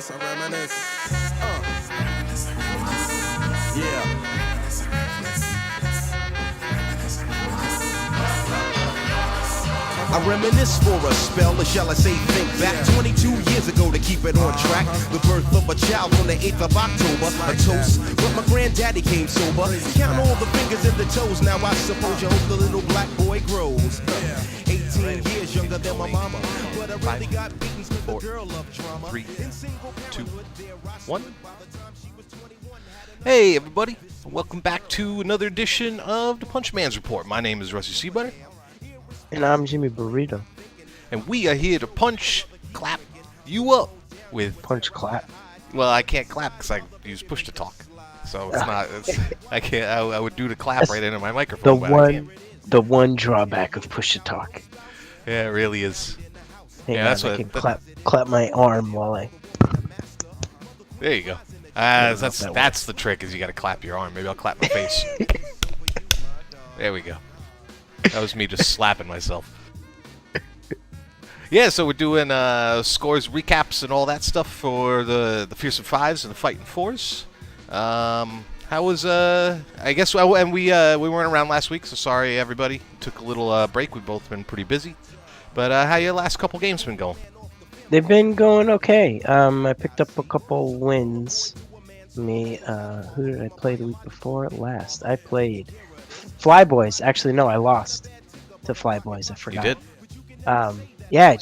I reminisce. Yeah. I reminisce for a spell, or shall I say think back 22 years ago to keep it on track. The birth of a child on the 8th of October, a toast, but my granddaddy came sober. Count all the fingers and the toes, now I suppose you hope the little black boy grows. 18 years younger than my mama, but I really got beaten because the girl loved drama. 3, 2, 1. Hey everybody, welcome back to another edition of the Punchmans Report. My name is Rusty Seabutter. And I'm Jimmy Burrito. And we are here to clap you up with... Punch clap. Well, I can't clap because I use push to talk. So it's not... I can't... I would do the clap That's right into my microphone, The one drawback of push to talk. Yeah, it really is. Hang Yeah, on, that's I what... can clap my arm while I... There you go. That's the trick, is you got to clap your arm. Maybe I'll clap my face. There we go. That was me just slapping myself. Yeah, so we're doing scores, recaps, and all that stuff for the Fearsome Fives and the Fighting Fours. How was I guess and we weren't around last week, so sorry everybody. Took a little break. We've both been pretty busy. But how your last couple games been going? They've been going okay. I picked up a couple wins. Who did I play the week before last? I played Flyboys. Actually, no, I lost to Flyboys. I forgot. You did? Yeah,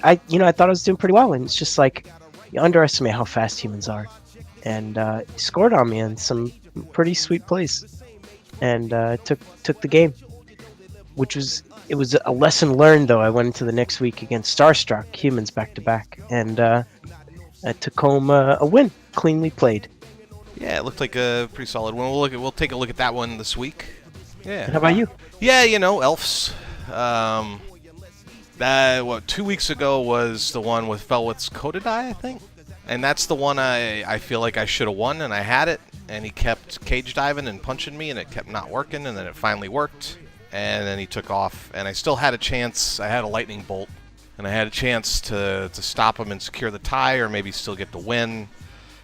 I thought I was doing pretty well, and it's just like you underestimate how fast humans are. And he scored on me in some pretty sweet plays, and took the game, it was a lesson learned. Though I went into the next week against Starstruck humans back to back, and I took home a win, cleanly played. Yeah, it looked like a pretty solid one. We'll take a look at that one this week. Yeah. How about you? Yeah, elves. 2 weeks ago was the one with Felwit's Kodadai, I think? And that's the one I feel like I should have won, and I had it, and he kept cage diving and punching me, and it kept not working, and then it finally worked, and then he took off, and I still had a chance. I had a lightning bolt, and I had a chance to stop him and secure the tie, or maybe still get the win,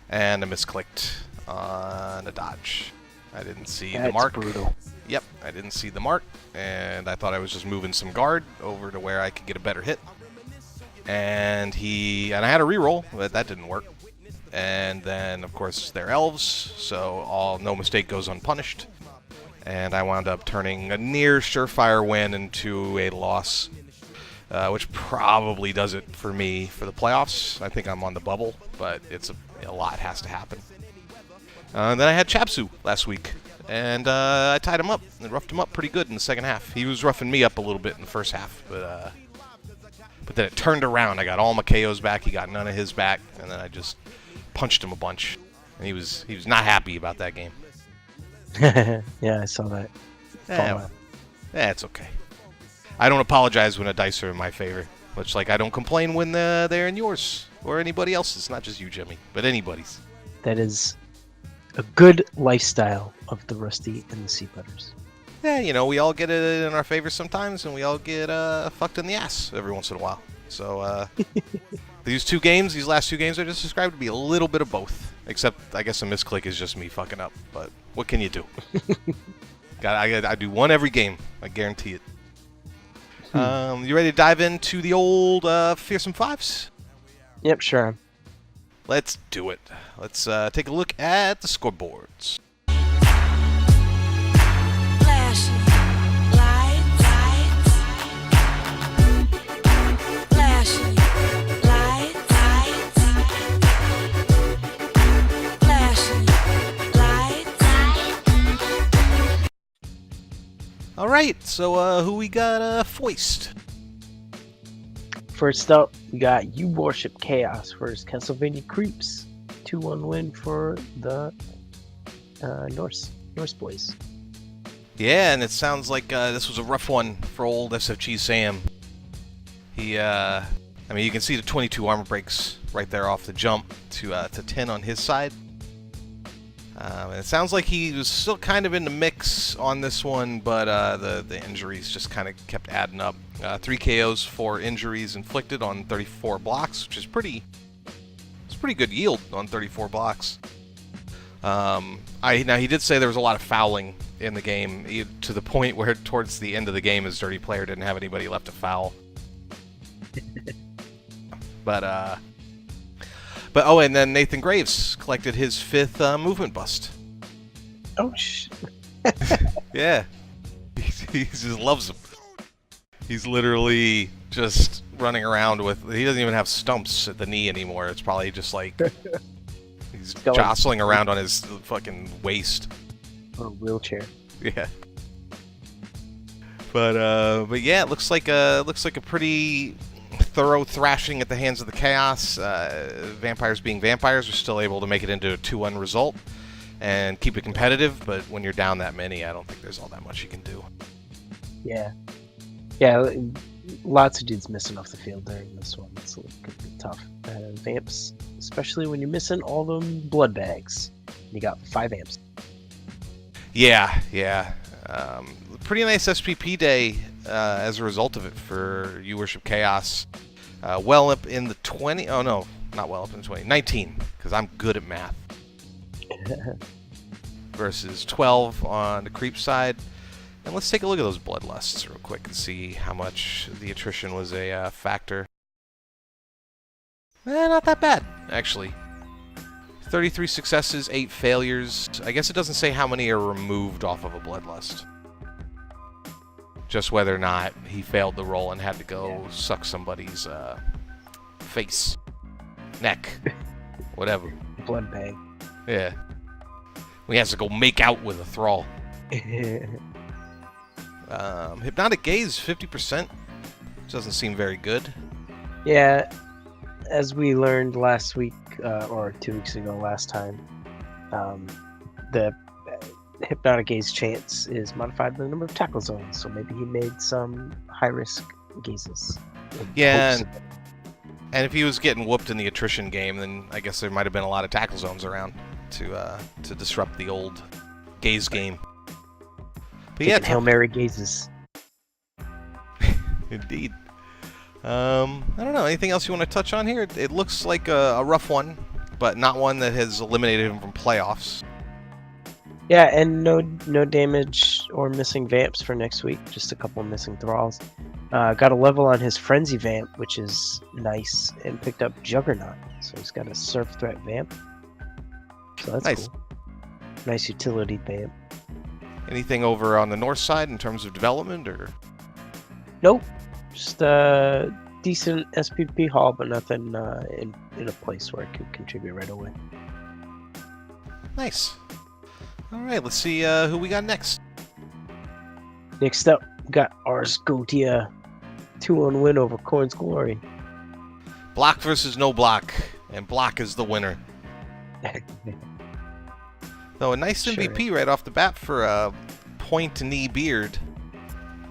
and I misclicked on a dodge. I didn't see the mark. Brutal. Yep, I didn't see the mark, and I thought I was just moving some guard over to where I could get a better hit. And I had a reroll, but that didn't work. And then, of course, they're elves, so no mistake goes unpunished. And I wound up turning a near surefire win into a loss, which probably does it for me for the playoffs. I think I'm on the bubble, but a lot has to happen. Then I had Chapsu last week, and I tied him up and roughed him up pretty good in the second half. He was roughing me up a little bit in the first half, but then it turned around. I got all my KOs back. He got none of his back, and then I just punched him a bunch. And he was not happy about that game. Yeah, I saw that. Yeah, it's okay. I don't apologize when the dice are in my favor. Much like I don't complain when they're in yours or anybody else's. Not just you, Jimmy, but anybody's. That is a good lifestyle of the Rusty and the Seabutters. Yeah, we all get it in our favor sometimes, and we all get fucked in the ass every once in a while. So these last two games I just described, to be a little bit of both. Except, I guess a misclick is just me fucking up. But what can you do? I do one every game. I guarantee it. You ready to dive into the old Fearsome Fives? Yep, sure. Let's do it. Let's take a look at the scoreboards. All right, so who we got foist? First up, we got You Worship Chaos versus Castlevania Creeps. 2-1 win for the Norse boys. Yeah, and it sounds like this was a rough one for old SFG Sam. He, you can see the 22 armor breaks right there off the jump to 10 on his side. And it sounds like he was still kind of in the mix on this one, but the injuries just kind of kept adding up. 3 KOs, 4 injuries inflicted on 34 blocks, which is pretty pretty good yield on 34 blocks. Now he did say there was a lot of fouling in the game, to the point where towards the end of the game his dirty player didn't have anybody left to foul. But oh, and then Nathan Graves collected his 5th movement bust. Oh, Yeah. He just loves them. He's literally just running around with... He doesn't even have stumps at the knee anymore. It's probably just like... He's jostling around on his fucking waist. Or a wheelchair. Yeah. But yeah, it looks like a pretty thorough thrashing at the hands of the Chaos. Vampires being vampires are still able to make it into a 2-1 result and keep it competitive, but when you're down that many, I don't think there's all that much you can do. Yeah. Yeah, lots of dudes missing off the field during this one. It's going to be tough. Vamps, especially when you're missing all them blood bags. You got 5 amps. Yeah. Pretty nice SPP day as a result of it for You Worship Chaos. Well up in the 20... Oh, no. Not well up in the 20. 19, because I'm good at math. Versus 12 on the creep side. And let's take a look at those bloodlusts real quick and see how much the attrition was a factor. Not that bad, actually. 33 successes, 8 failures. I guess it doesn't say how many are removed off of a bloodlust. Just whether or not he failed the roll and had to go suck somebody's face, neck, whatever. Blood bag. Yeah. He has to go make out with a thrall. Hypnotic Gaze, 50%. Doesn't seem very good. Yeah, as we learned last week, or 2 weeks ago last time, the Hypnotic Gaze chance is modified by the number of tackle zones, so maybe he made some high-risk gazes. Yeah, and if he was getting whooped in the attrition game, then I guess there might have been a lot of tackle zones around to disrupt the old gaze game. But yeah, Hail Mary gazes. Indeed. I don't know. Anything else you want to touch on here? It looks like a rough one, but not one that has eliminated him from playoffs. Yeah, and no damage or missing vamps for next week. Just a couple missing thralls. Got a level on his Frenzy vamp, which is nice, and picked up Juggernaut. So he's got a surf threat vamp. So that's nice. Cool. Nice utility vamp. Anything over on the north side in terms of development, or? Nope. Just a decent SPP haul, but nothing in a place where it could contribute right away. Nice. All right, let's see who we got next. Next up, we got Ars Gotia, 2-1 win over Corn's Glory. Block versus no block, and block is the winner. Though a nice MVP right off the bat for a point knee beard.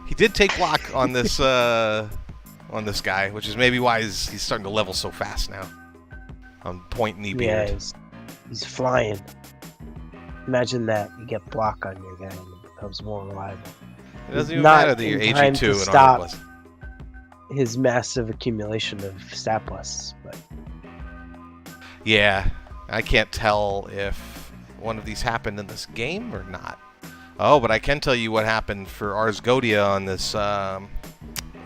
He did take block on this guy, which is maybe why he's starting to level so fast now. On point knee beard. Yeah, he's flying. Imagine that. You get block on your guy and it becomes more reliable. It doesn't even matter that you're AG2 and stop Armor his massive accumulation of stat busts. But yeah, I can't tell if one of these happened in this game or not. Oh, but I can tell you what happened for Ars Gotia on this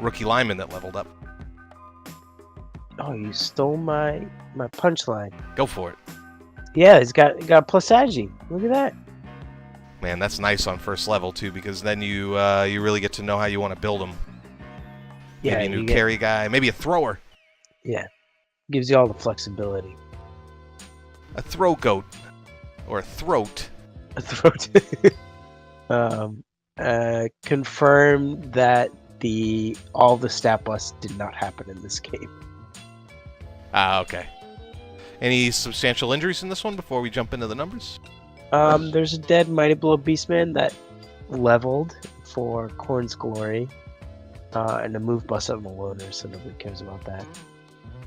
rookie lineman that leveled up. Oh, you stole my punchline. Go for it. Yeah, he's got a plus agi. Look at that. Man, that's nice on first level too, because then you really get to know how you want to build them. Yeah, maybe a new carry guy, maybe a thrower. Yeah, gives you all the flexibility. A throw goat, or a throat. A throat. Confirmed that all the stat busts did not happen in this game. Ah, okay. Any substantial injuries in this one before we jump into the numbers? There's a dead Mighty Blow Beastman that leveled for Corn's Glory, and a move bust on the loner, so nobody cares about that.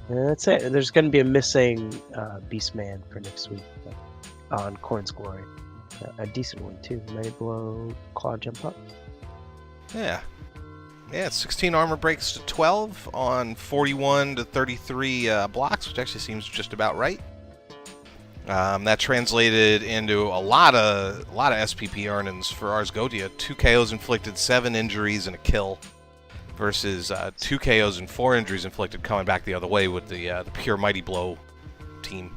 And that's it. There's going to be a missing Beastman for next week on Corn's Glory. A decent one too. Mighty Blow, Claw Jump Up. Yeah. Yeah, 16 armor breaks to 12 on 41 to 33 blocks, which actually seems just about right. That translated into a lot of SPP earnings for Ars Godia. 2 KOs inflicted, 7 injuries, and a kill, versus 2 KOs and 4 injuries inflicted coming back the other way with the pure Mighty Blow team.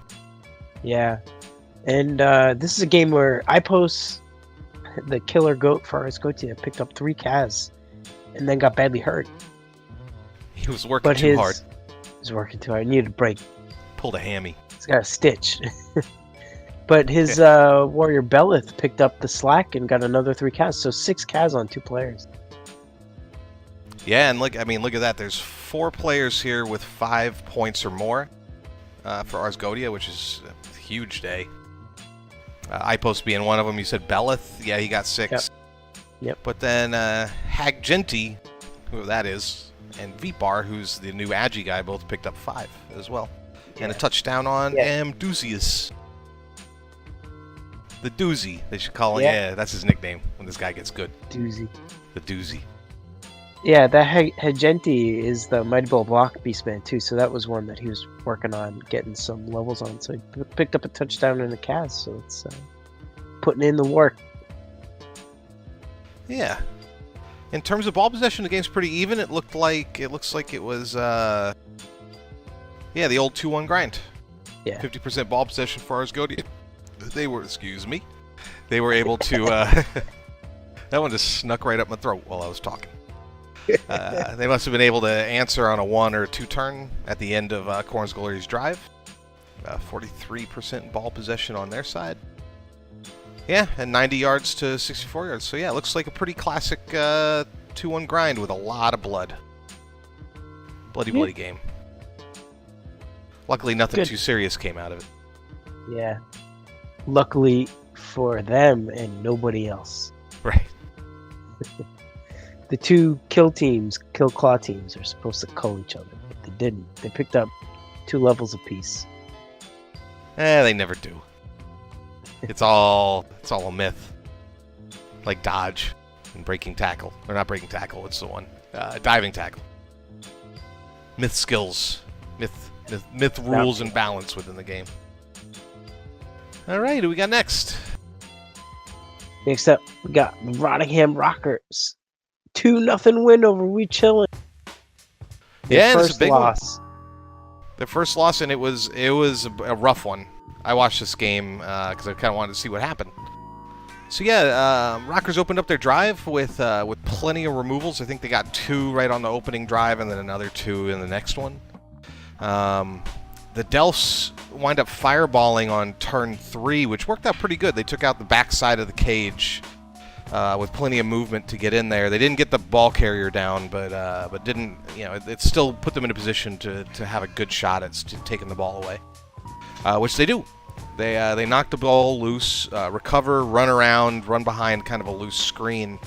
Yeah. And this is a game where IPOS, the killer goat for Ars Godia, picked up 3 Kaz and then got badly hurt. He was working too hard. He was working too hard. He needed a break. Pulled a hammy. He's got a stitch. But his warrior Belith picked up the slack and got another 3 Kaz. So 6 Kaz on 2 players. Yeah, and look at that. There's 4 players here with 5 points or more for Ars Godia, which is a huge day. IPOS being one of them. You said Belith. Yeah, he got 6. Yep. But then Haggenti, who that is, and Vipar, who's the new Agi guy, both picked up 5 as well. Yeah. And a touchdown on Amduzius. The Doozy, they should call him. Yeah, that's his nickname when this guy gets good. Doozy. The Doozy. Yeah, that Hagenti is the Mighty Blow Block Beastman too, so that was one that he was working on getting some levels on. So he picked up a touchdown in the cast, so it's putting in the work. Yeah. In terms of ball possession, the game's pretty even. It looks like it was the old 2-1 grind. Yeah. 50% ball possession for Ars Godia. They were able to that one just snuck right up my throat while I was talking. They must have been able to answer on a 1 or 2 turn at the end of Cornsgully's drive. 43% ball possession on their side. Yeah, and 90 yards to 64 yards. So yeah, it looks like a pretty classic 2-1 grind with a lot of blood. Bloody game. Luckily, nothing too serious came out of it. Yeah. Luckily for them and nobody else. Right. The 2 kill claw teams are supposed to cull each other, but they didn't. They picked up 2 levels apiece. They never do. It's all a myth. Like dodge and breaking tackle. Or not breaking tackle, what's the one? Diving tackle. Myth skills. Myth rules and balance within the game. Alright, who we got next? Next up, we got Rottingham Rockers. 2-0 win over We Chillin'. Yeah, first it's a big loss. one. Their first loss, and it was a rough one. I watched this game because I kind of wanted to see what happened. So yeah, Rockers opened up their drive with plenty of removals. I think they got 2 right on the opening drive, and then another 2 in the next one. The Delphs wind up fireballing on turn 3, which worked out pretty good. They took out the back side of the cage with plenty of movement to get in there. They didn't get the ball carrier down, but didn't, it still put them in a position to have a good shot at taking the ball away, which they do. They knock the ball loose, recover, run around, run behind kind of a loose screen.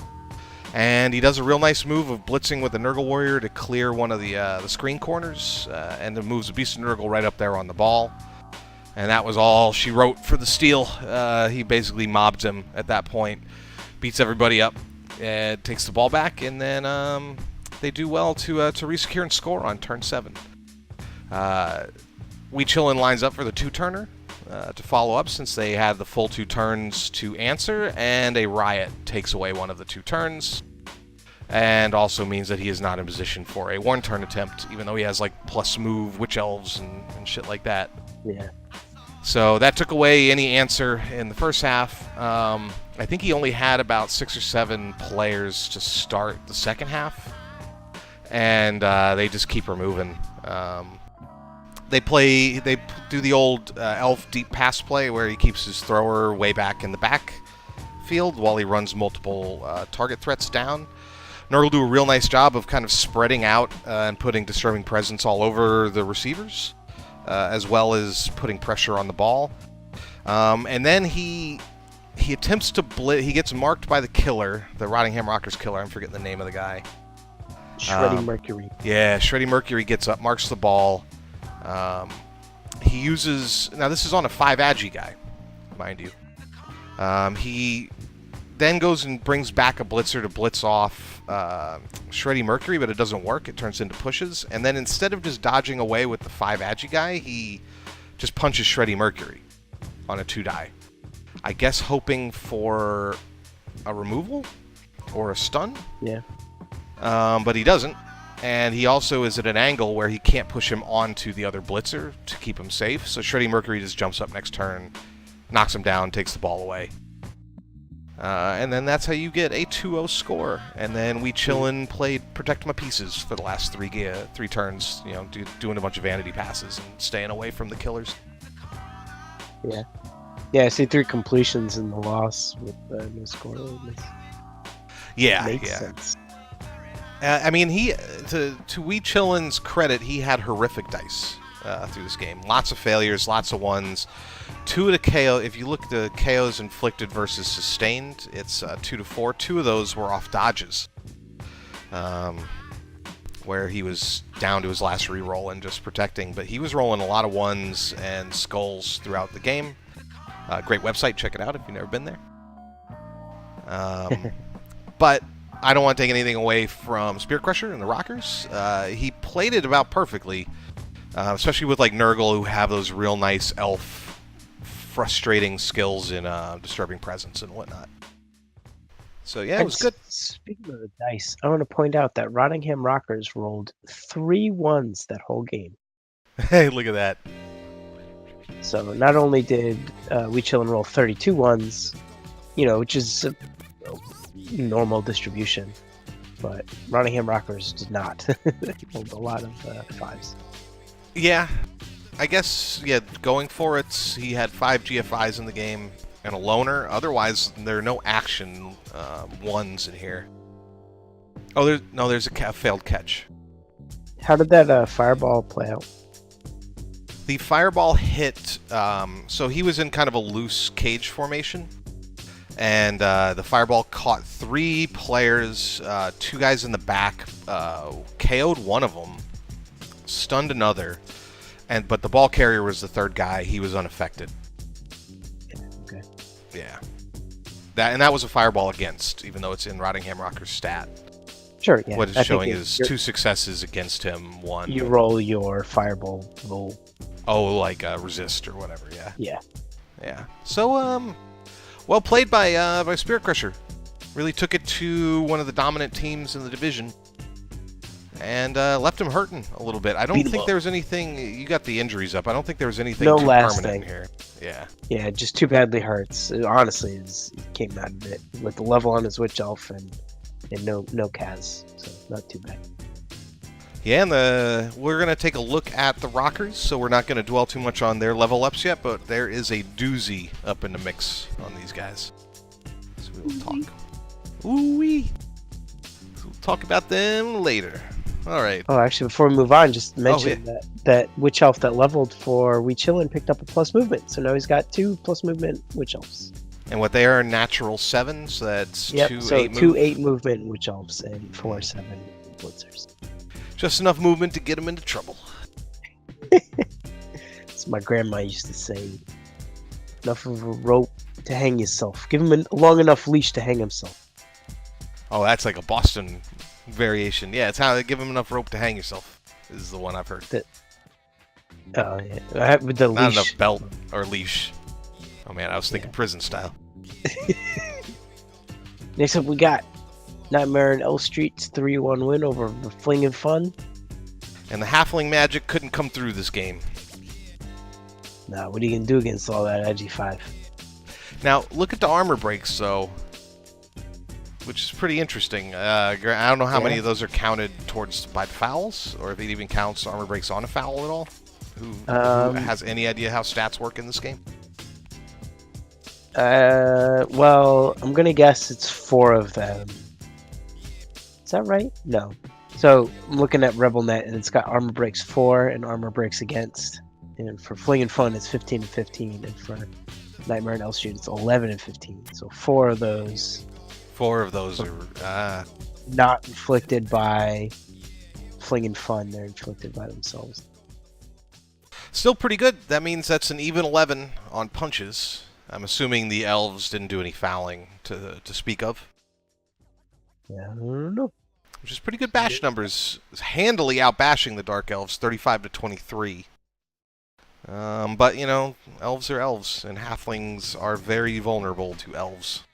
And he does a real nice move of blitzing with the Nurgle Warrior to clear one of the screen corners, and then moves the Beast of Nurgle right up there on the ball. And that was all she wrote for the steal. He basically mobs him at that point, beats everybody up, and takes the ball back, and then they do well to re-secure and score on turn 7. We Chillin' lines up for the 2-turner to follow up, since they had the full 2 turns to answer, and a riot takes away one of the 2 turns, and also means that he is not in position for a 1-turn attempt, even though he has like plus move, witch elves, and shit like that. Yeah. So that took away any answer in the first half. I think he only had about 6 or 7 players to start the second half, and they just keep her moving. They do the old elf deep pass play where he keeps his thrower way back in the back field while he runs multiple target threats down. Nurgle do a real nice job of kind of spreading out and putting Disturbing Presence all over the receivers, as well as putting pressure on the ball. And then he attempts to blitz. He gets marked by the killer, the Rottingham Rockers killer. I'm forgetting the name of the guy. Shreddy Mercury. Yeah, Shreddy Mercury gets up, marks the ball. He uses... Now, this is on a 5 Agi guy, mind you. He then goes and brings back a blitzer to blitz off Shreddy Mercury, but it doesn't work. It turns into pushes. And then instead of just dodging away with the 5 Agi guy, he just punches Shreddy Mercury. on a 2-die. I guess hoping for a removal or a stun. Yeah. But he doesn't. And he also is at an angle where he can't push him onto the other blitzer to keep him safe. So Shreddy Mercury just jumps up next turn, knocks him down, takes the ball away. And then that's how you get a 2-0 score. And then we chillin' played Protect My Pieces for the last three turns, you know, doing a bunch of vanity passes and staying away from the killers. Yeah. Yeah, I see 3 completions in the loss with no score. Yeah, Makes yeah. sense. I mean, to Wee Chillin's credit, he had horrific dice through this game. Lots of failures, lots of ones. 2 of the KO. If you look at the KOs inflicted versus sustained, it's 2 to 4. 2 of those were off dodges, where he was down to his last reroll and just protecting. But he was rolling a lot of ones and skulls throughout the game. Great website, check it out if you've never been there. But I don't want to take anything away from Spirit Crusher and the Rockers. He played it about perfectly, especially with like Nurgle, who have those real nice elf frustrating skills in Disturbing Presence and whatnot. So yeah, it was good. Speaking of the dice, I want to point out that Rottingham Rockers rolled 3 1s that whole game. Hey, look at that. So not only did We Chillin' roll 32 1s, you know, which is a normal distribution, but Rottingham Rockers did not. They rolled a lot of 5s. Yeah, I guess, yeah, going for it, he had 5 GFIs in the game and a loner. Otherwise, there are no action 1s in here. Oh, there's a failed catch. How did that fireball play out? The fireball hit, so he was in kind of a loose cage formation, and the fireball caught 3 players, 2 guys in the back, KO'd one of them, stunned another, but the ball carrier was the 3rd guy. He was unaffected. Okay. Yeah. That was a fireball against, even though it's in Rottingham Rocker's stat. Sure, yeah. What it's showing is 2 successes against him, 1. You roll your fireball roll. Oh, like resist or whatever, yeah. Yeah. Yeah. So, well played by Spirit Crusher. Really took it to one of the dominant teams in the division. And left him hurting a little bit. I don't think there was anything... You got the injuries up. I don't think there was anything too permanent here. Yeah. Yeah, just too badly hurts. Honestly, he came out of it with the level on his Witch Elf and no Kaz. So, not too bad. Yeah, and we're going to take a look at the Rockers, so we're not going to dwell too much on their level ups yet, but there is a doozy up in the mix on these guys. So we will talk. Ooh-wee! So we'll talk about them later. All right. Oh, actually, before we move on, just mention that Witch Elf that leveled for We Chillin' picked up a plus movement, so now he's got 2 plus movement Witch Elves. And what they are natural 7, so that's 2 8 movement Witch Elves and 4 7 Blitzers. Just enough movement to get him into trouble. As my grandma used to say, enough of a rope to hang yourself. Give him a long enough leash to hang himself. Oh, that's like a Boston variation. Yeah, it's how they give him enough rope to hang yourself. This is the one I've heard. Yeah. With the Not leash. enough belt or leash. Oh man, I was thinking prison style. Next up, we got Nightmare on Elm Street's 3-1 win over Fling and Fun. And the halfling magic couldn't come through this game. Nah, what are you going to do against all that IG5? Now, look at the armor breaks, though, which is pretty interesting. I don't know how many of those are counted by the fouls, or if it even counts armor breaks on a foul at all. Who has any idea how stats work in this game? Well, I'm going to guess it's 4 of them. Is that right? No. So I'm looking at RebelNet, and it's got armor breaks 4 and armor breaks against. And for Fling and Fun, it's 15 and 15, and for Nightmare on Elm Street, it's 11 and 15. So 4 of those. 4 of those are not inflicted by Fling and Fun. They're inflicted by themselves. Still pretty good. That means that's an even 11 on punches. I'm assuming the elves didn't do any fouling to speak of. Yeah, I don't know. Which is pretty good bash numbers. Handily outbashing the Dark Elves, 35 to 23. But, you know, elves are elves, and halflings are very vulnerable to elves.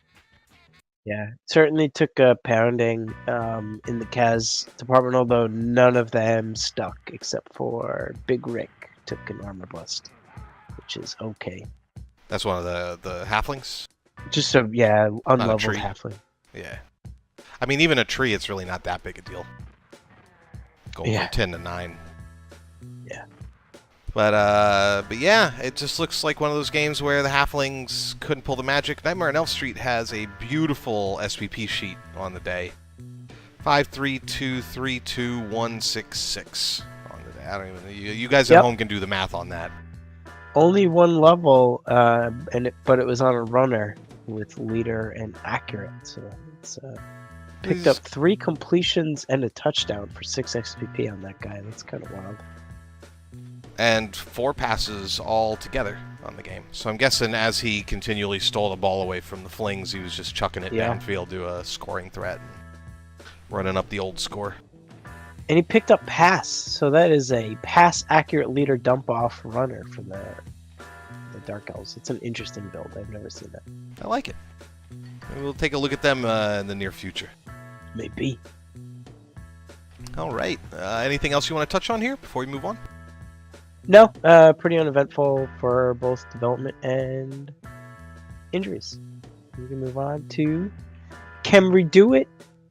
Yeah, certainly took a pounding in the Kaz department, although none of them stuck except for Big Rick took an armor bust, which is okay. That's one of the halflings? Just a, unleveled tree. halfling. Yeah. I mean, even a tree, it's really not that big a deal. Going from 10 to 9. Yeah. But yeah, it just looks like one of those games where the halflings couldn't pull the magic. Nightmare on Elf Street has a beautiful SPP sheet on the day. 532322166 on the day. I don't even. You guys at home can do the math on that. Only one level, but it was on a runner with leader and accurate. So it's picked up 3 completions and a touchdown for 6 XPP on that guy. That's kind of wild. And 4 passes all together on the game. So I'm guessing as he continually stole the ball away from the flings, he was just chucking it downfield to a scoring threat and running up the old score. And he picked up pass, so that is a pass-accurate leader dump-off runner for the Dark Elves. It's an interesting build. I've never seen that. I like it. We'll take a look at them in the near future. Maybe. All right. Anything else you want to touch on here before we move on? No, pretty uneventful for both development and injuries. We can move on to, can we do it?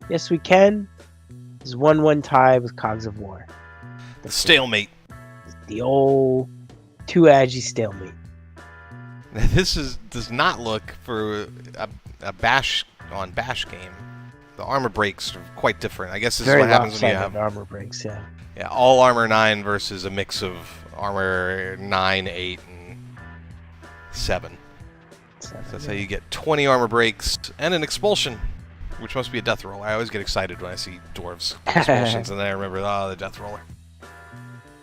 Yes, we can. It's 1-1 tie with Cogs of War. The stalemate. The old 2 Agi stalemate. This does not look for a bash on bash game. The armor breaks are quite different. I guess this is what happens when you have armor breaks. Yeah. Yeah, all armor 9 versus a mix of armor 9, 8, and 7. So that's how you get 20 armor breaks and an expulsion, which must be a death roll. I always get excited when I see dwarves expulsions, and then I remember, the death roller.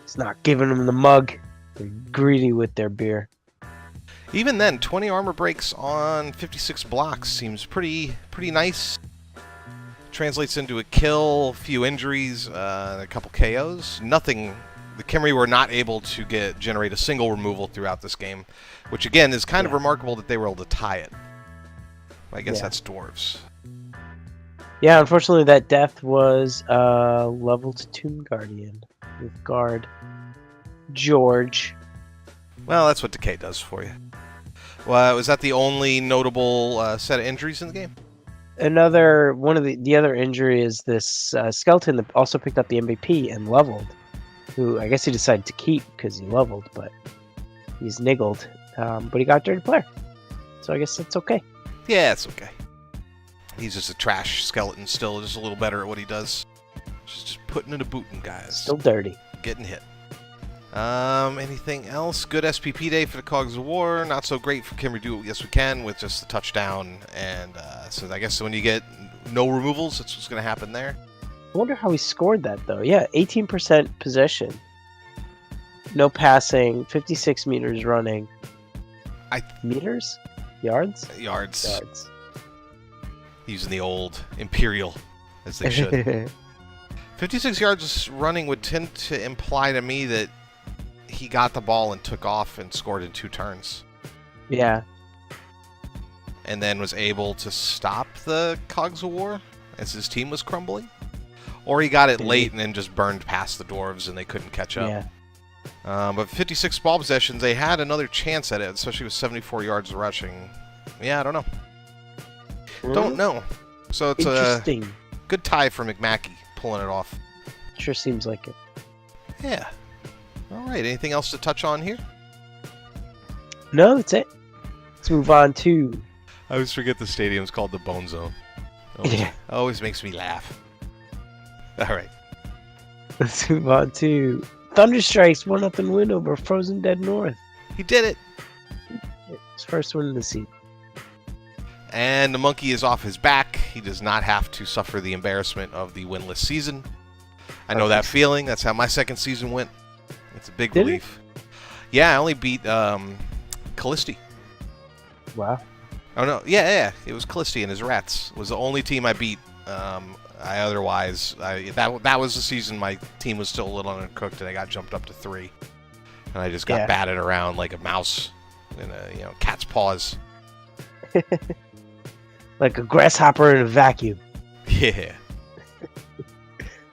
It's not giving them the mug. They're greedy with their beer. Even then, 20 armor breaks on 56 blocks seems pretty nice. Translates into a kill, a few injuries, a couple KOs. Nothing. The Khemri were not able to generate a single removal throughout this game, which again is kind of remarkable that they were able to tie it. I guess that's dwarves. Yeah, unfortunately that death was leveled Tomb Guardian with guard George. Well, that's what Decay does for you. Well, was that the only notable set of injuries in the game? Another one of the other injury is this skeleton that also picked up the MVP and leveled. Who I guess he decided to keep because he leveled, but he's niggled. But he got dirty player, so I guess that's okay. Yeah, it's okay. He's just a trash skeleton still, just a little better at what he does. Just putting in a booting, guys. Still dirty. Getting hit. Anything else? Good SPP day for the Cogs of War. Not so great for Khemri Do It Yes We Can with just the touchdown. And so I guess when you get no removals, that's what's going to happen there. I wonder how he scored that, though. Yeah, 18% possession. No passing, 56 meters running. Meters? Yards? Yards. Using the old Imperial, as they should. 56 yards running would tend to imply to me that he got the ball and took off and scored in 2 turns. Yeah. And then was able to stop the Cogs of War as his team was crumbling. Or he got it late and then just burned past the dwarves and they couldn't catch up. Yeah. But 56 ball possessions, they had another chance at it, especially with 74 yards rushing. Yeah, I don't know. Don't know. So it's a good tie for McMackey, pulling it off. Sure seems like it. Yeah. All right. Anything else to touch on here? No, that's it. Let's move on to... I always forget the stadium's called the Bone Zone. Always makes me laugh. All right. Let's move on to Thunderstrike's 1-0 win over Frozen Dead North. He did it. His first win of the season. And the monkey is off his back. He does not have to suffer the embarrassment of the winless season. I know that feeling. That's how my second season went. It's a big relief. Yeah, I only beat Callisti. Wow. Oh, no. Yeah. It was Callisti and his rats. It was the only team I beat. That was the season my team was still a little undercooked and I got jumped up to 3. and I just got Yeah. batted around like a mouse in a cat's paws. Like a grasshopper in a vacuum. Yeah.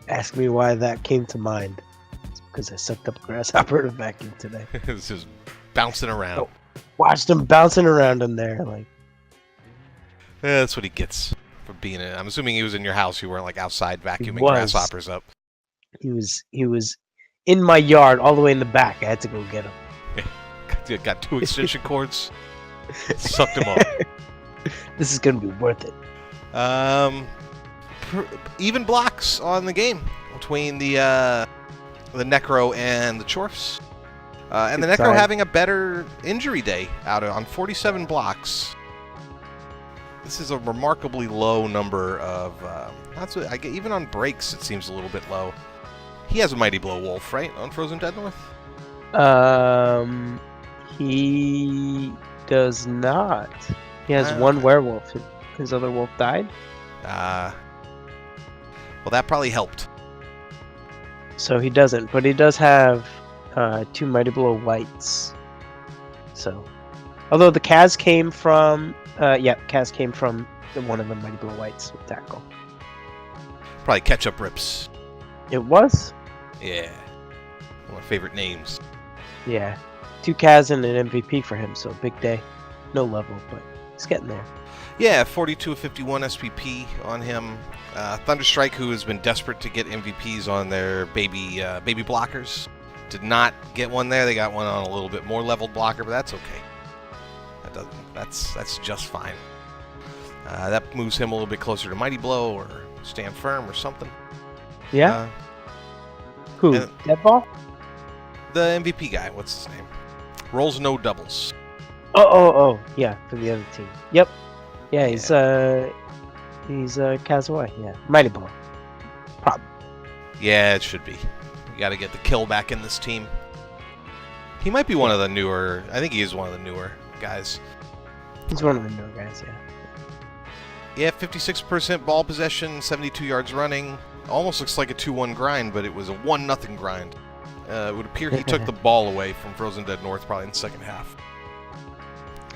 Ask me why that came to mind. It's because I sucked up a grasshopper in a vacuum today. It was just bouncing around. Oh. Watched him bouncing around in there, like. Yeah, that's what he gets for being in. I'm assuming he was in your house. You weren't like outside vacuuming was. grasshoppers up. He was in my yard, all the way in the back. I had to go get him. Got 2 extension cords. Sucked him up. This is gonna be worth it. Even blocks on the game between the Necro and the Chorfs. And the Good Necro sign. having a better injury day out on 47 blocks. This is a remarkably low number of. That's what I get. Even on breaks, it seems a little bit low. He has a Mighty Blow Wolf, right, on Frozen Dead North? He does not. He has Ah. one werewolf. His other wolf died, Well, that probably helped. so he doesn't. But he does have 2 Mighty Blow Whites. So, although the Kaz came from, Kaz came from one of the Mighty Blow Whites with tackle. Probably Ketchup Rips. It was, Yeah. One of my favorite names. yeah, 2 Kaz and an MVP for him. So big day, no level, but he's getting there. Yeah, 42 of 51 SPP on him. Thunderstrike, who has been desperate to get MVPs on their baby blockers, did not get one there. They got one on a little bit more leveled blocker, but that's okay. That's just fine. That moves him a little bit closer to Mighty Blow or Stand Firm or something. Yeah, who? and- Deadball? The MVP guy, what's his name? Rolls no doubles. Oh, yeah, for the other team. Yep. Yeah, he's Kazuai, yeah. Mighty Blow. Problem. Yeah, it should be. You got to get the kill back in this team. He might be one of the newer. I think he is one of the newer guys. He's one of the newer guys, yeah. Yeah, 56% ball possession, 72 yards running. Almost looks like a 2-1 grind, but it was a 1-0 grind. It would appear he took the ball away from Frozen Dead North probably in the second half.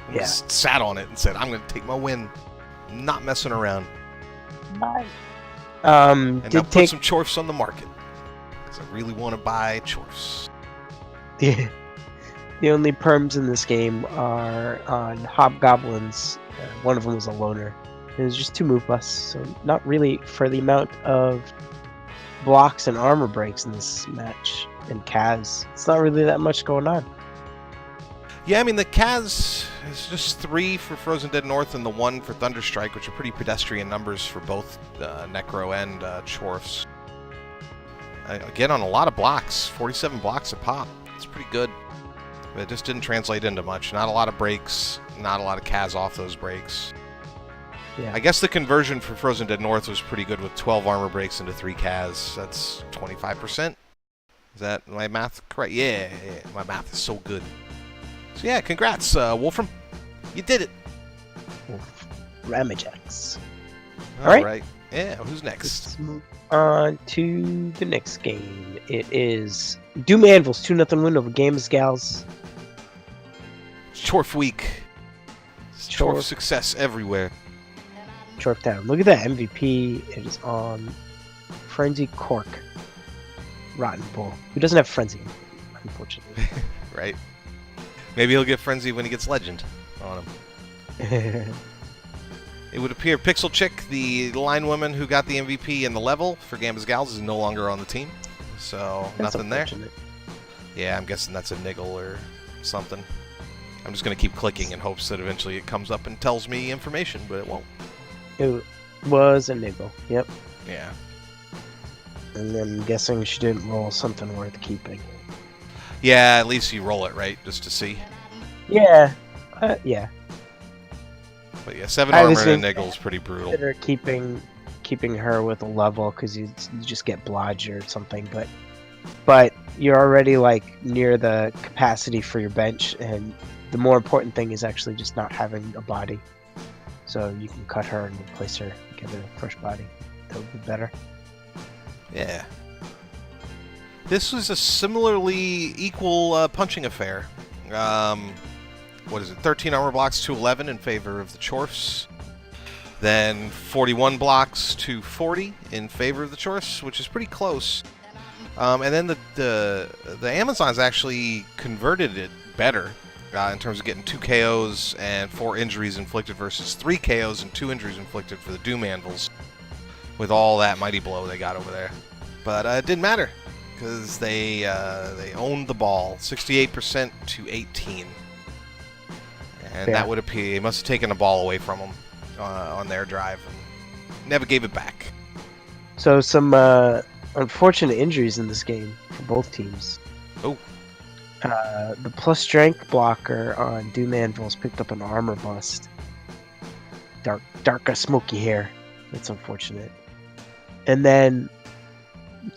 And Yeah. just sat on it and said, I'm going to take my win. I'm not messing around. Bye. And now Did put take some Chorfs on the market. Because I really want to buy Chorfs. the only perms in this game are on Hobgoblins. One of them was a loner. It was just 2 move busts, so not really for the amount of blocks and armor breaks in this match. And Kaz, it's not really that much going on. Yeah, I mean, the Kaz is just 3 for Frozen Dead North and the 1 for Thunderstrike, which are pretty pedestrian numbers for both Necro and Chorfs. Again, on a lot of blocks, 47 blocks a pop. It's pretty good. But it just didn't translate into much. Not a lot of breaks, not a lot of Kaz off those breaks. Yeah. I guess the conversion for Frozen Dead North was pretty good with 12 armor breaks into 3 Kaz. That's 25%. Is that my math correct? Yeah, my math is so good. So yeah, congrats, Wolfram. You did it. Ramajax. All right. right. Yeah, who's next? Let's move on to the next game. It is Doom Anvil's 2-0 win over Games Gals. Chorf week. Chorf Chorf. success everywhere. Chorf Town. Look at that MVP. It is on Frenzy Cork. Rotten Bull. Who doesn't have Frenzy, unfortunately. Right. Maybe he'll get frenzy when he gets Legend on him. It would appear Pixel Chick, the line woman who got the MVP and the level for Gambas Gals, is no longer on the team. So, That's nothing there. unfortunate. Yeah, I'm guessing that's a niggle or something. I'm just going to keep clicking in hopes that eventually it comes up and tells me information, but it won't. It was a niggle. Yep. Yeah. And I'm guessing she didn't roll something worth keeping. Yeah, at least you roll it, right? Just to see. Yeah. Yeah. But yeah, 7 I armor was and a thinking- niggle is pretty brutal. Consider keeping her with a level because you just get blodge or something, but you're already like near the capacity for your bench, and the more important thing is actually just not having a body. So you can cut her and replace her, give her a fresh body. That would be better. Yeah. This was a similarly equal punching affair. What is it? 13 armor blocks to 11 in favor of the Chorfs. Then 41 blocks to 40 in favor of the Chorfs, which is pretty close. And then the Amazons actually converted it better in terms of getting 2 KOs and 4 injuries inflicted versus 3 KOs and 2 injuries inflicted for the Doom Anvils with all that mighty blow they got over there. But it didn't matter because they owned the ball, 68% to 18. And that would appear they must have taken the ball away from them on their drive and never gave it back. So some unfortunate injuries in this game for both teams. Oh. The plus strength blocker on Doom Anvils picked up an armor bust. Darker smoky hair. That's unfortunate. And then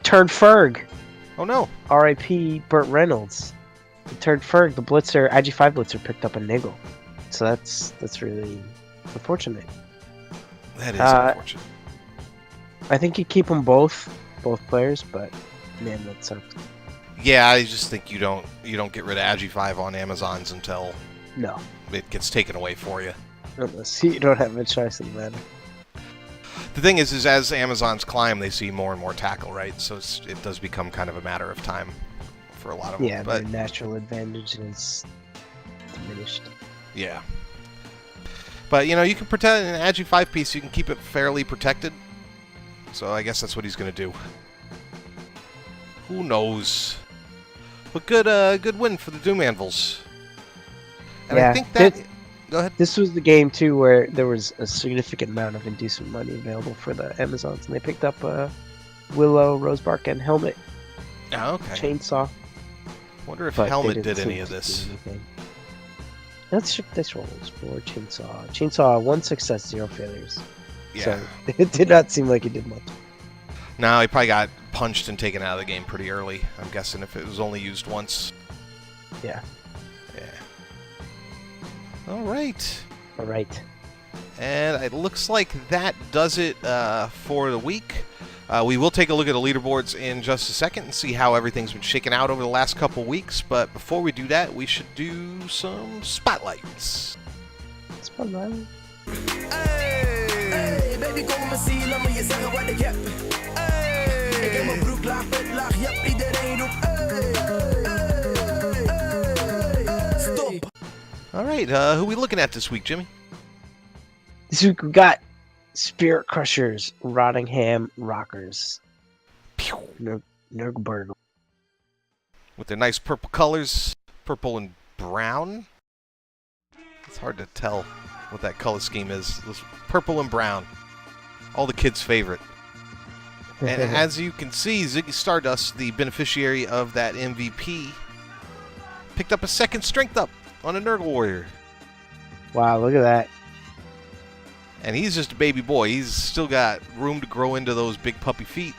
turned Ferg. Oh no. R.I.P. Burt Reynolds. The turned Ferg, the blitzer, IG5 blitzer picked up a niggle. So that's really unfortunate. That is unfortunate. I think you keep them both players, but man, that sucks. Yeah, I just think you don't get rid of Agi5 on Amazons until it gets taken away for you. Unless you don't have a choice in the matter. The thing is as Amazons climb, they see more and more tackle, right? So it does become kind of a matter of time for a lot of them. Yeah, but their natural advantage is diminished. Yeah. But, you can protect an Agi5 piece, you can keep it fairly protected. So I guess that's what he's going to do. Who knows? But good win for the Doom Anvils. And yeah, I think that... Go ahead. This was the game, too, where there was a significant amount of inducement money available for the Amazons, and they picked up Willow, Rosebark, and Helmet. Oh, okay. Chainsaw. Wonder if Helmet did any of this. Let's roll for Chainsaw. Chainsaw, 1 success, 0 failures. Yeah. So it did not seem like he did much. No, he probably got punched and taken out of the game pretty early. I'm guessing if it was only used once. Yeah. Yeah. All right. All right. And it looks like that does it for the week. We will take a look at the leaderboards in just a second and see how everything's been shaken out over the last couple weeks. But before we do that, we should do some spotlights. Spotlight. Hey, baby, kom me zien, laat me je zeggen wat ik heb. Hey, ik heb mijn broek laag, vet laag, yep, iedereen roept. Hey, stop. All right, who are we looking at this week, Jimmy? This week we got Spirit Crushers, Rottingham Rockers. Nurgburg. With their nice purple colors, purple and brown. It's hard to tell what that color scheme is. This purple and brown. All the kids' favorite. And as you can see, Ziggy Stardust, the beneficiary of that MVP, picked up a second strength up on a Nurgle Warrior. Wow, look at that. And he's just a baby boy. He's still got room to grow into those big puppy feet.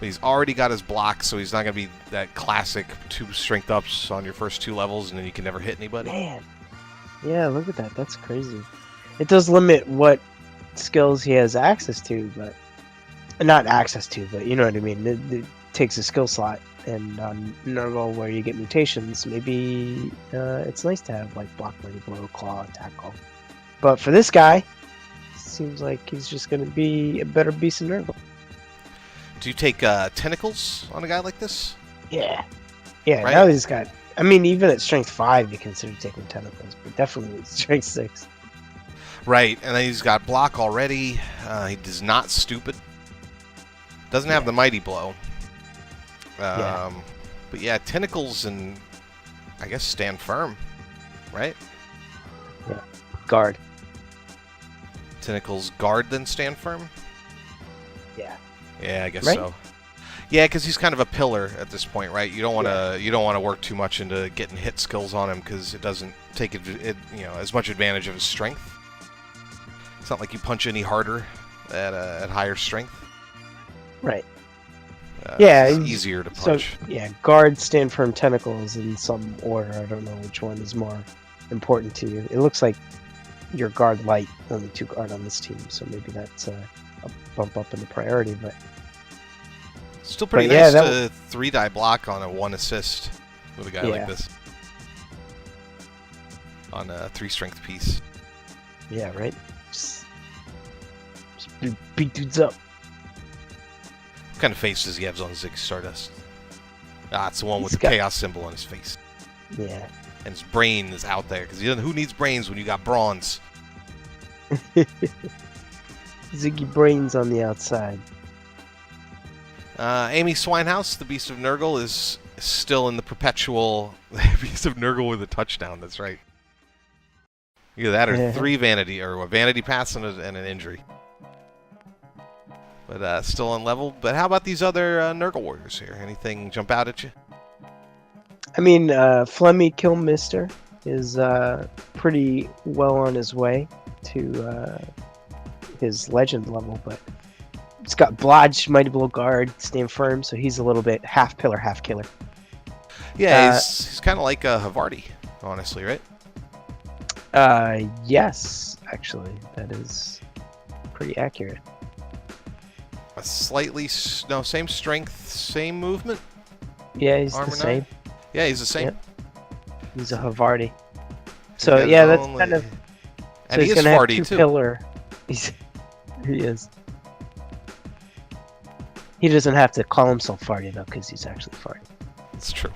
But he's already got his block, so he's not going to be that classic 2 strength ups on your first 2 levels, and then you can never hit anybody. Man. Yeah, look at that. That's crazy. It does limit what skills he has access to, but... Not access to, but you know what I mean. It takes a skill slot. And on Nurgle, where you get mutations, maybe it's nice to have, like, Block, Mighty Blow, Claw, Tackle. But for this guy, seems like he's just going to be a better beast in Nurgle. Do you take tentacles on a guy like this? Yeah. Yeah, right? Now he's got... I mean, even at Strength 5, you consider taking tentacles, but definitely at Strength 6. Right, and then he's got block already. He does not stupid. Doesn't have the Mighty Blow. But yeah, tentacles and I guess stand firm, right? Yeah. Guard. Tentacles guard then stand firm? Yeah. Yeah, I guess right? so. Yeah, because he's kind of a pillar at this point, right? You don't want to work too much into getting hit skills on him because it doesn't take as much advantage of his strength. It's not like you punch any harder at higher strength. Right. Yeah, it's easier to punch. So, yeah, guard, stand firm, tentacles in some order. I don't know which one is more important to you. It looks like you're guard light, only 2 guard on this team, so maybe that's a bump up in the priority. But Still pretty But yeah, nice that to 3-die block on a 1 assist with a guy like this. On a 3-strength piece. Yeah, right? Just beat dudes up. What kind of face does he have on Ziggy Stardust? Ah, it's the one with He's the got- chaos symbol on his face. Yeah. And his brain is out there, because who needs brains when you got bronze? Ziggy Brains on the outside. Amy Swinehouse, the Beast of Nurgle, is still in the perpetual Beast of Nurgle with a touchdown. That's right. Either that or 3 vanity, or a vanity pass and an injury. But still on level. But how about these other Nurgle warriors here? Anything jump out at you? I mean, Flemmy Killmister is pretty well on his way to his legend level, but it's got Blodge, Mighty Blow Guard, Stand Firm, so he's a little bit half pillar, half killer. Yeah, he's kind of like a Havarti, honestly, right? Yes, actually, that is pretty accurate. A slightly, same strength, same movement. Yeah, he's Armor the same. 9? Yeah, he's the same. Yep. He's a Havarti. So got yeah, his that's own, kind of. And So he he's is gonna have farty, 2 too. pillar. He is. He doesn't have to call himself farty though, because he's actually farty. It's true.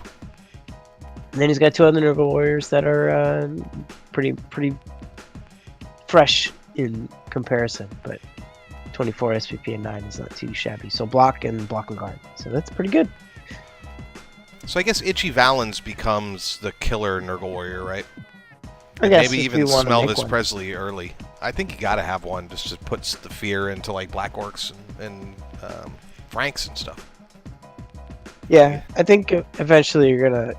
And then he's got 2 other Nurgle warriors that are pretty fresh in comparison, but 24 SPP and 9 is not too shabby. So block and guard. So that's pretty good. So I guess Itchy Valens becomes the killer Nurgle warrior, right? I And guess maybe if even you wanna make Smelvis one. Presley early. I think you gotta have one just to puts the fear into like Black Orcs and Franks and stuff. Yeah, I think eventually you're gonna,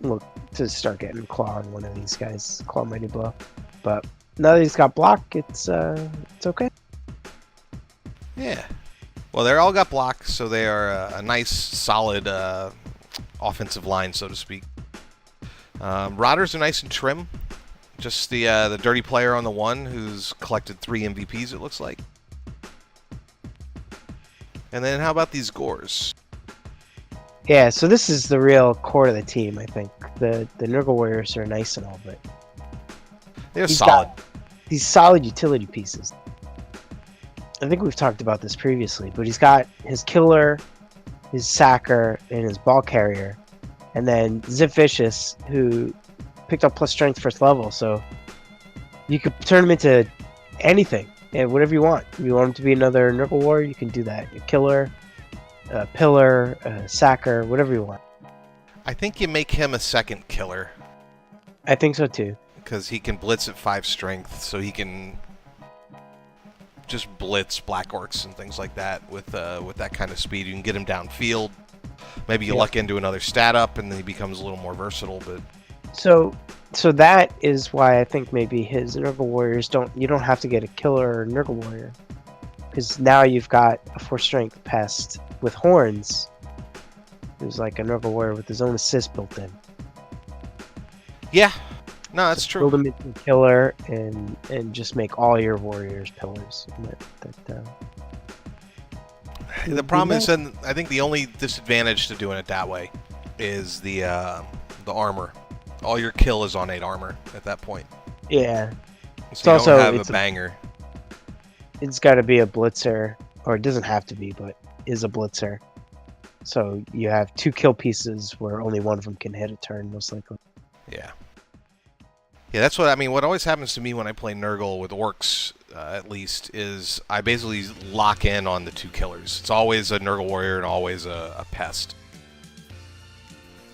look to start getting Claw on one of these guys, Claw Mighty Blow. But now that he's got block, it's okay. Yeah. Well, they're all got block, so they are a nice, solid offensive line, so to speak. Rotters are nice and trim. Just the dirty player on the 1 who's collected 3 MVPs, it looks like. And then how about these Gores? Yeah, so this is the real core of the team, I think. The Nurgle Warriors are nice and all, but They're he's solid. got these solid utility pieces. I think we've talked about this previously, but he's got his killer, his sacker, and his ball carrier. And then Zip Vicious, who picked up plus strength first level, so you could turn him into anything. Yeah, whatever you want. If you want him to be another Nurgle warrior, you can do that. A killer, a pillar, a sacker, whatever you want. I think you make him a second killer, I think so too. because he can blitz at 5 strength, so he can just blitz Black Orcs and things like that with that kind of speed. You can get him downfield. Maybe you luck into another stat up, and then he becomes a little more versatile. But So that is why I think maybe his Nurgle warriors you don't have to get a killer Nurgle warrior, because now you've got a 4 strength pest with horns. Who's like a Nurgle warrior with his own assist built in. yeah, no, that's true. Build him into a killer and just make all your warriors pillars. The problem is, and I think the only disadvantage to doing it that way is the armor. All your kill is on 8 armor at that point. Yeah, So you also- don't have it's a banger. it's got to be a blitzer, or it doesn't have to be, but is a blitzer. So you have 2 kill pieces where only one of them can hit a turn, most likely. Yeah. Yeah, that's what I mean. What always happens to me when I play Nurgle with orcs, at least, is I basically lock in on the 2 killers. It's always a Nurgle warrior and always a pest.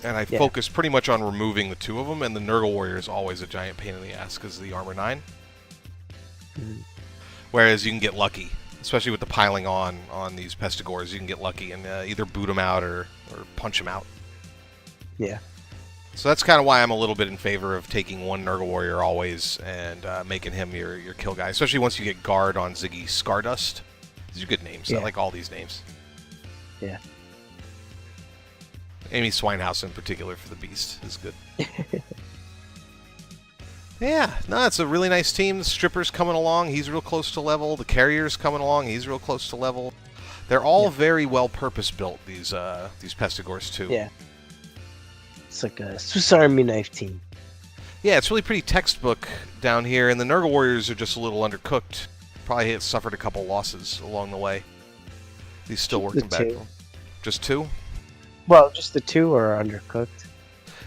And I focus pretty much on removing the 2 of them, and the Nurgle warrior is always a giant pain in the ass because of the armor 9. Mhm. Whereas you can get lucky, especially with the piling on these pestigores. You can get lucky and either boot them out or punch them out. Yeah. So that's kind of why I'm a little bit in favor of taking 1 Nurgle warrior always and making him your kill guy, especially once you get guard on Ziggy Stardust. These are good names. Yeah. I like all these names. Yeah. Amy Swinehouse in particular for the Beast is good. Yeah, no, it's a really nice team. The Stripper's coming along. He's real close to level. The Carrier's coming along. He's real close to level. They're all very well purpose-built, these Pestigors, too. Yeah. It's like a Swiss Army knife team. Yeah, it's really pretty textbook down here, and the Nurgle Warriors are just a little undercooked. Probably suffered a couple losses along the way. These still working back. Just 2? Well, just the 2 are undercooked.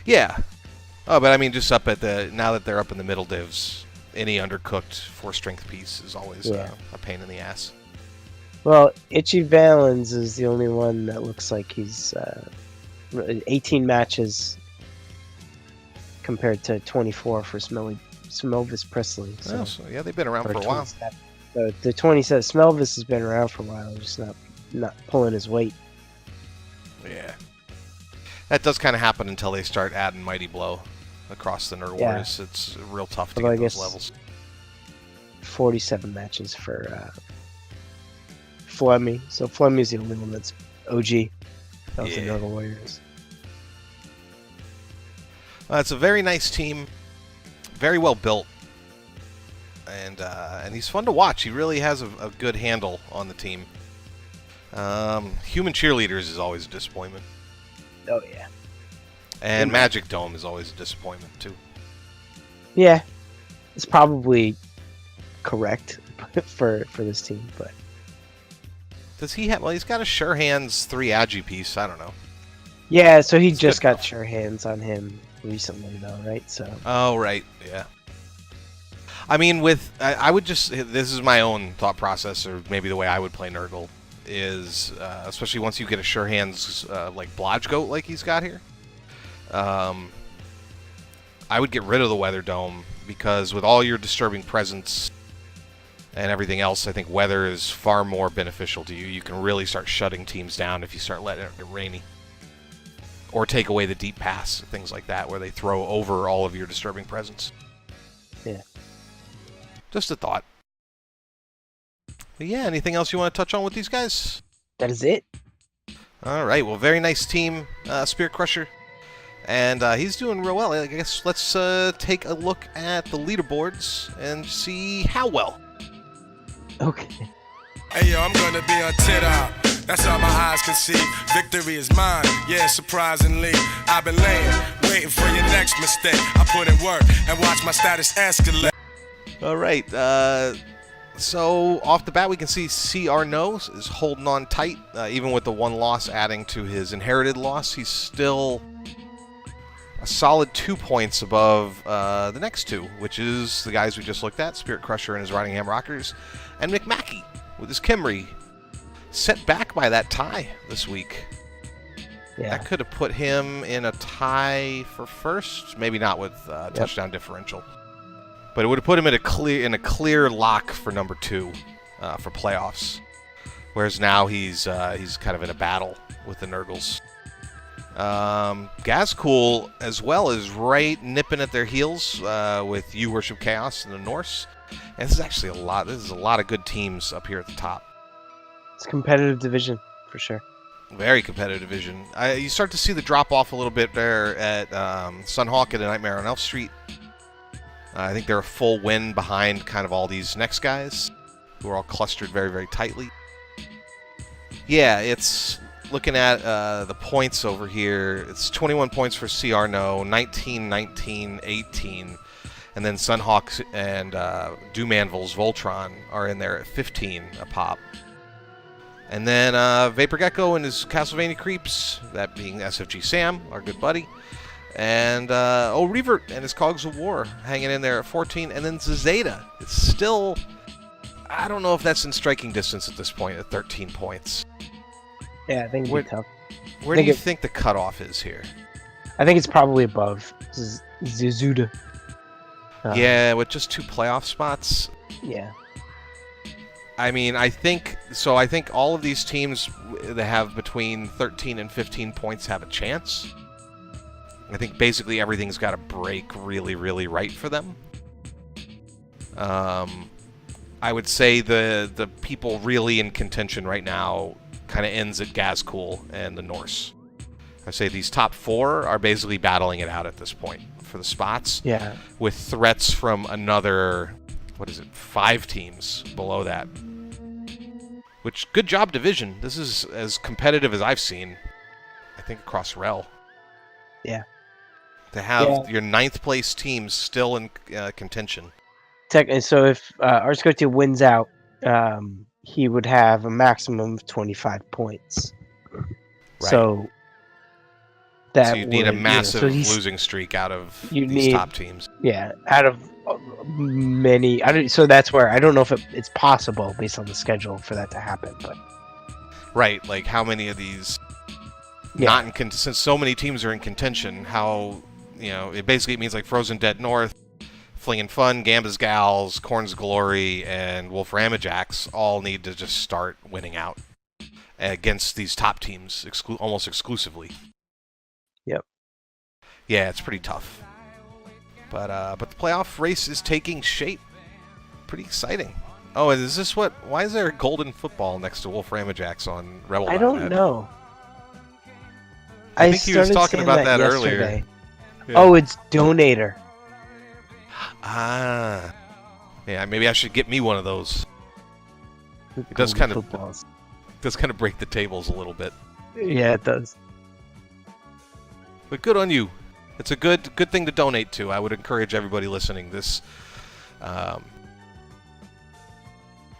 Yeah. Oh, but I mean, just up at the... Now that they're up in the middle divs, any undercooked 4-strength piece is always a pain in the ass. Well, Itchy Valens is the only one that looks like he's 18 matches compared to 24 for Smelvis Presley. So, so yeah, they've been around for a while. The 27 Smelvis has been around for a while, just not pulling his weight. Yeah. That does kind of happen until they start adding Mighty Blow across the Nerd Wars. It's real tough to get those levels. 47 matches for Flemmy. So Flemmy's the only one that's OG. That was the Nerd Warriors. It's a very nice team. Very well built. And he's fun to watch. He really has a good handle on the team. Human Cheerleaders is always a disappointment. Oh, yeah. And Magic Dome is always a disappointment, too. Yeah. It's probably correct for this team, but... Does he have... Well, he's got a Sure Hands 3 Agi piece. I don't know. Yeah, so he just got Sure Hands on him recently, though, right? So. Oh, right. Yeah. I mean, I would just... This is my own thought process, or maybe the way I would play Nurgle, is, especially once you get a Sure Hands, like Blodge Goat like he's got here, I would get rid of the Weather Dome, because with all your Disturbing Presence and everything else, I think Weather is far more beneficial to you. You can really start shutting teams down if you start letting it get rainy. Or take away the Deep Pass, things like that, where they throw over all of your Disturbing Presence. Yeah. Just a thought. But yeah, anything else you want to touch on with these guys? That is it. All right, well, very nice team, Spirit Crusher. And he's doing real well. I guess let's take a look at the leaderboards and see how well. Okay. Hey, yo, I'm gonna be on tit out. That's all my eyes can see. Victory is mine, yeah, surprisingly. I've been laying, waiting for your next mistake. I put in work and watch my status escalate. All right, so off the bat we can see CR Nose is holding on tight. Even with the 1 loss adding to his inherited loss, he's still a solid 2 points above the next 2, which is the guys we just looked at, Spirit Crusher and his Rottingham Rockers, and McMackey with his Kimry. Set back by that tie this week. Yeah. That could have put him in a tie for first. Maybe not with touchdown differential. But it would have put him in a clear lock for number 2 for playoffs. Whereas now he's kind of in a battle with the Nurgles. Gazcool as well is right nipping at their heels with You Worship Chaos and the Norse. And this is actually a lot. This is a lot of good teams up here at the top. It's a competitive division for sure. Very competitive division. You start to see the drop off a little bit there at Sunhawk and A Nightmare on Elf Street. I think they're a full win behind kind of all these next guys who are all clustered very, very tightly. Yeah, it's looking at the points over here. It's 21 points for CR No, 19, 19, 18. And then Sunhawk and Doomanvil's Voltron are in there at 15 a pop. And then Vapor Gecko and his Castlevania Creeps, that being SFG Sam, our good buddy. And Revert and his Cogs of War hanging in there at 14. And then Zeta is still, I don't know if that's in striking distance at this point at 13 points. Yeah, I think it'd be tough. Where do you think the cutoff is here? I think it's probably above Zuzuda. Yeah, with just 2 playoff spots. Yeah. I mean, I think all of these teams that have between 13 and 15 points have a chance. I think basically everything's got to break really, really right for them. I would say the people really in contention right now kind of ends at Gazcool and the Norse. I say these top 4 are basically battling it out at this point for the spots. Yeah. With threats from another, 5 teams below that. Which, good job, division. This is as competitive as I've seen, I think, across REL. Yeah. To have your 9th place teams still in contention. So if Arscotia wins out, he would have a maximum of 25 points. Right. So you need a massive losing streak out of these top teams. Yeah, out of many. So that's where I don't know if it's possible based on the schedule for that to happen. But right, like how many of these not in since so many teams are in contention, how it basically means like Frozen Dead North, Flingin' Fun, Gambas Gals, Corn's Glory, and Wolf Ramajacks all need to just start winning out against these top teams almost exclusively. Yep. Yeah, it's pretty tough. But the playoff race is taking shape. Pretty exciting. Oh, and is this what? Why is there a golden football next to Wolf Ramajacks on Rebel? I don't know. I think he was talking about that earlier. Yeah. Oh, it's Donator. Ah. Yeah, maybe I should get me one of those. It does kind of break the tables a little bit. Yeah, it does. But good on you. It's a good thing to donate to. I would encourage everybody listening. This, why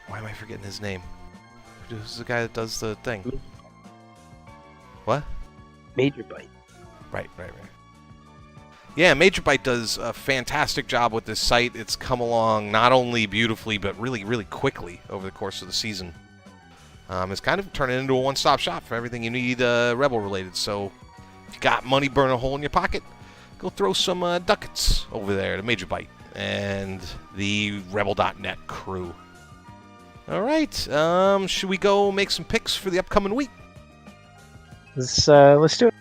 am I forgetting his name? Who's the guy that does the thing? What? Major Bite. Right. Yeah, Major Bite does a fantastic job with this site. It's come along not only beautifully, but really, really quickly over the course of the season. It's kind of turning into a one-stop shop for everything you need Rebel-related. So if you got money burning a hole in your pocket, go throw some ducats over there to Major Bite and the Rebel.net crew. All right, should we go make some picks for the upcoming week? Let's do it.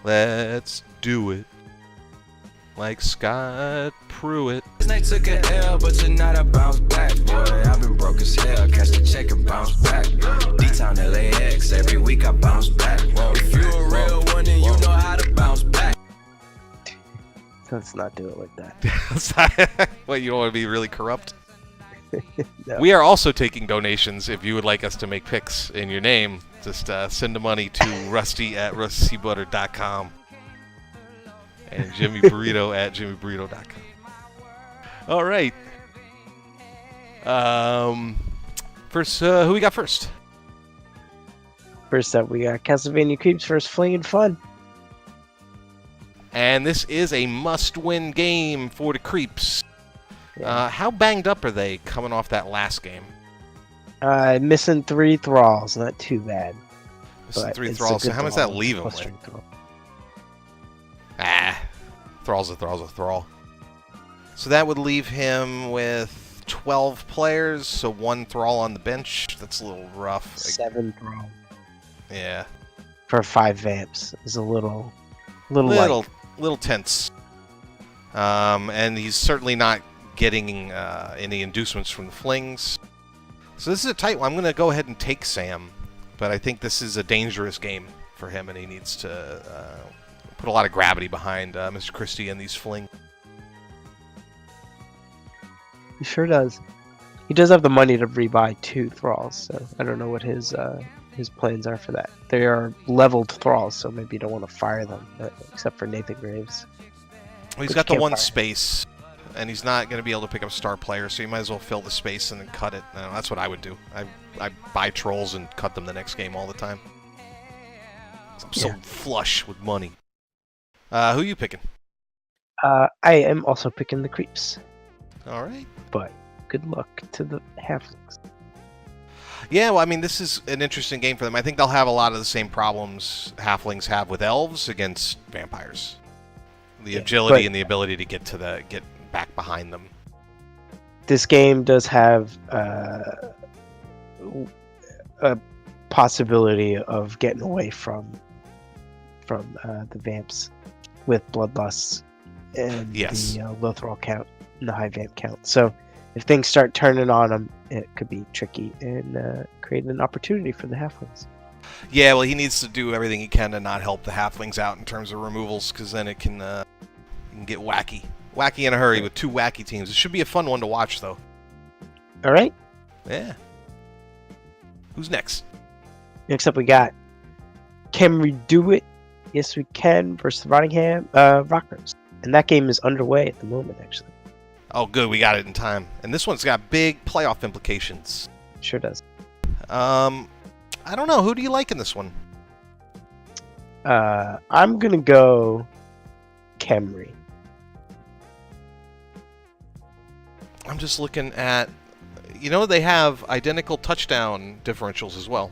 Let's do it. Like Scott Pruitt. They took an L, but you're not a bounce back, boy. I've been broke as hell, catch the check and bounce back. D-Town LAX, every week I bounce back. If you a real one, then you know how to bounce back. Let's not do it like that. What, you don't want to be really corrupt? No. We are also taking donations. If you would like us to make picks in your name, just send the money to rusty@rustybutter.com and jimmyburrito@jimmyburrito.com. All right. First, who we got first? First up, we got Castlevania Creeps versus Flingin' Fun. And this is a must-win game for the Creeps. Yeah. How banged up are they coming off that last game? Missing 3 thralls, not too bad. Missing 3 thralls. So how much does that leave him with? Thrall's a thrall. So that would leave him with 12 players, so 1 thrall on the bench. That's a little rough. 7 thralls. Yeah. For 5 vamps is a little light. Little tense. And he's certainly not getting any inducements from the flings. So this is a tight one. I'm going to go ahead and take Sam, but I think this is a dangerous game for him, and he needs to put a lot of gravity behind Mr. Christie and these flings. He sure does. He does have the money to rebuy 2 thralls, so I don't know what his plans are for that. They are leveled thralls, so maybe you don't want to fire them, except for Nathan Graves. Well, he's got the 1 space, and he's not going to be able to pick up star player, so you might as well fill the space and then cut it. That's what I would do. I buy trolls and cut them the next game all the time. I'm so flush with money. Who are you picking? I am also picking the Creeps. All right. But good luck to the Halflings. Yeah, well, I mean, this is an interesting game for them. I think they'll have a lot of the same problems Halflings have with elves against vampires. The agility and the ability to get back behind them. This game does have a possibility of getting away from the vamps with bloodlusts and the low thrall count and the high vamp count. So if things start turning on them, it could be tricky and create an opportunity for the Halflings. Yeah, well, he needs to do everything he can to not help the Halflings out in terms of removals, because then it can get wacky. Wacky in a hurry with 2 wacky teams. It should be a fun one to watch, though. All right. Yeah. Who's next? Next up, we got Can We Do It? Yes, we can versus Rottingham Rockers. And that game is underway at the moment, actually. Oh, good. We got it in time. And this one's got big playoff implications. Sure does. I don't know. Who do you like in this one? I'm going to go Camry. I'm just looking at... they have identical touchdown differentials as well.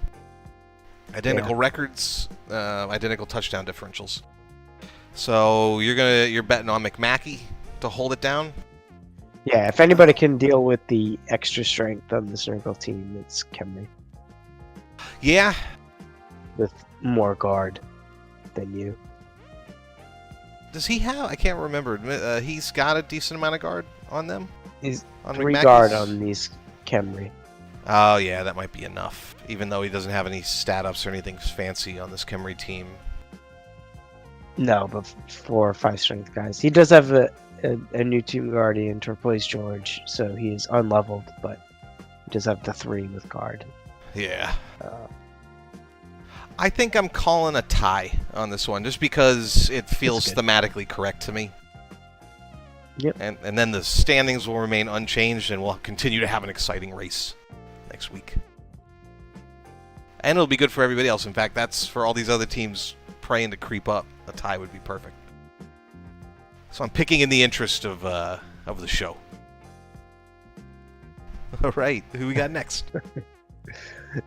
Identical records, identical touchdown differentials. So you're betting on McMackey to hold it down? Yeah, if anybody can deal with the extra strength on the Snurgle team, it's Camry. Yeah. With more guard than you. Does he have... I can't remember. He's got a decent amount of guard on them? He's on 3 McMackey's? guard on these Camry. Oh, yeah, that might be enough. Even though he doesn't have any stat ups or anything fancy on this Camry team. No, but 4 or 5 strength guys. He does have a new team guardian to replace George, so he is unleveled, but he does have the 3 with guard. Yeah. I think I'm calling a tie on this one, just because it feels thematically correct to me. Yep. And then the standings will remain unchanged, and we'll continue to have an exciting race next week. And it'll be good for everybody else. In fact, that's for all these other teams praying to creep up. A tie would be perfect. So I'm picking in the interest of the show. All right, who we got next?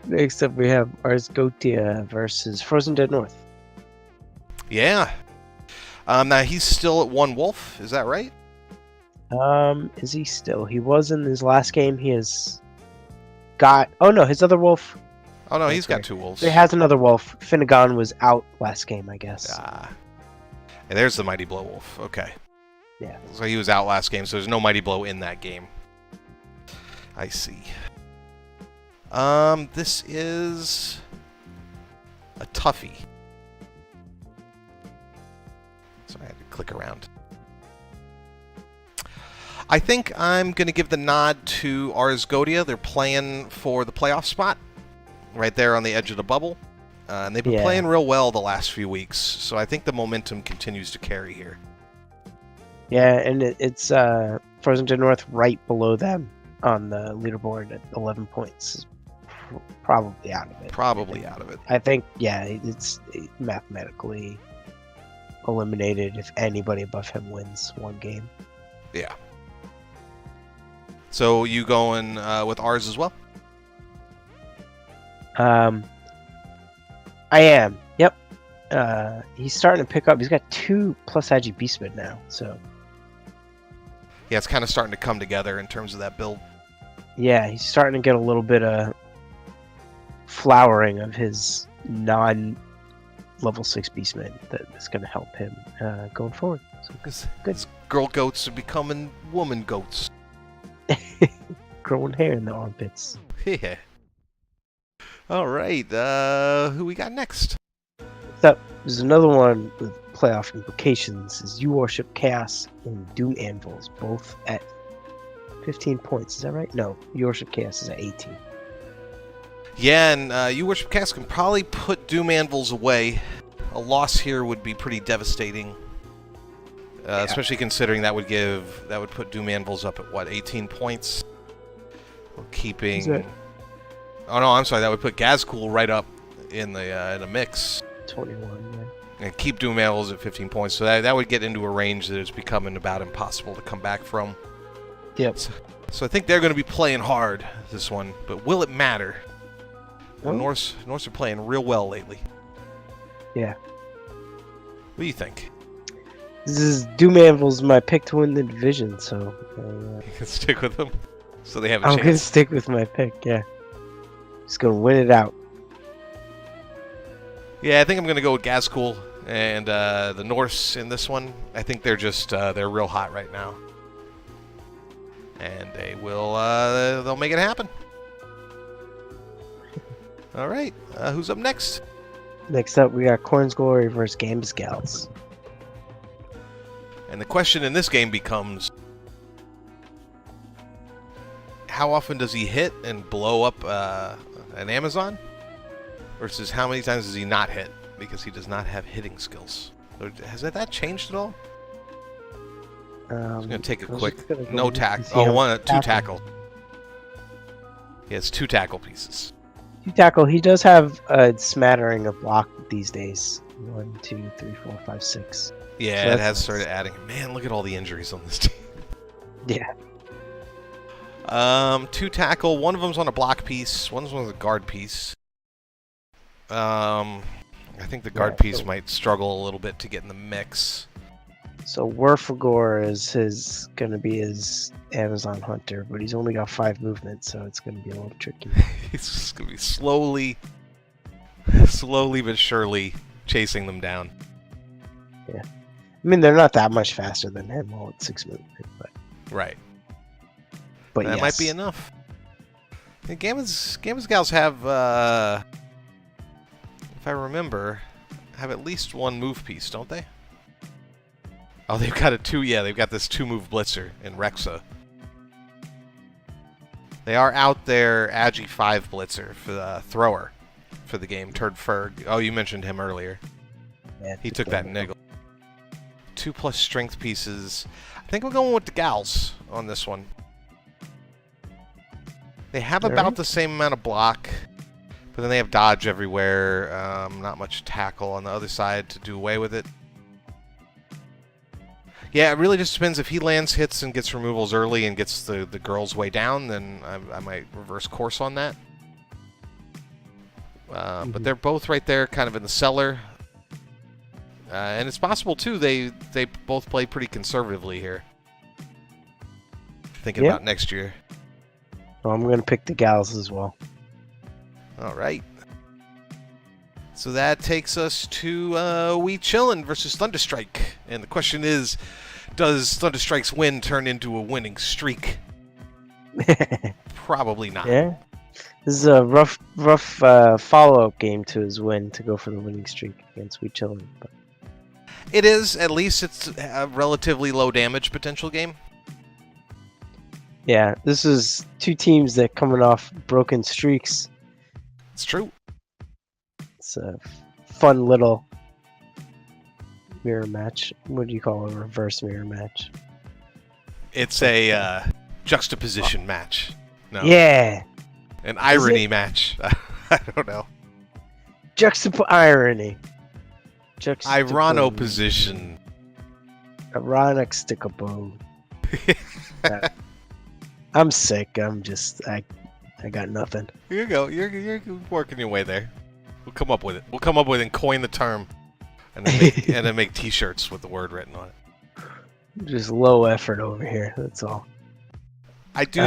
Next up, we have Arsgotia versus Frozen Dead North. Yeah. Now he's still at 1 wolf. Is that right? Is he still? He was in his last game. He has got... Oh, no, his other wolf... Oh, no, he's got 2 wolves. He has another wolf. Finnegan was out last game, I guess. Ah. And there's the Mighty Blow wolf. Okay. Yeah. So he was out last game, so there's no Mighty Blow in that game. I see. This is a toughie. So I had to click around. I think I'm going to give the nod to Arsgotia. They're playing for the playoff spot. Right there on the edge of the bubble. And they've been playing real well the last few weeks. So I think the momentum continues to carry here. Yeah, and it's Frozen Dead North right below them on the leaderboard at 11 points. Probably out of it. Probably out of it. I think, yeah, it's mathematically eliminated if anybody above him wins one game. Yeah. So you going with ours as well? I am. Yep. He's starting to pick up. He's got 2 plus Agi Beastmen now, so... Yeah, it's kind of starting to come together in terms of that build. Yeah, he's starting to get a little bit of flowering of his non-level 6 Beastmen that's going to help him going forward. So good. Girl goats are becoming woman goats. Growing hair in the armpits. Yeah. All right, who we got next? So, there's another one with playoff implications. Is You Worship Chaos and Doom Anvils, both at 15 points. Is that right? No, You Worship Chaos is at 18. Yeah, and You Worship Chaos can probably put Doom Anvils away. A loss here would be pretty devastating. Especially considering that would put Doom Anvils up at what, 18 points? We're keeping... Oh no, I'm sorry. That would put Gazcool right up in the mix. 21, yeah. And keep Doom Anvils at 15 points. So that would get into a range that is becoming about impossible to come back from. Yep. So I think they're going to be playing hard this one, but will it matter? The Norse are playing real well lately. Yeah. What do you think? This is Doom Anvil's my pick to win the division, so... You can stick with them, so they have a I'm chance. going to stick with my pick, yeah. Just going to win it out. Yeah, I think I'm going to go with Gazcool and the Norse in this one. I think they're just they're real hot right now, and they'll make it happen. All right, who's up next? Next up, we got Corn's Glory versus Gambus Gals. And the question in this game becomes, how often does he hit and blow up an Amazon versus how many times does he not hit because he does not have hitting skills. So has that changed at all? I'm going to take a quick no tackle. Oh, two tackle. He has 2 tackle pieces. 2 tackle. He does have a smattering of block these days. 1, 2, 3, 4, 5, 6. Yeah, so it has started adding. Man, look at all the injuries on this team. Yeah. 2 tackle. One of them's on a block piece. One's on a guard piece. I think the guard piece might struggle a little bit to get in the mix. So Werfagor is going to be his Amazon hunter, but he's only got 5 movement, so it's going to be a little tricky. He's just going to be slowly but surely chasing them down. Yeah. I mean, they're not that much faster than him all at 6 movement, but... Right. But that might be enough. The Gammas Gals have, if I remember, have at least 1 move piece, don't they? Oh, they've got a 2. Yeah, they've got this 2-move blitzer in Rexa. They are out their Agi 5 blitzer for the thrower for the game, Turd Ferg. Oh, you mentioned him earlier. Yeah, He took that niggle. 2+ strength pieces. I think we're going with the Gals on this one. They have about the same amount of block, but then they have dodge everywhere. Not much tackle on the other side to do away with it. Yeah, it really just depends. If he lands hits and gets removals early and gets the girls way down, then I might reverse course on that. But they're both right there, kind of in the cellar. And it's possible, too, they both play pretty conservatively here. Thinking about next year. Well, I'm going to pick the Gals as well. All right. So that takes us to We Chillin' versus Thunderstrike. And the question is, does Thunderstrike's win turn into a winning streak? Probably not. Yeah. This is a rough follow-up game to his win to go for the winning streak against We Chillin'. But... It is. At least it's a relatively low damage potential game. Yeah, this is 2 teams that coming off broken streaks. It's true. It's a fun little mirror match. What do you call a reverse mirror match? It's a juxtaposition match. No. Yeah. An irony match. I don't know. Irony. Ironoposition. Ironic stickable. I'm sick. I got nothing. Here you go. You're working your way there. We'll come up with it. We'll come up with and coin the term, and then make T-shirts with the word written on it. Just low effort over here. That's all. I do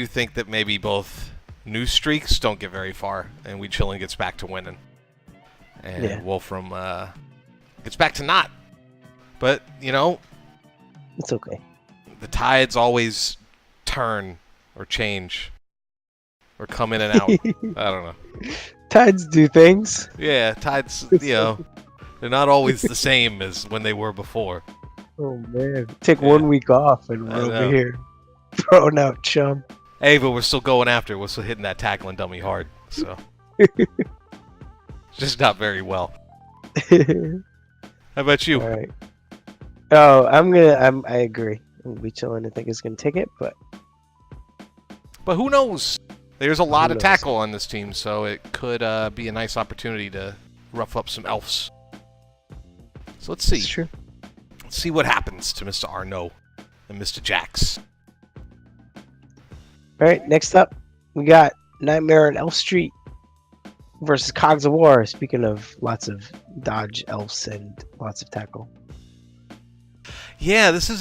think that maybe both new streaks don't get very far, and We Chillin' gets back to winning, and Wolfram gets back to not. But it's okay. The tides always turn or change or come in and out. I don't know. Tides do things. Yeah, tides, they're not always the same as when they were before. Oh, man. Take 1 week off and we're over here throwing out chum. Hey, but we're still going after. We're still hitting that tackling dummy hard. So, it's just not very well. How about you? All right. Oh, I agree. We Chillin', I think, is going to take it, but who knows? There's a lot of tackle on this team, so it could be a nice opportunity to rough up some elves. So let's see. That's true. Let's see what happens to Mr. Arnaud and Mr. Jax. All right, next up, we got Nightmare on Elf Street versus Cogs of War. Speaking of lots of dodge elves and lots of tackle. Yeah, this is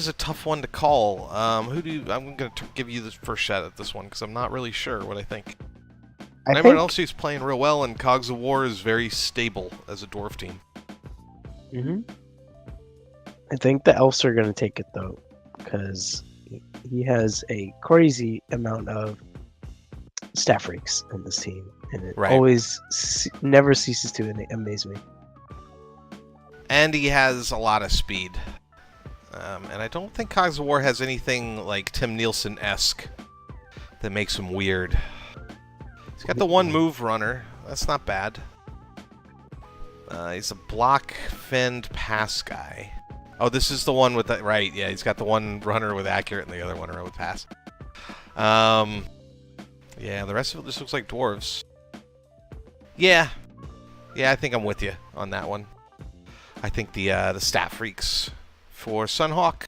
a tough one to call. I'm going to give you the first shot at this one because I'm not really sure what I think. Nightmare on Elf Street's playing real well, and Cogs of War is very stable as a dwarf team. I think the elves are going to take it though, because he has a crazy amount of staff freaks in this team, and it always never ceases to amaze me. And he has a lot of speed. And I don't think Cogs of War has anything like Tim Nielsen-esque that makes him weird. He's got the one move runner. That's not bad. He's a block, fend, pass guy. Oh, this is the one with the... Right, yeah, he's got the one runner with accurate and the other one with pass. Yeah, the rest of it just looks like dwarves. Yeah. Yeah, I think I'm with you on that one. I think the stat freaks for Sunhawk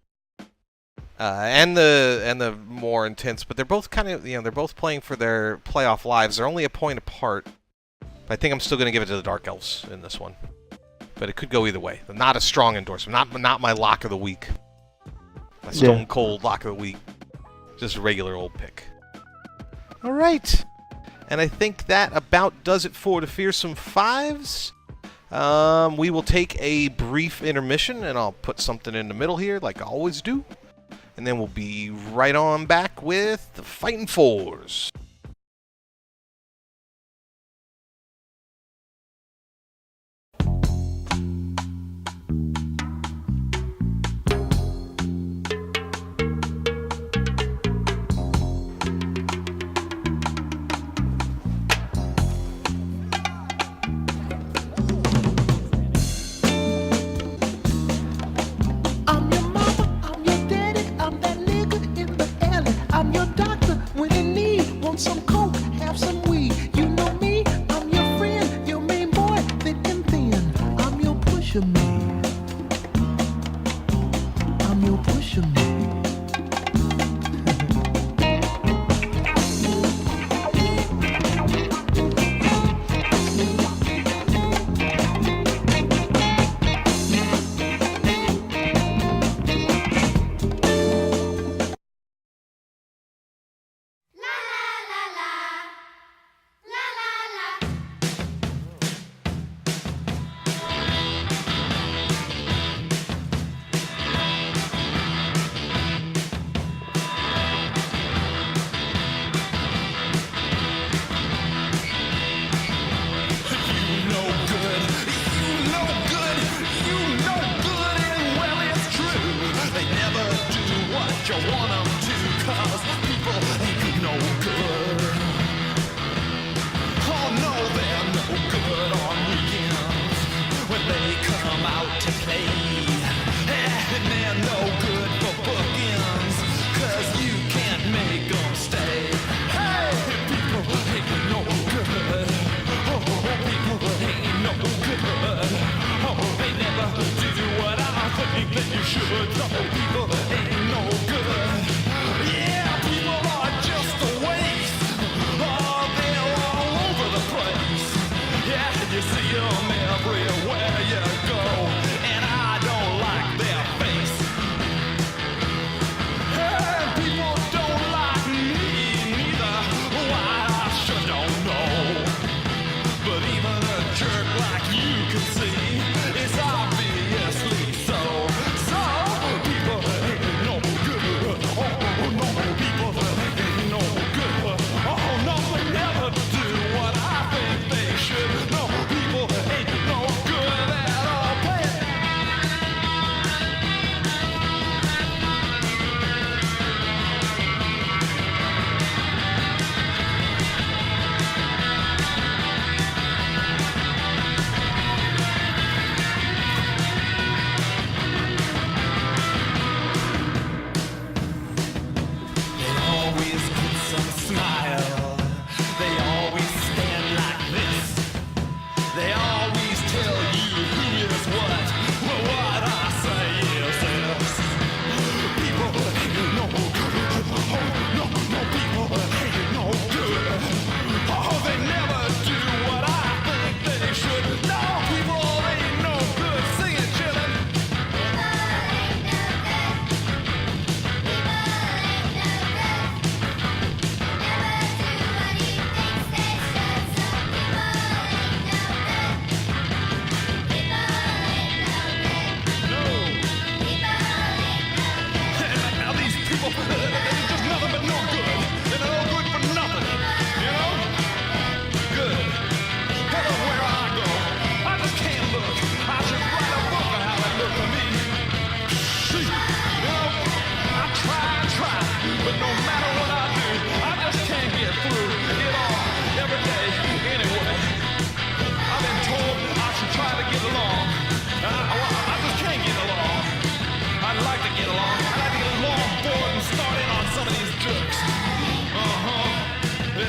and the more intense, but they're both kind of, they're both playing for their playoff lives. They're only a point apart. But I think I'm still going to give it to the Dark Elves in this one. But it could go either way. Not a strong endorsement. Not my lock of the week. My stone cold lock of the week. Just a regular old pick. All right. And I think that about does it for the Fearsome Fives. We will take a brief intermission, and I'll put something in the middle here, like I always do. And then we'll be right on back with the Fighting Fours.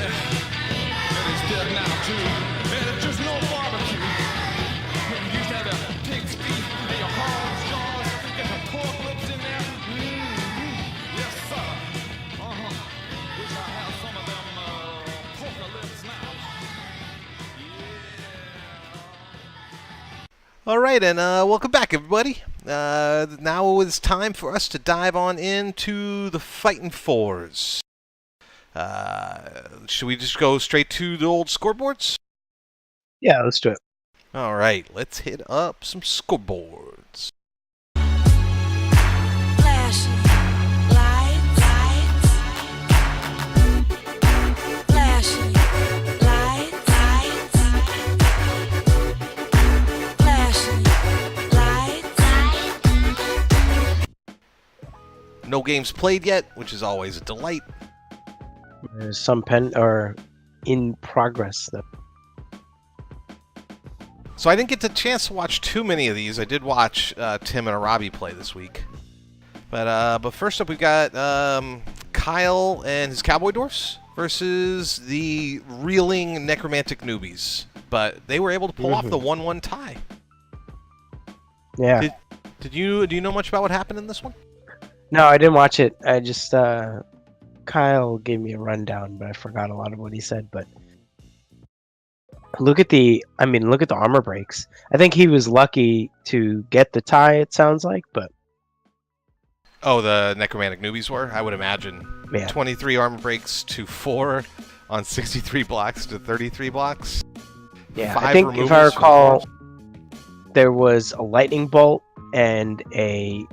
And it's dead now too. And it's just no barbecue. You used to have the pig's feet and your hogs, jaws, and the pork lips in there. Yes, sir. Wish I had some of them pork lips now. All right, and welcome back, everybody. Now it's time for us to dive on into the Fightin' Fours. Should we just go straight to the old scoreboards? Yeah, let's do it. All right, let's hit up some scoreboards. Flashing lights, flashing lights, flashing lights. No games played yet, which is always a delight. There's some pen or in progress though. So I didn't get the chance to watch too many of these. I did watch Tim and Arabi play this week. But first up, we've got Kyle and his Cowboy Dwarfs versus the reeling Necromantic Newbies. But they were able to pull off the 1-1 tie. Yeah. Do you know much about what happened in this one? No, I didn't watch it. I just Kyle gave me a rundown, but I forgot a lot of what he said. But look at the armor breaks. I think he was lucky to get the tie. It sounds like, but Oh, the Necromantic Newbies were? I would imagine. Yeah. 23 armor breaks to 4 on 63 blocks to 33 blocks. yeah, 5 I think if removals I from recall, fours. there was a lightning bolt and a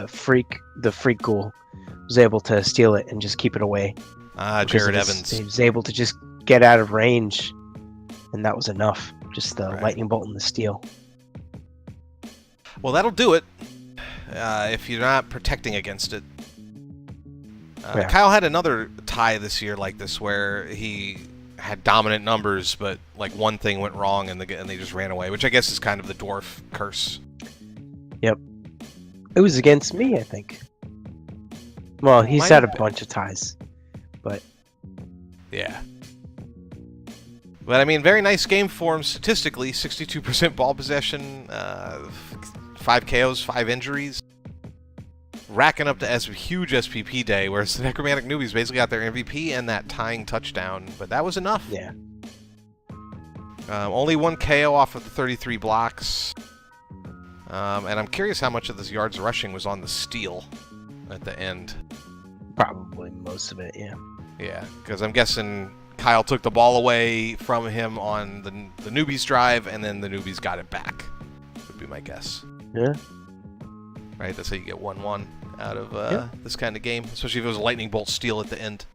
freak. The freak ghoul was able to steal it and just keep it away. Because Jared of his- Evans. He was able to just get out of range, and that was enough. Just the Right. lightning bolt and the steel. Well, that'll do it. If you're not protecting against it. Yeah. Kyle had another tie this year like this where he had dominant numbers, but like one thing went wrong and they just ran away, which I guess is kind of the dwarf curse. Yep. It was against me, I think. Well, he's Might had a have been. bunch of ties, but Yeah. But I mean, very nice game for him statistically. 62% ball possession, 5 KOs, 5 injuries. Racking up to huge SPP day, whereas the Necromantic Newbies basically got their MVP and that tying touchdown. But that was enough. yeah. Only 1 KO off of the 33 blocks. And I'm curious how much of this yards rushing was on the steal at the end. Probably most of it, yeah. Yeah, because I'm guessing Kyle took the ball away from him on the newbies drive, and then the newbies got it back. Would be my guess. Yeah. Right, that's how you get 1-1 out of Yeah. this kind of game, especially if it was a lightning bolt steal at the end.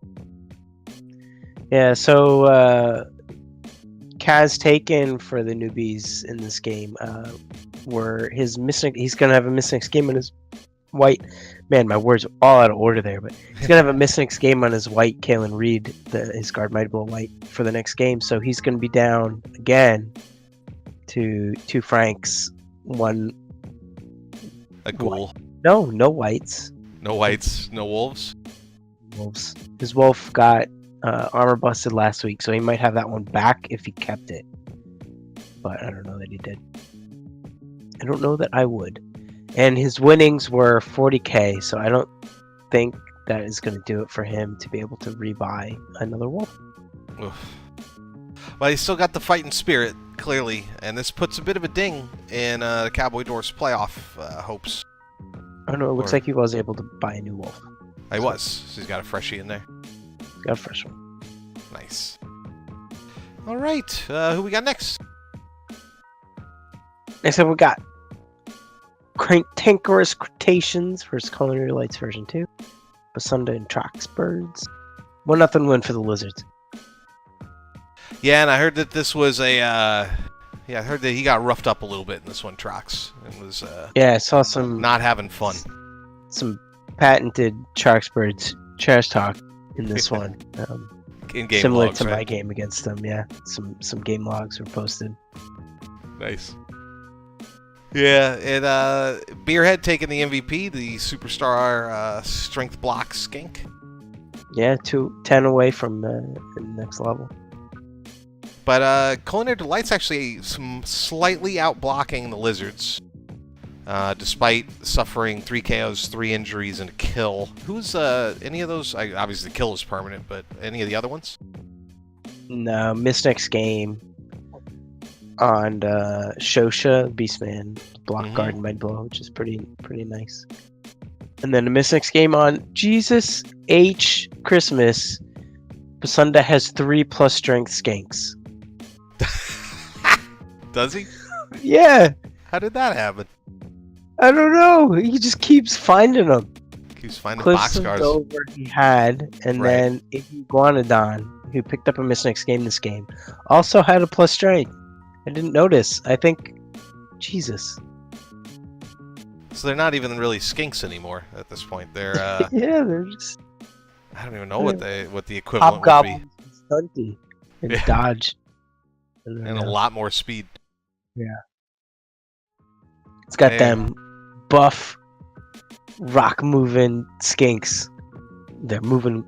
Yeah, so Kaz taken for the newbies in this game were his missing. He's gonna have a missing game on his white. Man, my words are all out of order there, but he's gonna have a missing game on his white. Kalen Reed, his guard might blow white for the next game, so he's gonna be down again to 2 francs, 1. A ghoul. No whites. No whites, no wolves. Wolves. His wolf got armor busted last week, so he might have that one back if he kept it. But I don't know that he did. I don't know that I would. And his winnings were 40k, so I don't think that is going to do it for him to be able to rebuy another wolf. Oof. But he's still got the fighting spirit, clearly, and this puts a bit of a ding in the Cowboy Dwarfs playoff hopes. I don't know, it looks Or- like he was able to buy a new wolf. He was, so he's got a freshie in there. Got a fresh one. Nice. All right, who we got next? Next up we got Tankerous Cretaceans versus Culinary Lights version 2. Basunda and Troxbirds. 1-0 win for the Lizards. Yeah, and I heard that this was a. I heard that he got roughed up a little bit in this one, Trox, and was Yeah, I saw some not having fun. some patented Troxbirds trash talk in this one. In game Similar logs, to my right? game against them, yeah. Some game logs were posted. Nice. Yeah, and Beerhead taking the MVP, the superstar strength block skink. Yeah, 10 away from the next level. But Culinary Delight's actually slightly out-blocking the Lizards, despite suffering 3 KOs, 3 injuries, and a kill. Who's any of those? Obviously, the kill is permanent, but any of the other ones? No, missed next game on Shosha, Beastman, block guard and med blow, which is pretty nice. And then a miss next game on Jesus H Christmas. Basunda has 3+ strength skanks. Does he? Yeah, How did that happen? I don't know. He just keeps finding them. Keeps finding Cliffs boxcars. over he had, and Right. then Iguanodon, who picked up a miss next game this game, also had a plus strength. I didn't notice. I think, Jesus. So they're not even really skinks anymore at this point. They're Yeah, they're just I don't even know what the equivalent would be, hobgoblins, stunty, and Yeah. dodge, and and a lot more speed. It's got Damn. them buff, rock moving skinks. They're moving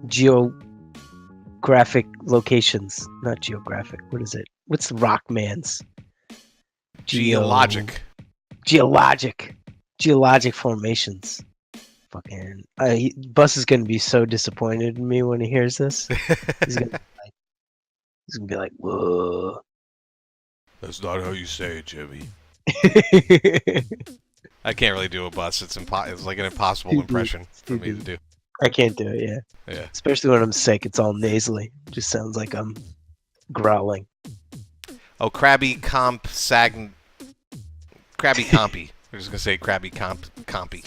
geographic locations, not geographic. What is it? What's the rock man's? Geologic. Geologic formations. Fucking Bus is gonna be so disappointed in me when he hears this. He's gonna be like, whoa. That's not how you say it, Jimmy. I can't really do a Bus. It's like an impossible impression for me to do. I can't do it, yeah. Yeah. Especially when I'm sick, it's all nasally. It just sounds like I'm growling. Oh, Krabby Compy. I was gonna say Krabby Compy.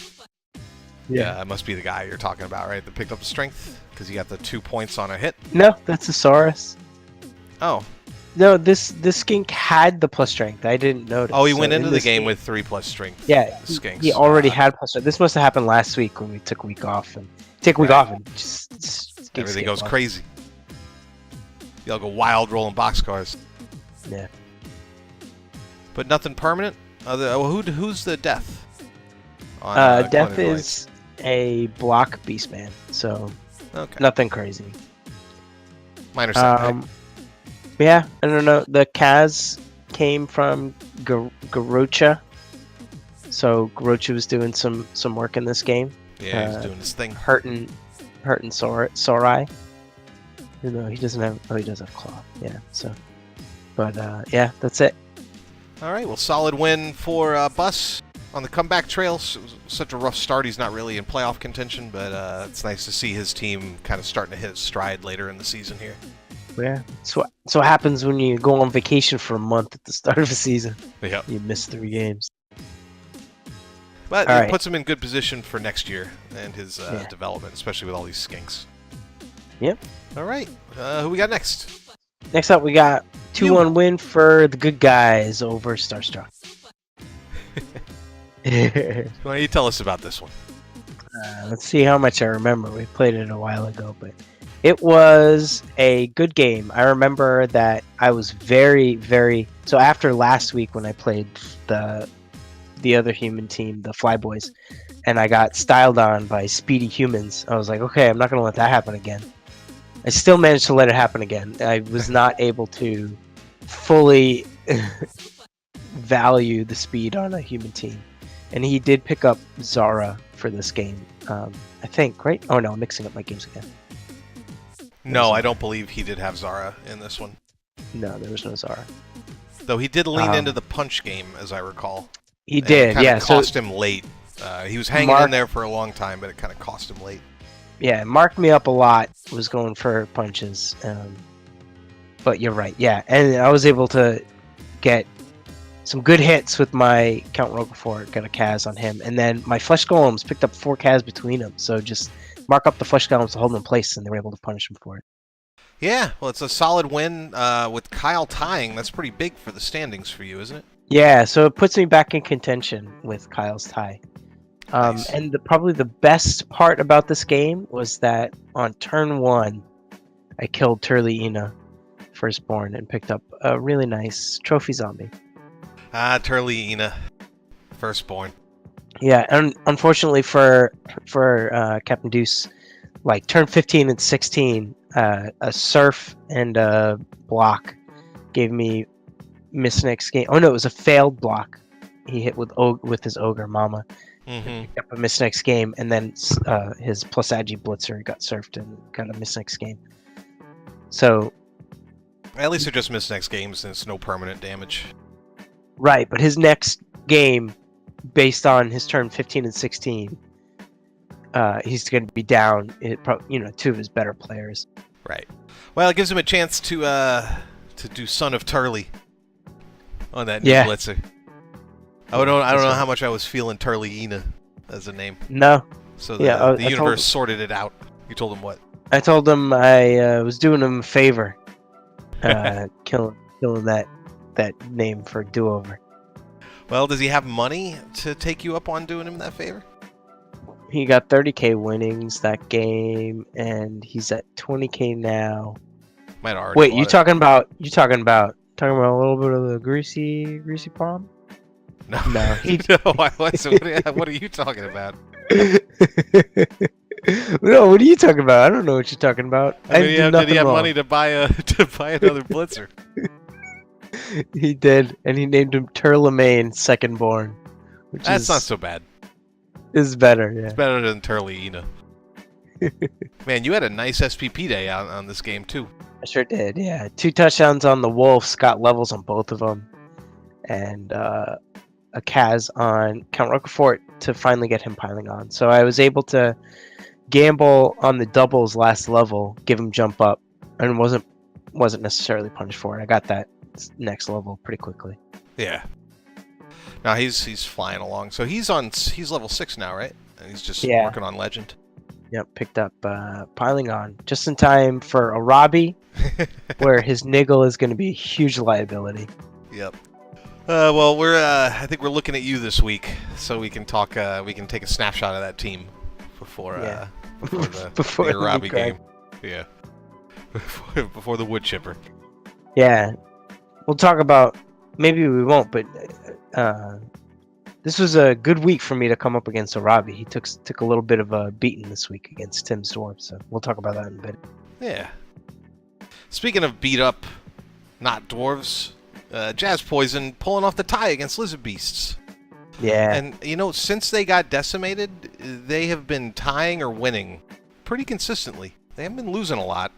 Yeah, that must be the guy you're talking about, right? That picked up the strength because he got the 2 points on a hit. No, that's a Saurus. Oh, No, this skink had the plus strength. I didn't notice. he So went into in the this game with 3+ strength. Yeah, skinks. he already had plus strength. This must have happened last week when we took a week off and just skinks Everything get goes lost. crazy. Y'all go wild rolling boxcars. Yeah. But nothing permanent. Who's the death? On, Death Culinary is a block Beastman, so Delights? Okay. nothing crazy. Minor setback. Yeah, I don't know. The Kaz came from Garocha, so Garocha was doing some work in this game, Yeah, he's doing his thing. hurting Sorai. Even though he doesn't have, he does have claw. Yeah, so, but yeah, that's it. All right, well, solid win for Bus on the comeback trail. Such a rough start. He's not really in playoff contention, but it's nice to see his team kind of starting to hit its stride later in the season here. Yeah, so what happens when you go on vacation for a month at the start of a season? Yep. You miss 3 games. But All it right. puts him in good position for next year and his development, especially with all these skinks. Yep. All right, who we got next? Next up, we got 2-1 win for the good guys over Starstruck. Why don't you tell us about this one? Let's see how much I remember. We played it a while ago, but it was a good game. I remember that I was very, very... So after last week when I played the other human team, the Flyboys, and I got styled on by speedy humans, I was like, okay, I'm not going to let that happen again. I still managed to let it happen again. I was not able to fully value the speed on a human team. And he did pick up Zara for this game, I think, right? Oh no, I'm mixing up my games again. No, I don't believe he did have Zara in this one. No, there was no Zara. Though he did lean into the punch game, as I recall. He And did, it kinda yeah. cost him late. He was hanging in there for a long time, but it kind of cost him late. Yeah, marked me up a lot. Was going for punches. But you're right, yeah. And I was able to get some good hits with my Count Roquefort. Got a Kaz on him. And then my Flesh Golems picked up 4 Kaz between them. So just mark up the Flesh Golems to hold them in place, and they were able to punish him for it. Yeah, well, it's a solid win with Kyle tying. That's pretty big for the standings for you, isn't it? Yeah, so it puts me back in contention with Kyle's tie. Nice. And probably the best part about this game was that on turn 1, I killed Turley-Ina, Firstborn, and picked up a really nice trophy zombie. Turley-Ina, Firstborn. Yeah, and unfortunately for Captain Deuce, like turn 15 and 16, a surf and a block gave me miss next game. Oh no, it was a failed block. He hit with his ogre mama. Mm-hmm. Picked up a miss next game, and then his plus agi blitzer got surfed and got a miss next game. So At least they're just miss next games, and it's no permanent damage. right, but his next game, based on his turn 15 and 16, he's going to be down. Two of his better players. Right. Well, it gives him a chance to do Son of Turley on that new Yeah. blitzer. I don't know how much I was feeling Turley-ina as a name. No, So Yeah, the universe sorted it out. You told him what? I told him I was doing him a favor, killing that name for do-over. Well, does he have money to take you up on doing him that favor? He got 30k winnings that game, and he's at 20k now. Might already. Wait, bought you it. talking about a little bit of the greasy palm? No, No, he- no. What are you talking about? No, what are you talking about? I don't know what you're talking about. I mean, did did he nothing have wrong. money to buy another blitzer? He did, and he named him Turlemagne Second Born, which That's not so bad. is better. Yeah. It's better than Turley-ina. Man, you had a nice SPP day on this game too. I sure did. Yeah, 2 touchdowns on the Wolves, got levels on both of them, and a Kaz on Count Roquefort to finally get him piling on. So I was able to gamble on the doubles last level, give him jump up, and wasn't necessarily punished for it. I got that next level pretty quickly. Yeah. Now he's flying along. So he's level 6 now, right? And he's just Yeah. working on Legend. Yep, picked up piling on just in time for a Robbie, where his niggle is going to be a huge liability. Yep. Well, I think we're looking at you this week, so we can talk. We can take a snapshot of that team before Yeah. the Before the the Robbie crack. game. Yeah. Before the wood chipper. Yeah, we'll talk about. Maybe we won't, but this was a good week for me to come up against a Robbie. He took a little bit of a beating this week against Tim's Dwarf, so we'll talk about that in a bit. Yeah. Speaking of beat up, not dwarves, Jazz Poison pulling off the tie against Lizard Beasts. Yeah, And, since they got decimated, they have been tying or winning pretty consistently. They haven't been losing a lot.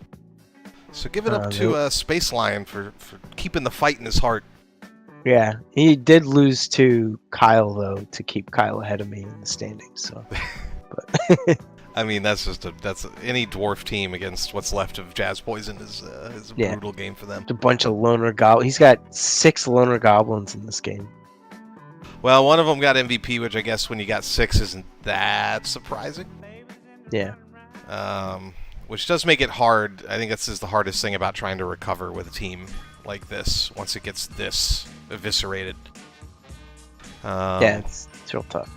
So give it up to Space Lion for keeping the fight in his heart. yeah. He did lose to Kyle though to keep Kyle ahead of me in the standings. So, but I mean, that's any dwarf team against what's left of Jazz Poison is a Yeah. brutal game for them. a bunch of loner goblins. He's got 6 loner goblins in this game. Well, one of them got MVP, which I guess when you got 6 isn't that surprising. Yeah, Which does make it hard. I think this is the hardest thing about trying to recover with a team like this once it gets this eviscerated. yeah, it's real tough.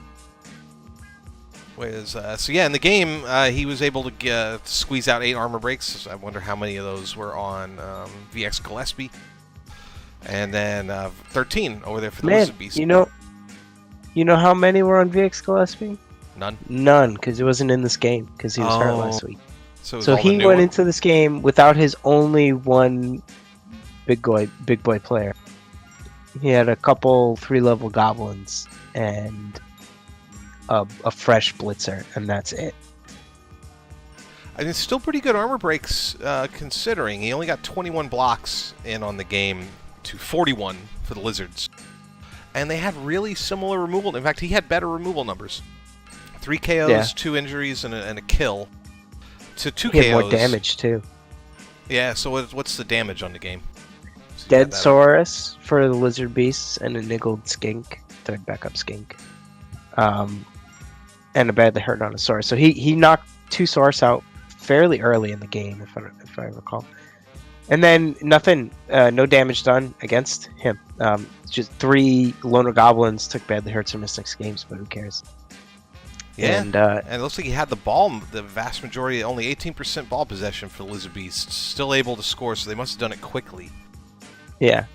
So yeah, in the game, he was able to squeeze out 8 armor breaks. I wonder how many of those were on VX Gillespie. And then 13 over there for the Man, Lizard Beast. you know how many were on VX Gillespie? None. None, because it wasn't in this game because he was hurt Oh. last week. So, it was So all the he new went one? into this game without his only one big boy player. He had a couple 3-level goblins and a fresh blitzer, and that's it. And it's still pretty good armor breaks, considering he only got 21 blocks in on the game to 41 for the Lizards. And they had really similar removal. In fact, he had better removal numbers. 3 KOs, Yeah. 2 injuries, and a kill. To 2 He KOs. had more damage too. Yeah, so what's the damage on the game? So you had Dead that- Saurus for the lizard beasts and a niggled skink, third backup skink, and a badly hurt on a Saurus. So he knocked 2 Saurus out fairly early in the game, if I recall. And then nothing, no damage done against him. Just 3 loner goblins took badly hurts or missed 6 games, but who cares? Yeah, And and it looks like he had the ball, the vast majority, only 18% ball possession for the Lizard Beasts. Still able to score, so they must have done it quickly. yeah,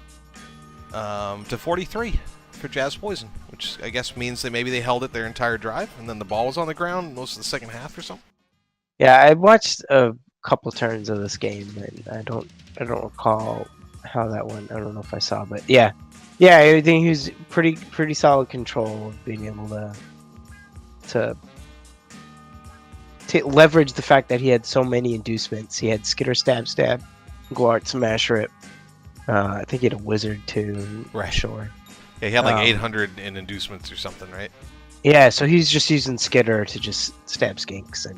To 43 for Jazz Poison, which I guess means maybe they held it their entire drive, and then the ball was on the ground most of the second half or something. Yeah, I watched a couple turns of this game, and I don't recall how that went. I don't know if I saw, but yeah, I think he was pretty solid control of being able to leverage the fact that he had so many inducements. He had Skitter, Stab, Guart, Smash, Rip. I think he had a Wizard too. Right. Sure. Yeah, he had like 800 in inducements or something, right? Yeah, so he's just using Skitter to just stab skinks and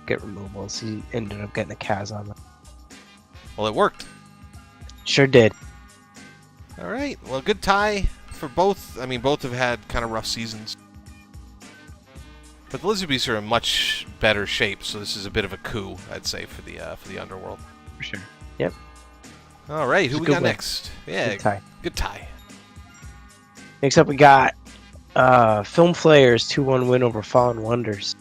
get removals. He ended up getting a Kaz on them. Well, it worked. Sure did. All right. Well, good tie for both. I mean, both have had kind of rough seasons. But the Lizard Beasts are in much better shape, so this is a bit of a coup, I'd say, for the Underworld. For sure. Yep. All right, who we got win. next? Yeah, Good tie. Good tie. Next up, we got Film Flayers 2-1 win over Fallen Wonders.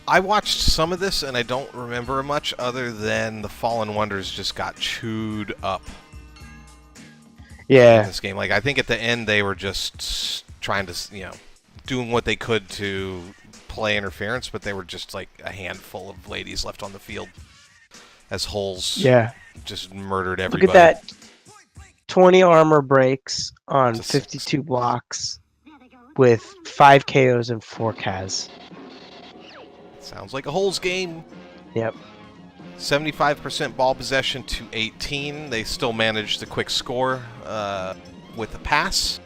I watched some of this, and I don't remember much other than the Fallen Wonders just got chewed up in Yeah, this game. Like, I think at the end they were just trying to, doing what they could to play interference, but they were just like a handful of ladies left on the field as holes. yeah. Just murdered Look everybody. at that. 20 armor breaks on To 52 blocks with 5 KOs and 4 Kaz. Sounds like a holes game. Yep. 75% ball possession to 18. They still managed the quick score with a pass.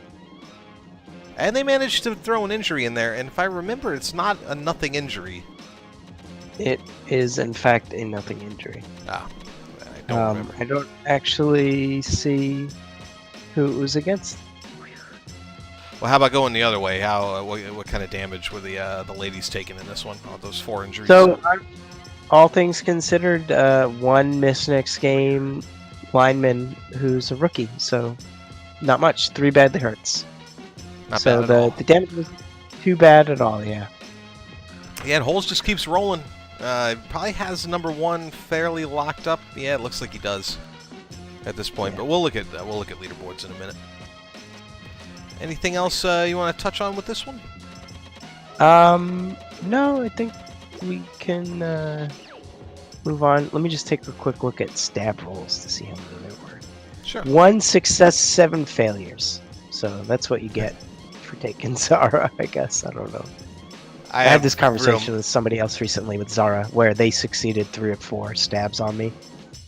And they managed to throw an injury in there. And if I remember, it's not a nothing injury. It is, in fact, a nothing injury. Ah, I don't remember. I don't actually see who it was against. Well, how about going the other way? How what kind of damage were the ladies taking in this one? All those 4 injuries. So, all things considered, one miss next game lineman who's a rookie. So, not much. 3 badly hurts. Not So bad at all. the damage was too bad at all. Yeah. Yeah, and Holes just keeps rolling. Probably has number 1 fairly locked up. Yeah, it looks like he does at this point. But we'll look at leaderboards in a minute. Anything else you want to touch on with this one? No, I think we can move on. Let me just take a quick look at stab rolls to see how many there were. Sure. 1 success, 7 failures. So that's what you get for taking Zara, I guess. I don't know. I had this conversation with somebody else recently with Zara, where they succeeded 3 or 4 stabs on me.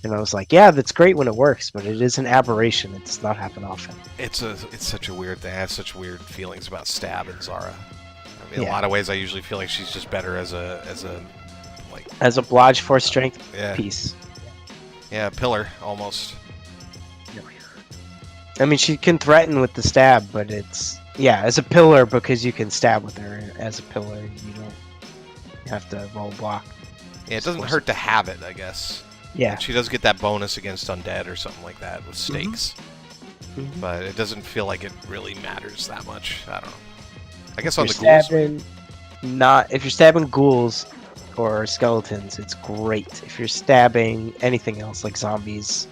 And I was like, yeah, that's great when it works, but it is an aberration. It does not happen often. It's such a weird thing. I have such weird feelings about Stab and Zara. I mean, in a Yeah. lot of ways, I usually feel like she's just better as a As a blodge force strength Yeah. piece. pillar almost. I mean, she can threaten with the stab, but it's... Yeah, as a pillar, because you can stab with her. As a pillar, you don't have to roll block. Yeah, it doesn't hurt to have it, I guess. Yeah. She does get that bonus against undead or something like that with stakes. Mhm. But it doesn't feel like it really matters that much. I don't know. I guess If on you're the ghouls. if you're stabbing ghouls or skeletons, it's great. If you're stabbing anything else like zombies,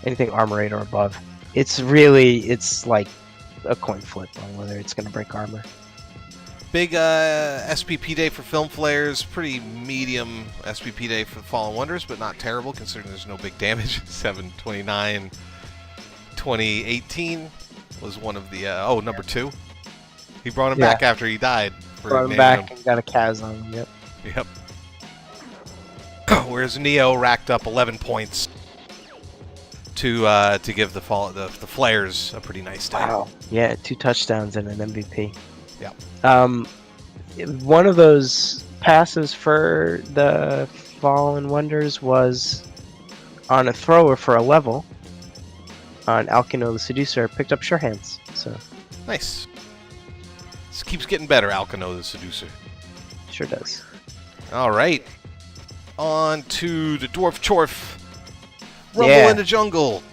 anything armor 8 or above, it's like a coin flip on whether it's going to break armor. Big SPP day for Film Flares. Pretty medium SPP day for Fallen Wonders, but not terrible considering there's no big damage. 729. 2018 was one of the... number 2. He brought him back after he died. Brought him back and got a Kaz on him, Yep. Whereas Neo racked up 11 points to give the Flares a pretty nice day. Wow. Yeah, 2 touchdowns and an MVP. Yep. One of those passes for the Fallen Wonders was on a thrower for a level on Alkino the Seducer, picked up sure hands. So Nice. This keeps getting better, Alkino the Seducer. sure does. All right. On to the Dwarf Chorf. Rumble Yeah. in the Jungle.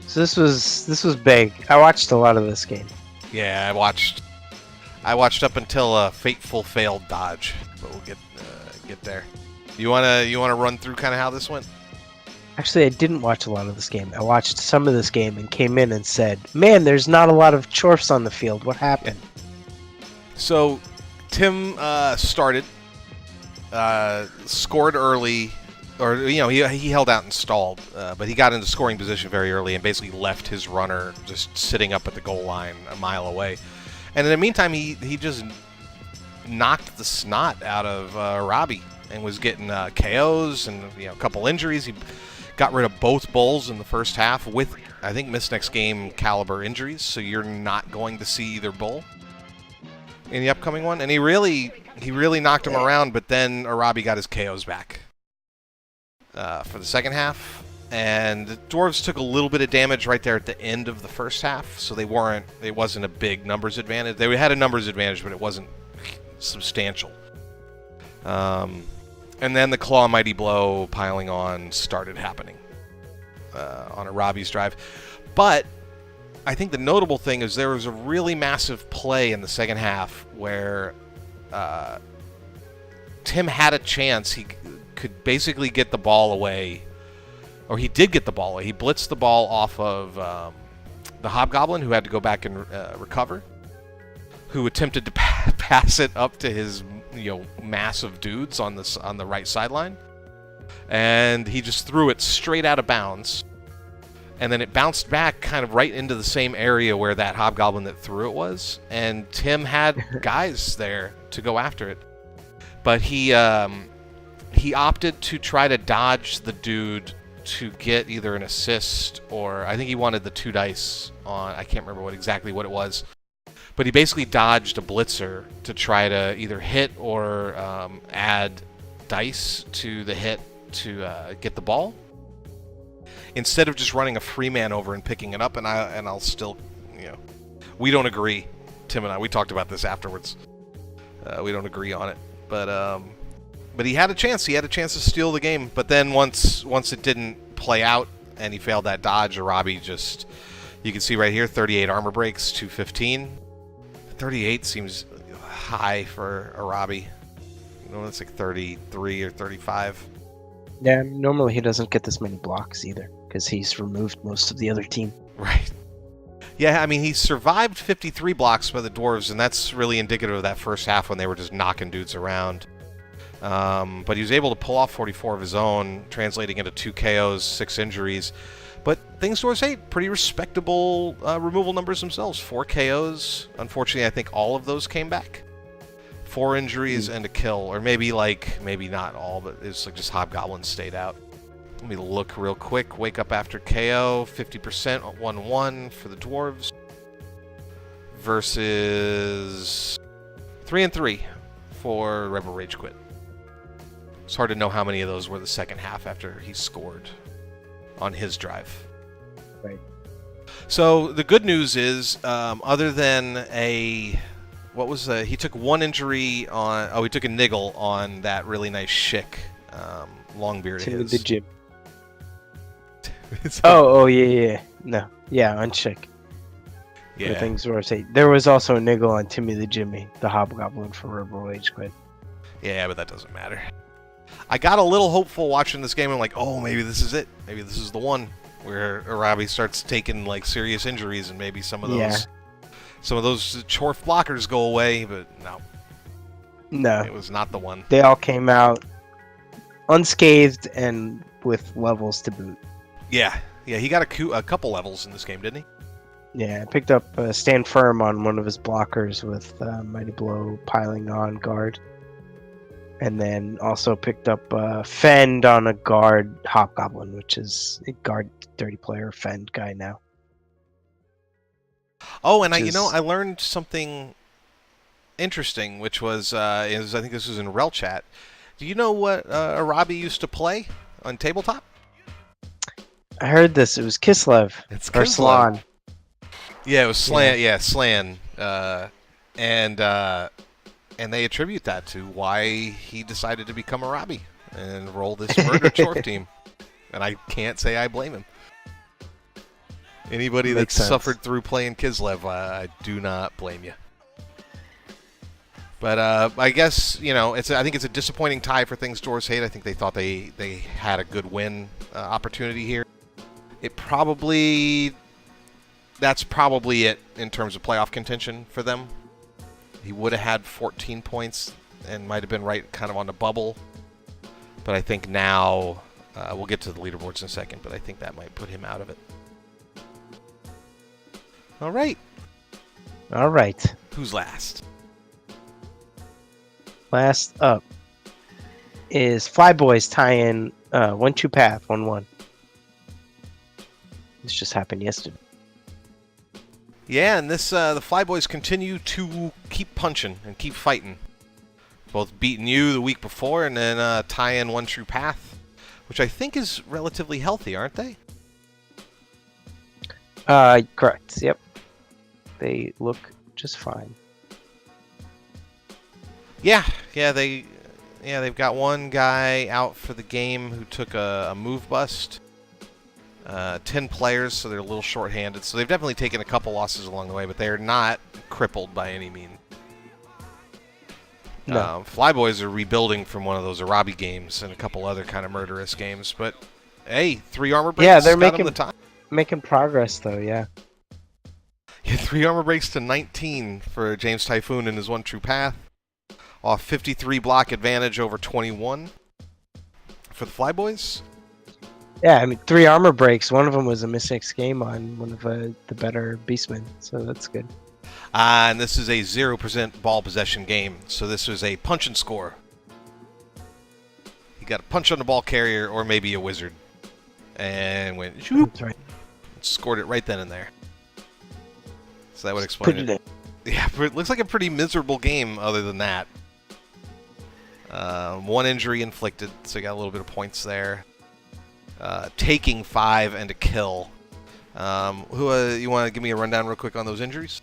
So this was big. I watched a lot of this game. Yeah, I watched up until a fateful failed dodge, but we'll get there. You wanna run through kind of how this went? Actually, I didn't watch a lot of this game. I watched some of this game and came in and said, "Man, there's not a lot of Chorfs on the field. What happened?" So Tim started, scored early, or he held out and stalled, but he got into scoring position very early and basically left his runner just sitting up at the goal line a mile away. And in the meantime, he just knocked the snot out of Robbie and was getting KOs and a couple injuries. He got rid of both bulls in the first half with, I think, miss next game caliber injuries, so you're not going to see either bull in the upcoming one. And he really knocked him around, but then Arabi got his KOs back for the second half. And the Dwarves took a little bit of damage right there at the end of the first half, so it wasn't a big numbers advantage. They had a numbers advantage, but it wasn't substantial. And then the Claw Mighty Blow piling on started happening on Arabi's drive. But I think the notable thing is there was a really massive play in the second half where Tim had a chance. He could basically get the ball away, or he did get the ball away. He blitzed the ball off of the Hobgoblin, who had to go back and recover, who attempted to pass it up to his massive dudes on the right sideline, and he just threw it straight out of bounds, and then it bounced back kind of right into the same area where that Hobgoblin that threw it was, and Tim had guys there to go after it, but he opted to try to dodge the dude to get either an assist, or I think he wanted the 2 dice on, I can't remember exactly what it was. But he basically dodged a blitzer to try to either hit or add dice to the hit to get the ball, instead of just running a free man over and picking it up. And I'll still, we don't agree. Tim and I, we talked about this afterwards. We don't agree on it, but he had a chance. He had a chance to steal the game. But then once it didn't play out and he failed that dodge, Arabi just, you can see right here, 38 armor breaks, 215. 38 seems high for Arabi. It's like 33 or 35. Yeah, normally he doesn't get this many blocks either, because he's removed most of the other team. Right. Yeah, I mean, he survived 53 blocks by the Dwarves, and that's really indicative of that first half when they were just knocking dudes around. But he was able to pull off 44 of his own, translating into 2 KOs, 6 injuries. But things towards 8, pretty respectable removal numbers themselves. 4 KOs. Unfortunately, I think all of those came back. 4 injuries and a kill. Or maybe not all, but it's like just Hobgoblins stayed out. Let me look real quick. Wake up after KO. 50% 1-1 for the Dwarves. Versus 3-3 for Rebel Rage Quit. It's hard to know how many of those were the second half after he scored on his drive. Right. So the good news is, other than he took 1 injury on, he took a niggle on that really nice Schick Longbeard of his. The gym. Yeah. No. Yeah, on Schick. Yeah. Things were say there was also a niggle on Timmy the Jimmy, the Hobgoblin for Rebel Rage Quit. Yeah, but that doesn't matter. I got a little hopeful watching this game. I'm like, oh, maybe this is it. Maybe this is the one where Arabi starts taking like serious injuries, and maybe some of those Chorf blockers go away. But no, it was not the one. They all came out unscathed and with levels to boot. Yeah, he got a couple levels in this game, didn't he? Yeah, I picked up Stand Firm on one of his blockers with Mighty Blow piling on guard. And then also picked up Fend on a guard Hobgoblin, which is a guard 30 player Fend guy now. Oh, and I learned something interesting, which was I think this was in REL chat. Do you know what Arabi used to play on tabletop? I heard this. It was Kislev. It's or Slan. Yeah, it was Slan. Yeah, Slan. And they attribute that to why he decided to become Arabi and roll this murder Chorf team. And I can't say I blame him. Anybody that's suffered through playing Kislev, I do not blame you. But I guess, I think it's a disappointing tie for things Dwarves hate. I think they thought they had a good win opportunity here. That's probably it in terms of playoff contention for them. He would have had 14 points and might have been right kind of on the bubble. But I think now, we'll get to the leaderboards in a second, but I think that might put him out of it. All right. All right. Who's last? Last up is Flyboys tie-in 1 True Path 1-1. This just happened yesterday. Yeah, and this the Flyboys continue to keep punching and keep fighting. Both beating you the week before and then tie in 1 True Path, which I think is relatively healthy, aren't they? Correct. Yep. They look just fine. They've got one guy out for the game who took a move bust. 10 players, so they're a little short-handed. So they've definitely taken a couple losses along the way, but they're not crippled by any means. No. Flyboys are rebuilding from one of those Arabi games and a couple other kind of murderous games, but hey, 3 armor breaks. Yeah, they're got 'em the time. making progress though. Yeah. Yeah, 3 armor breaks to 19 for James Typhoon and his 1 True Path. Off 53 block advantage over 21 for the Flyboys. Yeah, I mean 3 armor breaks. One of them was a missed game on one of the better beastmen, so that's good. And this is a 0% ball possession game, so this was a punch and score. You got a punch on the ball carrier or maybe a wizard. And went shoop, That's right. scored it right then and there. So that would explain Put it it. Yeah, but it looks like a pretty miserable game other than that. 1 injury inflicted, so you got a little bit of points there. Taking 5 and a kill. You want to give me a rundown real quick on those injuries?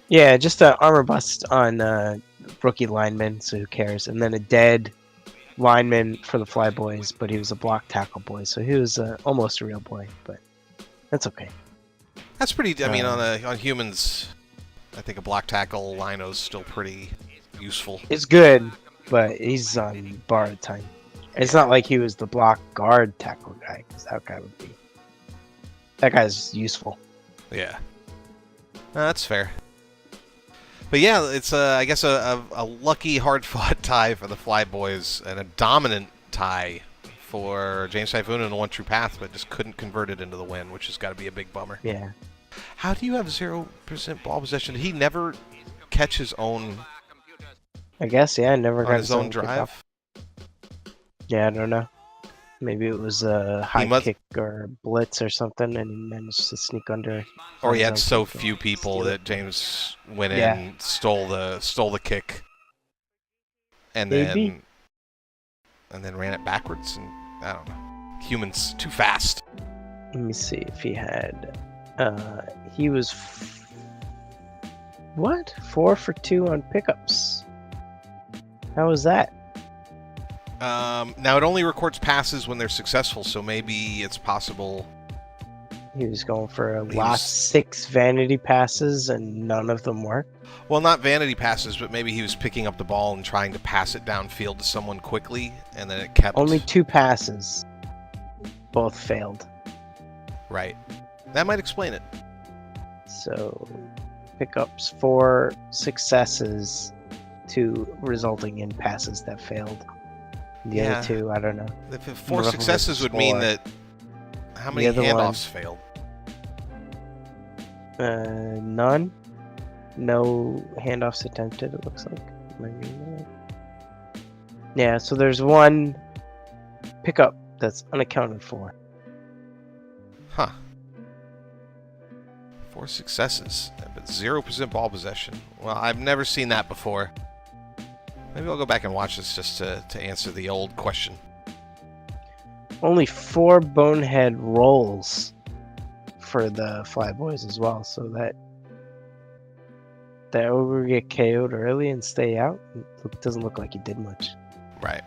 Yeah, just an armor bust on rookie lineman, so who cares? And then a dead lineman for the Flyboys, but he was a block tackle boy, so he was almost a real boy, but that's okay. That's pretty. I mean, on humans, I think a block tackle lino's still pretty useful. It's good, but he's on borrowed time. It's not like he was the block guard tackle guy, because that guy's useful. Yeah, that's fair. But yeah, it's I guess a lucky, hard-fought tie for the Flyboys, and a dominant tie for James Typhoon and the 1 True Path, but just couldn't convert it into the win, which has got to be a big bummer. Yeah. How do you have 0% ball possession? Did he never catch his own? I guess, yeah, never on got his own kickoff. drive. Yeah, I don't know. Maybe it was a high kick or a blitz or something, and he managed to sneak under. Or he had his so own kick few and people steal that it. James went in, Yeah. stole the kick, and Maybe. then ran it backwards. And I don't know. Humans too fast. Let me see if he had. He was 4 for 2 on pickups. How was that? Now it only records passes when they're successful, so maybe it's possible. He was going for He last was- 6 vanity passes, and none of them worked. Well, not vanity passes, but maybe he was picking up the ball and trying to pass it downfield to someone quickly, and then it kept. Only 2 passes. Both failed. Right. That might explain it. So, pickups 4 successes, 2 resulting in passes that failed. The Yeah. other 2, I don't know. If 4 One of them successes was would mean score. that. How many other one- handoffs failed? None. No handoffs attempted, it looks like. Am I reading that? Yeah, so there's 1 pickup that's unaccounted for. Huh. 4 successes, but 0% ball possession. Well, I've never seen that before. Maybe I'll go back and watch this just to answer the old question. Only 4 bonehead rolls for the Flyboys as well, so that ogre get KO'd early and stay out. It doesn't look like he did much. Right.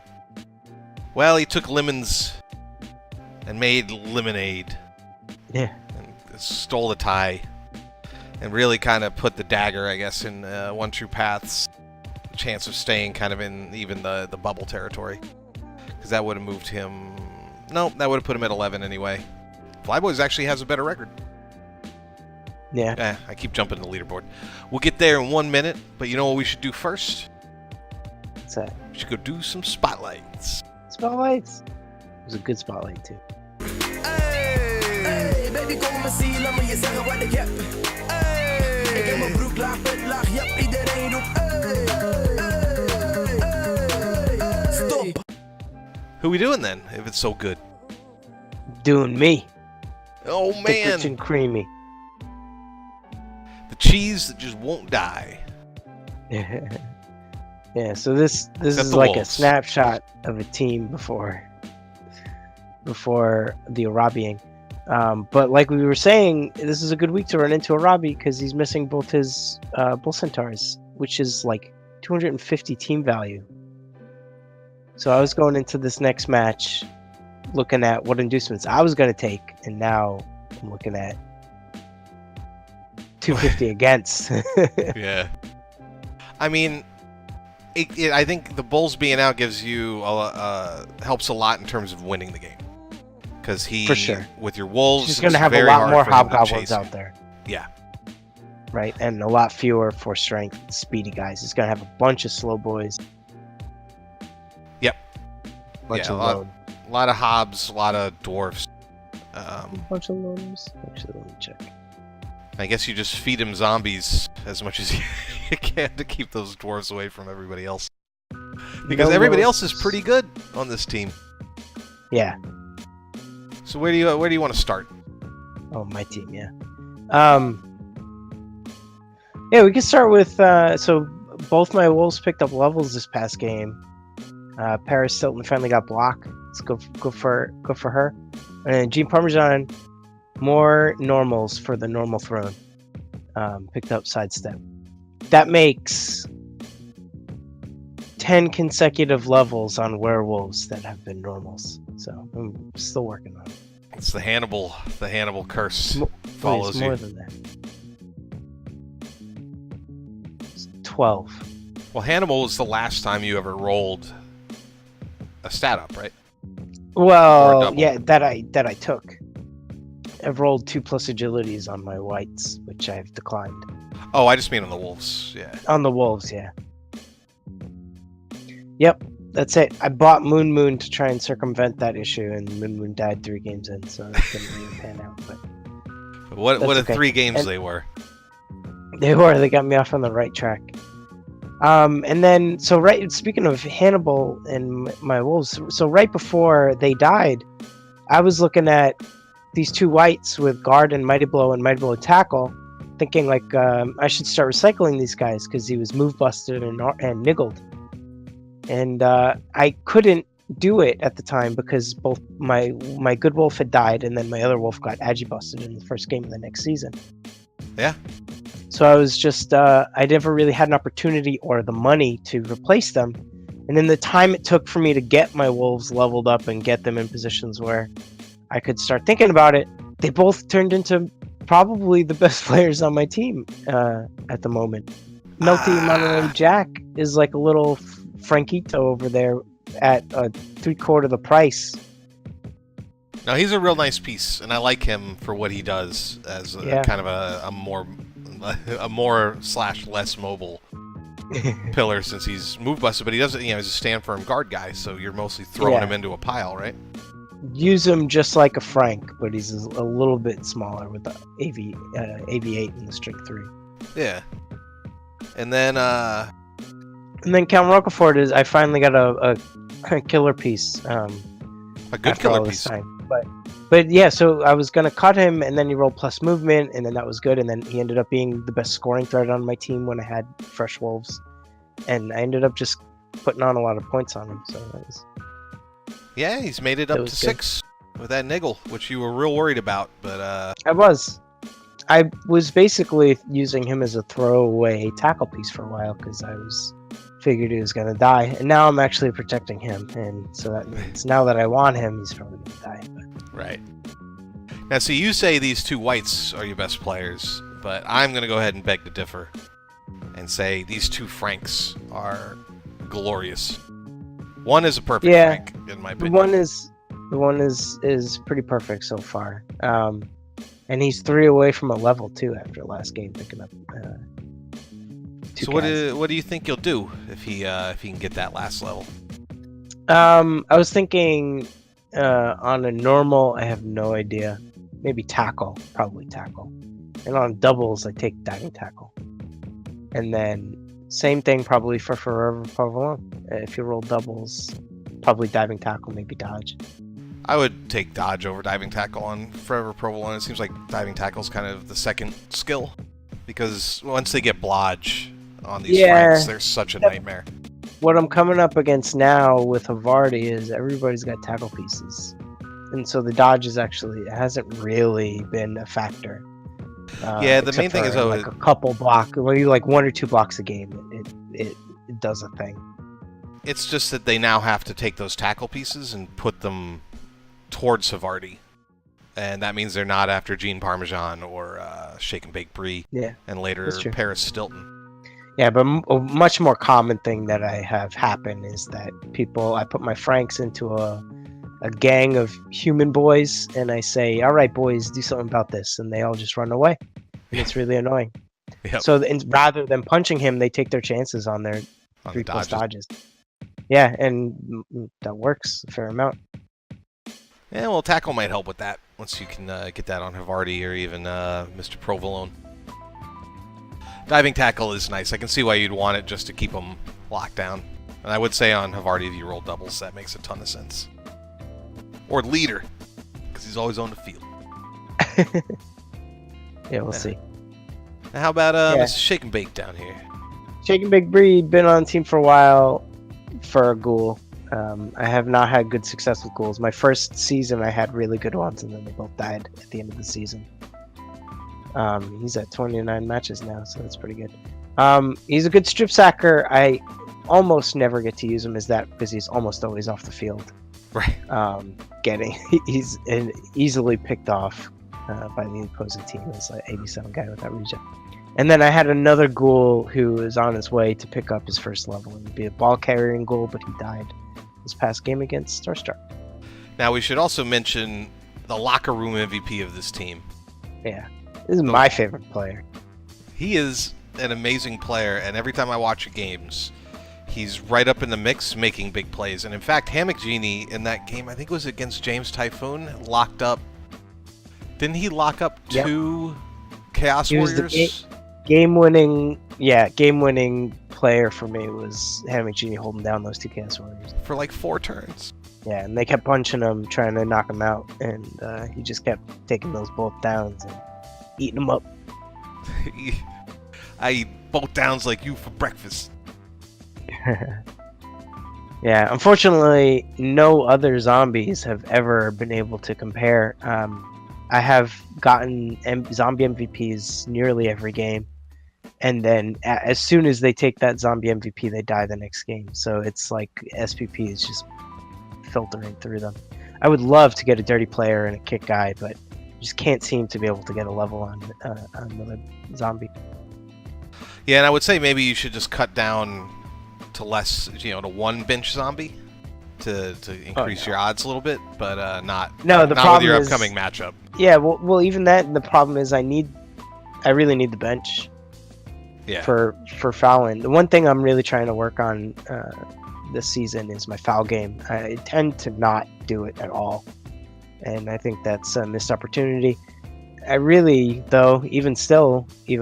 Well, he took lemons and made lemonade Yeah. and stole the tie and really kind of put the dagger, I guess, in 1 True Path's chance of staying kind of in even the bubble territory. Because that would have moved him... No, that would have put him at 11 anyway. Flyboys actually has a better record. Yeah. I keep jumping the leaderboard. We'll get there in 1 minute, but you know what we should do first? that? We should go do some spotlights. Spotlights. It was a good spotlight too. Hey, baby, kom me zien, laat me je zeggen wat ik heb. Hey, ik heb mijn broek laag, vet laag, ja, iedereen roept. Hey, stop. Who we doing then, if it's so good? Doing me. Oh Thick, rich, man, and creamy. the cheese that just won't die. Yeah, so this Except is the like a Wolves. snapshot of a team before the Arabiing. But like we were saying, this is a good week to run into Arabi because he's missing both his Bull Centaurs, which is like 250 team value. So I was going into this next match looking at what inducements I was going to take, and now I'm looking at 250 against. Yeah. I mean, I think the Bulls being out gives you helps a lot in terms of winning the game. Because For sure. with your Wolves, He's going to it's have a very lot hard more for him to hobgoblins chase you. out there. Yeah. Right, and a lot fewer for strength, speedy guys. He's gonna have a bunch of slow boys. Yep. Bunch Yeah, of a load. lot of hobs, a lot of dwarfs. Bunch of loaders. Actually, let me check. I guess you just feed him zombies as much as you can to keep those dwarves away from everybody else. Because No everybody else loads. is pretty good on this team. Yeah. So where do you want to start? Oh, my team. Yeah. Yeah, we can start with. So both my wolves picked up levels this past game. Paris Stilton finally got block. Let's go for her. And Jean Parmesan, more normals for the normal throne. Picked up sidestep. That makes 10 consecutive levels on werewolves that have been normals. So I'm still working on it. It's the Hannibal curse Mo- follows Please, more you. than that. It's 12. Well, Hannibal was the last time you ever rolled a stat up, right? Or a Well, double. yeah, that I took. I've rolled 2+ agilities on my whites, which I've declined. Oh, I just mean on the wolves. Yeah. On the wolves, yeah. Yep, that's it. I bought Moon to try and circumvent that issue, and Moon died 3 games in, so it didn't really pan out. But What That's a okay. 3 games And- they were. they got me off on the right track. And then, so right, speaking of Hannibal and my wolves, so right before they died, I was looking at these 2 whites with guard and mighty blow tackle, thinking like I should start recycling these guys because he was move busted and niggled, and I couldn't do it at the time because both my good wolf had died and then my other wolf got agi busted in the first game of the next season. Yeah. So I was just I never really had an opportunity or the money to replace them, and then the time it took for me to get my wolves leveled up and get them in positions where I could start thinking about it, they both turned into probably the best players on my team at the moment. Melty Monterey Jack is like a little Franquito over there at 3/4 the price. No, he's a real nice piece, and I like him for what he does as Yeah. kind of a more / less mobile pillar since he's move busted, but he doesn't. You know, he's a stand firm guard guy, so you're mostly throwing Yeah. him into a pile, right? Use him just like a Frank, but he's a little bit smaller with the AV8 and the Strength 3. Yeah. And then And then Count Roquefort is. I finally got a killer piece. a good After all killer this piece. time. But yeah, so I was gonna cut him, and then he rolled plus movement, and then that was good, and then he ended up being the best scoring threat on my team when I had fresh wolves, and I ended up just putting on a lot of points on him. So that was Yeah, he's made it That up to was good. 6 with that niggle, which you were real worried about, but I was basically using him as a throwaway tackle piece for a while because I was figured he was gonna die, and now I'm actually protecting him, and so that means now that I want him, he's probably gonna die. But right. Now, see, you say these 2 whites are your best players, but I'm going to go ahead and beg to differ and say these 2 Franks are glorious. One is a perfect Yeah. Frank, in my the opinion. one is pretty perfect so far, and he's 3 away from a level 2 after last game, picking up Two So guys. what do you think you'll do if he can get that last level? I was thinking on a normal, I have no idea. Maybe tackle, probably tackle. And on doubles, I take diving tackle. And then same thing probably for Forever Provolone. If you roll doubles, probably diving tackle, maybe dodge. I would take dodge over diving tackle on Forever Provolone. It seems like diving tackle is kind of the second skill, because once they get blodge on these Franks, they're such a nightmare. What I'm coming up against now with Havarti is everybody's got tackle pieces, and so the dodge is actually hasn't really been a factor. Yeah, the main thing is like a couple block, maybe like 1 or 2 blocks a game. It does a thing. It's just that they now have to take those tackle pieces and put them towards Havarti, and that means they're not after Gene Parmesan or Shake and Bake Brie, Yeah, and later that's true. Paris Stilton. Yeah, but a much more common thing that I have happen is that I put my Franks into a gang of human boys, and I say, "All right, boys, do something about this," and they all just run away. And it's really annoying. Yep. So rather than punching him, they take their chances on their On 3+ the dodges. Yeah, and that works a fair amount. Yeah, well, tackle might help with that once you can get that on Havarti or even Mr. Provolone. Diving tackle is nice. I can see why you'd want it just to keep them locked down. And I would say on Havarti, if you roll doubles, that makes a ton of sense. Or leader, because he's always on the field. Yeah, we'll see. Now, how about Mrs. Shake and Bake down here? Shake and Bake Brie, been on the team for a while for a ghoul. I have not had good success with ghouls. My first season, I had really good ones, and then they both died at the end of the season. He's at 29 matches now, so that's pretty good. He's a good strip sacker. I almost never get to use him as that because he's almost always off the field. Right. He's easily picked off by the opposing team. He's like 87 guy with that regen. And then I had another ghoul who was on his way to pick up his first level and be a ball carrying ghoul, but he died this past game against Starstruck. Now, we should also mention the locker room MVP of this team. Yeah, this is my favorite player. He is an amazing player, and every time I watch your games, he's right up in the mix making big plays. And in fact, Hammock Genie in that game, I think it was against James Typhoon, locked up. Didn't he lock up 2 Chaos Warriors? Game-winning player for me was Hammock Genie holding down those 2 Chaos Warriors. For like 4 turns. Yeah, and they kept punching him, trying to knock him out, and he just kept taking those both downs and eating them up. I eat both downs like you for breakfast. Yeah, unfortunately, no other zombies have ever been able to compare. I have gotten zombie MVPs nearly every game, and then as soon as they take that zombie MVP, they die the next game. So it's like SPP is just filtering through them. I would love to get a dirty player and a kick guy, but just can't seem to be able to get a level on another zombie. Yeah, and I would say maybe you should just cut down to less, to 1 bench zombie to increase your odds a little bit, but not the not problem with your is, upcoming matchup. Yeah, well, even that. The problem is I really need the bench. Yeah. For Fallon. The one thing I'm really trying to work on this season is my foul game. I tend to not do it at all, and I think that's a missed opportunity. I really, though, even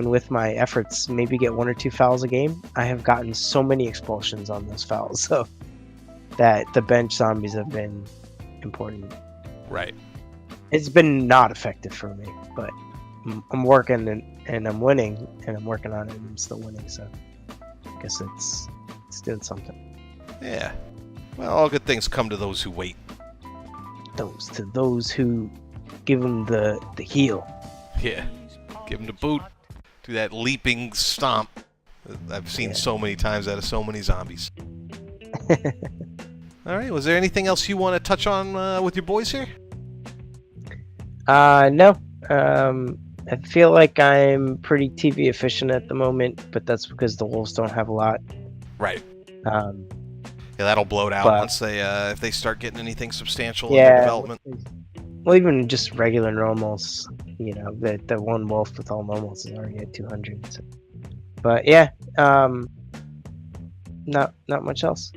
with my efforts, maybe get 1 or 2 fouls a game. I have gotten so many expulsions on those fouls, so that the bench zombies have been important. Right. It's been not effective for me, but I'm working and I'm winning, and I'm working on it and I'm still winning, so I guess it's doing something. Yeah. Well, all good things come to those who wait. Those who give them the heel. Yeah. Give them the boot. Do that leaping stomp that I've seen so many times out of so many zombies. All right. Was there anything else you want to touch on with your boys here? No. I feel like I'm pretty TV efficient at the moment, but that's because the Wolves don't have a lot. Right. Yeah, that'll bloat out once they if they start getting anything substantial in their development. Well, even just regular normals, the one Wolf with all normals is already at 200. So. But yeah, not much else.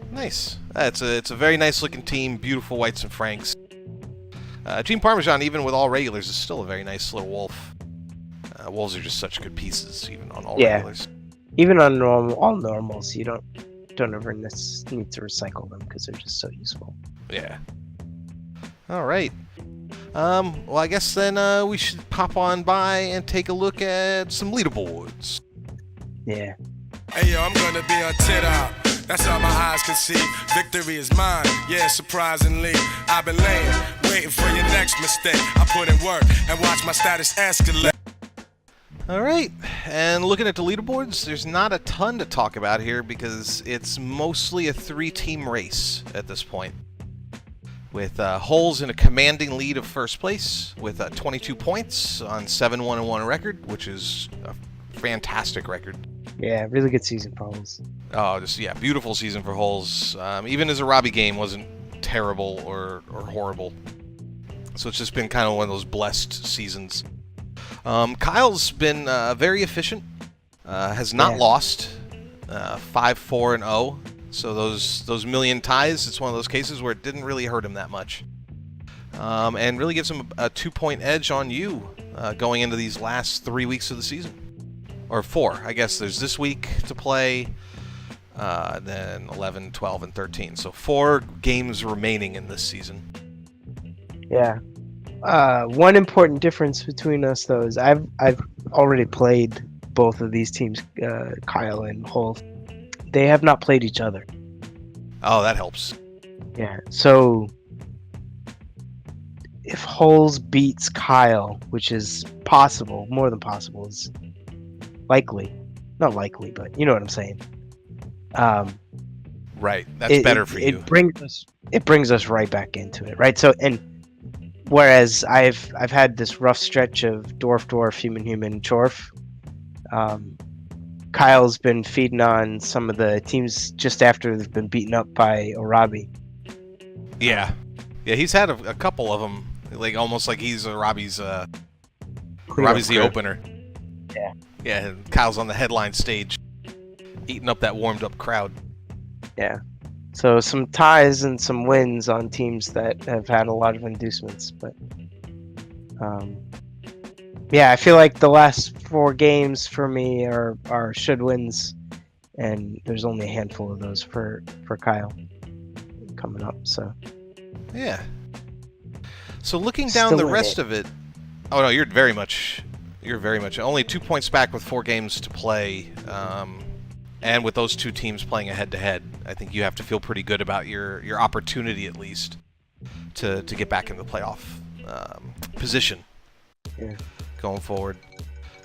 Nice. It's a very nice looking team. Beautiful whites and franks. Team Parmesan, even with all regulars, is still a very nice little wolf. Wolves are just such good pieces, even on all regulars. Even on all normals, you don't ever need to recycle them because they're just so useful. Yeah. All right. Well, I guess then we should pop on by and take a look at some leaderboards. Yeah. Hey yo, I'm gonna be on tit out. That's all my eyes can see. Victory is mine, yeah, surprisingly. I've been laying, waiting for your next mistake. I put in work and watch my status escalate. All right, and looking at the leaderboards, there's not a ton to talk about here because it's mostly a 3-team race at this point. With Holes in a commanding lead of first place with 22 points on 7-1-1 record, which is a fantastic record. Yeah, really good season for Holes. Oh, beautiful season for Holes. Even as a Robbie game wasn't terrible or horrible. So it's just been kind of one of those blessed seasons. Kyle's been very efficient. Has not lost. 5-4-0. So those million ties, it's one of those cases where it didn't really hurt him that much. And really gives him a 2-point edge on you going into these last 3 weeks of the season. Or 4, I guess. There's this week to play, then 11, 12, and 13. So 4 games remaining in this season. Yeah. One important difference between us, though, is I've already played both of these teams, Kyle and Holes. They have not played each other. Oh, that helps. Yeah. So if Holes beats Kyle, which is possible, more than possible, is likely. Not likely, but you know what I'm saying. Right. That's better for you. It brings us right back into it, right? So, and whereas I've had this rough stretch of dwarf, human, chorf. Kyle's been feeding on some of the teams just after they've been beaten up by Orabi. Yeah, he's had a couple of them, like almost like he's Robbie's the opener. Yeah, and Kyle's on the headline stage, eating up that warmed up crowd. Yeah, so some ties and some wins on teams that have had a lot of inducements, but yeah, I feel like the last 4 games for me are should wins, and there's only a handful of those for Kyle coming up. So yeah. So looking down the rest of it, oh no, you're very much only 2 points back with 4 games to play, and with those 2 teams playing a head-to-head, I think you have to feel pretty good about your opportunity at least to get back in the playoff position. Yeah. Going forward.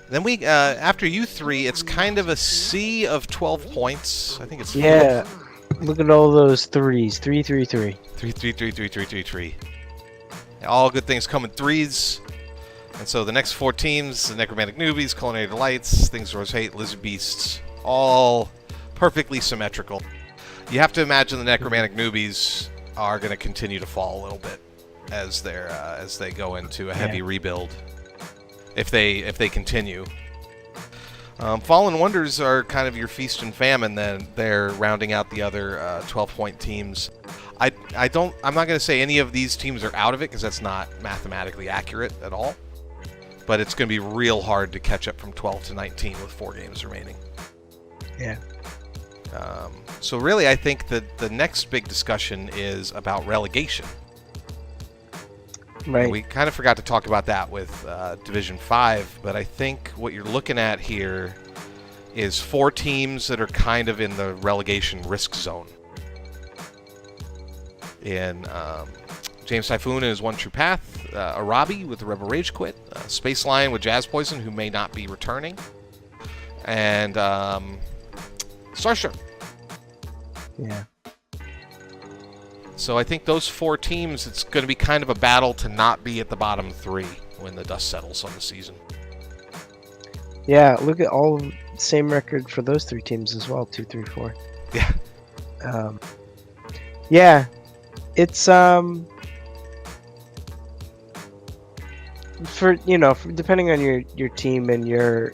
Then we, after you 3, it's kind of a sea of 12 points. I think it's... Yeah. Look at all those 3s. 3, 3, 3. 3, 3, 3, 3, 3, 3, 3. All good things come in 3s. And so the next 4 teams, the Necromantic Newbies, Culinary Delights, Things Rose Hate, Lizard Beasts, all perfectly symmetrical. You have to imagine the Necromantic Newbies are going to continue to fall a little bit as they go into a heavy rebuild. If they continue. Fallen Wonders are kind of your feast and famine. Then they're rounding out the other 12-point teams. I'm not going to say any of these teams are out of it because that's not mathematically accurate at all. But it's going to be real hard to catch up from 12 to 19 with 4 games remaining. Yeah. So really, I think that the next big discussion is about relegation. Right. We kind of forgot to talk about that with Division 5, but I think what you're looking at here is 4 teams that are kind of in the relegation risk zone. In James Typhoon and his One True Path, Arabi with the Rebel Rage Quit, Space Lion with Jazz Poison, who may not be returning, and Starstruck. Yeah. So I think those 4 teams, it's going to be kind of a battle to not be at the bottom 3 when the dust settles on the season. Yeah, look at all same record for those 3 teams as well, 2, 3, 4. Yeah. Yeah, it's depending on your team and your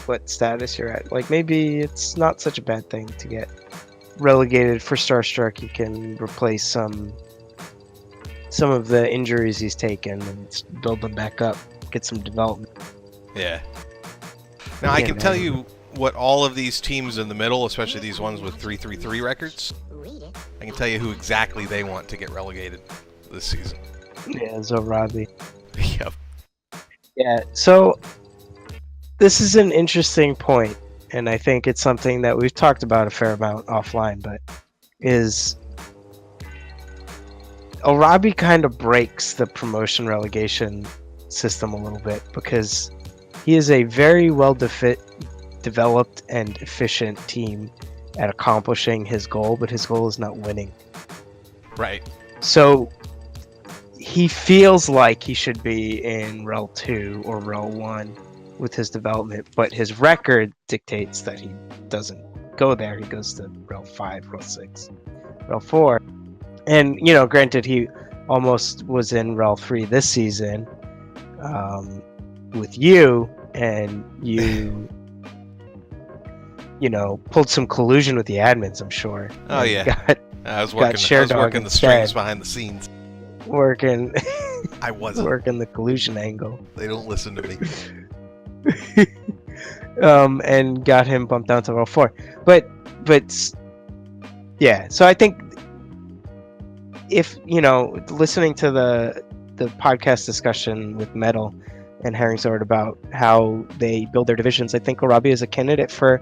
what status you're at, like maybe it's not such a bad thing to get relegated. For Starstruck, you can replace some of the injuries he's taken and build them back up, get some development. Yeah. Now I can tell you what all of these teams in the middle, especially these ones with 3-3-3 records, I can tell you who exactly they want to get relegated this season. Yeah, so Robbie. Yep. Yeah, so this is an interesting point, and I think it's something that we've talked about a fair amount offline, but is Robbie kind of breaks the promotion relegation system a little bit, because he is a very well developed and efficient team at accomplishing his goal, but his goal is not winning. Right. So he feels like he should be in REL2 or REL1 with his development, but his record dictates that he doesn't go there. He goes to REL5, REL6, REL4. And, granted, he almost was in REL3 this season with you, and you, pulled some collusion with the admins, I'm sure. Oh, yeah. I was working the strings behind the scenes. Working I wasn't working the collusion angle. They don't listen to me. And got him bumped down to REL4. But yeah, so I think if listening to the podcast discussion with Metal and Herringsword about how they build their divisions, I think Arabi is a candidate for,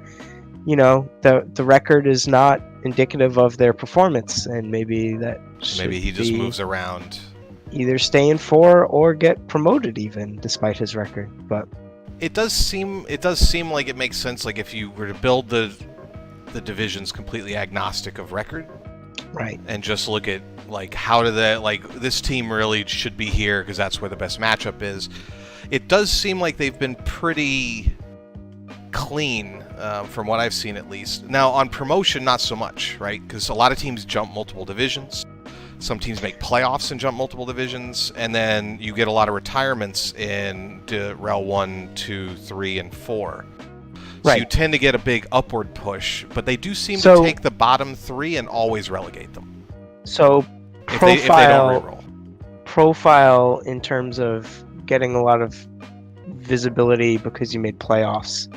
the record is not indicative of their performance, and maybe he just moves around, either stay in 4 or get promoted even despite his record. But it does seem like it makes sense, like if you were to build the divisions completely agnostic of record, right, and just look at like how do this team really should be here because that's where the best matchup is. It does seem like they've been pretty clean from what I've seen, at least. Now on promotion, not so much, right? Because a lot of teams jump multiple divisions. Some teams make playoffs and jump multiple divisions, and then you get a lot of retirements in REL 1, 2, 3, and 4. So right. You tend to get a big upward push, but they do seem to take the bottom 3 and always relegate them. So if they don't reroll. Profile in terms of getting a lot of visibility because you made playoffs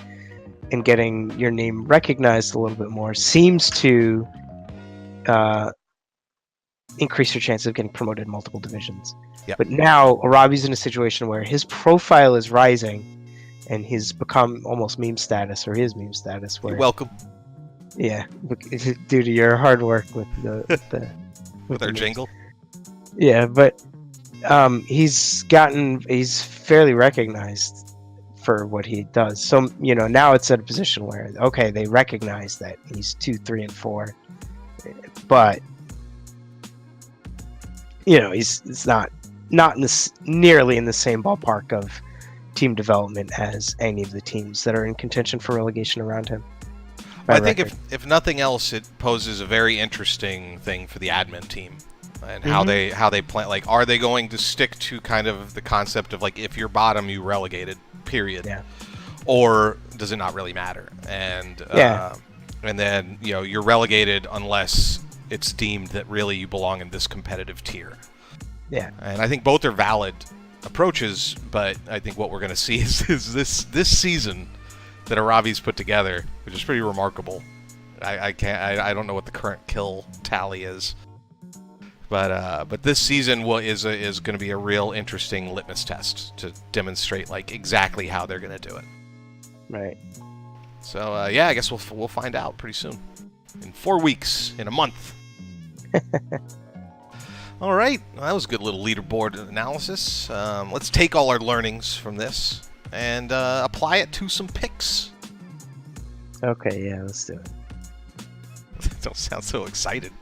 and getting your name recognized a little bit more seems to increase your chance of getting promoted in multiple divisions. Yep. But now Arabi's in a situation where his profile is rising and he's become almost meme status, or his meme status. Where, you're welcome. Yeah, due to your hard work with with our jingle. Yeah, but he's fairly recognized for what he does. So, now it's at a position where, okay, they recognize that he's 2, 3, and 4, but he's not nearly in the same ballpark of team development as any of the teams that are in contention for relegation around him. I think if nothing else, it poses a very interesting thing for the admin team and how they plan. Like, are they going to stick to kind of the concept of like, if you're bottom, you relegated, period, or does it not really matter? And and then you're relegated unless it's deemed that really you belong in this competitive tier. Yeah, and I think both are valid approaches, but I think what we're going to see is this season that Arabi's put together, which is pretty remarkable. I don't know what the current kill tally is, but this season is going to be a real interesting litmus test to demonstrate like exactly how they're going to do it. Right. So I guess we'll find out pretty soon, in 4 weeks, in a month. All right, well, that was a good little leaderboard analysis. Let's take all our learnings from this and apply it to some picks. Okay, yeah, let's do it. Don't sound so excited.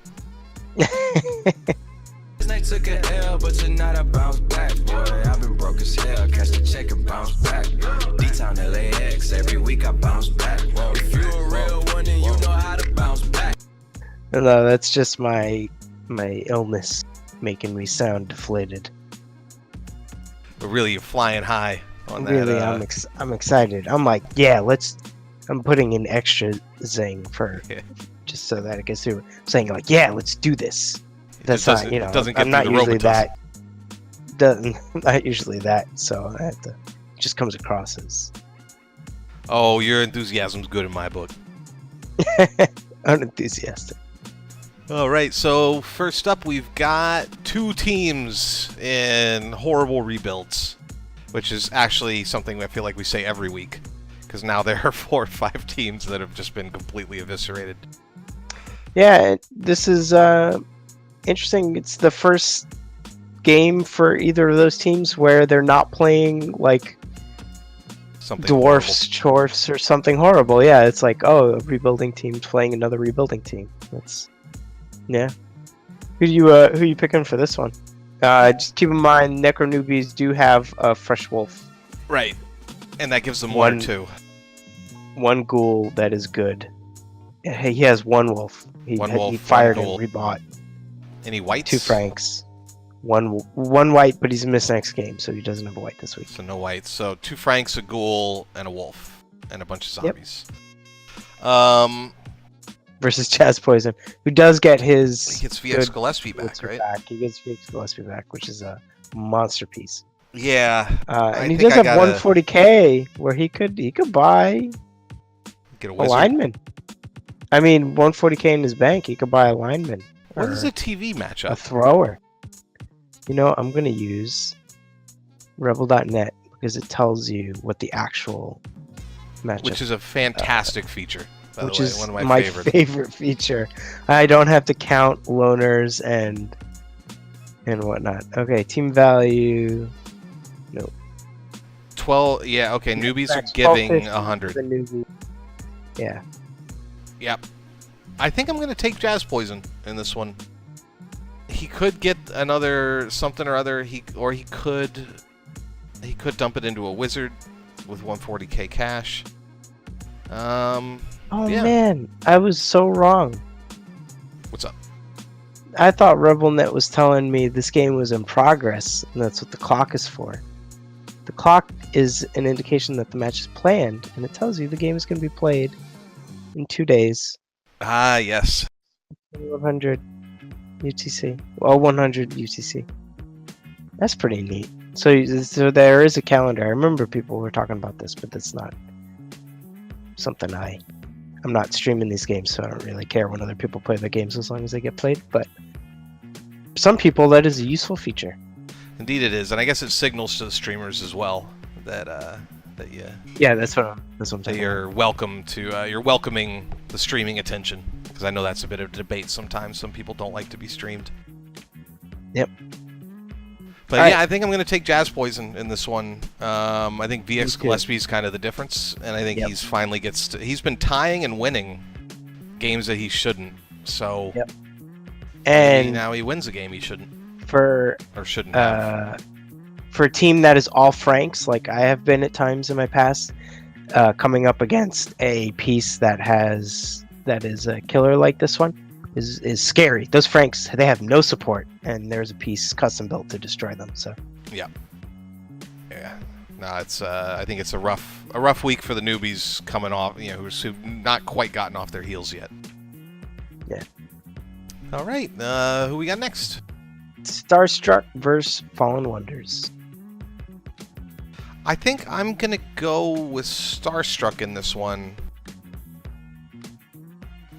They took an L, but tonight I bounce back, boy. I've been broke as hell, catch the check and bounce back. D-Town LAX, every week I bounce back. If you a real one, then you know how to bounce back. No, that's just my illness making me sound deflated. But really, you're flying high on Really, that. I'm excited. I'm like, yeah, I'm putting an extra zing for Yeah. just so that it gets through. I'm saying like, yeah, let's do this. It That's just not, you know, it doesn't get I'm not through the usually Robitussin. that. Not usually that. So I have to. It just comes across as Oh, your enthusiasm's good in my book. unenthusiastic. All right, so first up, we've got 2 teams in horrible rebuilds, which is actually something I feel like we say every week, because now there are 4 or 5 teams that have just been completely eviscerated. Yeah, this is interesting. It's the first game for either of those teams where they're not playing like Something dwarfs, chorfs, or something horrible. Yeah, it's like, oh, a rebuilding team's playing another rebuilding team. That's yeah. Who you picking for this one? Just keep in mind, Necro Newbies do have a fresh wolf, horrible. Right, and that gives them 1 or 2. one ghoul that is good. Hey, he has one wolf. He One fired ghoul. him, rebought. Any whites? 2 francs. One white, but he's missed next game, so he doesn't have a white this week. So no whites. So 2 francs, a ghoul, and a wolf, and a bunch of Yep. zombies. Versus Jazz Poison, who does get his He gets VX good Gillespie back, Gillespie right? back. He gets VX Gillespie back, which is a monster piece. Yeah. I And he think does I have gotta 140k, where he could buy get a a wizard. lineman. I mean, 140k in his bank, he could buy a lineman. What or is a TV a matchup? thrower. You know, I'm gonna use Rebel.net because it tells you what the actual matchup, Which is a fantastic feature, by which the way. is One of my, my favorites. favorite feature. I don't have to count loners and whatnot. Okay, team value. 12. Yeah, okay. Newbies are That's giving 1250 100. The newbie. Yeah. Yep. I think I'm going to take Jazz Poison in this one. He could get another something or other. He could dump it into a wizard with 140k cash. Oh Yeah. man, I was so wrong. What's up? I thought RebelNet was telling me this game was in progress, and that's what the clock is for. The clock is an indication that the match is planned, and it tells you the game is going to be played in 2 days. Ah, yes. 100 UTC. Well, 100 UTC. That's pretty neat. So there is a calendar. I remember people were talking about this, but that's not something I'm not streaming these games, so I don't really care when other people play the games as long as they get played. But some people, that is a useful feature. Indeed it is. And I guess it signals to the streamers as well that Yeah, that's what I'm that talking about. you're welcome to you're welcoming the streaming attention, because I know that's a bit of a debate sometimes. Some people don't like to be streamed. Yep. But All yeah, right. I think I'm going to take Jazz Poison in this one. I think Me VX too. Gillespie is kind of the difference, and I think Yep. he's finally he's been tying and winning games that he shouldn't. So Yep. maybe And now he wins a game he shouldn't for or shouldn't have. for a team that is all Franks, like I have been at times in my past, coming up against a piece that is a killer like this one is scary. Those Franks, they have no support, and there's a piece custom built to destroy them. So Yeah. No, it's I think it's a rough week for the newbies coming off, who've not quite gotten off their heels yet. Yeah. All right, who we got next? Starstruck versus Fallen Wonders. I think I'm gonna go with Starstruck in this one,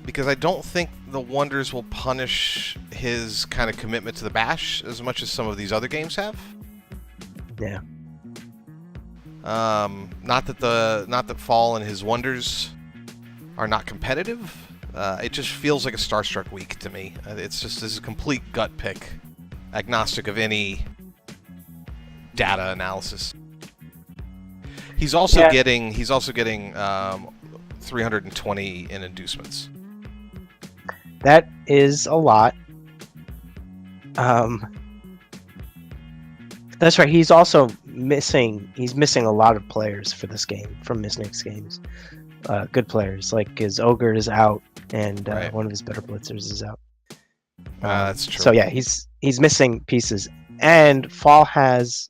because I don't think the Wonders will punish his kind of commitment to the bash as much as some of these other games have. Yeah. Not that Fall and his Wonders are not competitive. It just feels like a Starstruck week to me. This is a complete gut pick, agnostic of any data analysis. He's also getting 320 in inducements. That is a lot. That's right. He's also missing a lot of players for this game from Misnick's games. Good players, like his Ogre is out, and Right. one of his better blitzers is out. That's true. So yeah, he's missing pieces, and Fall has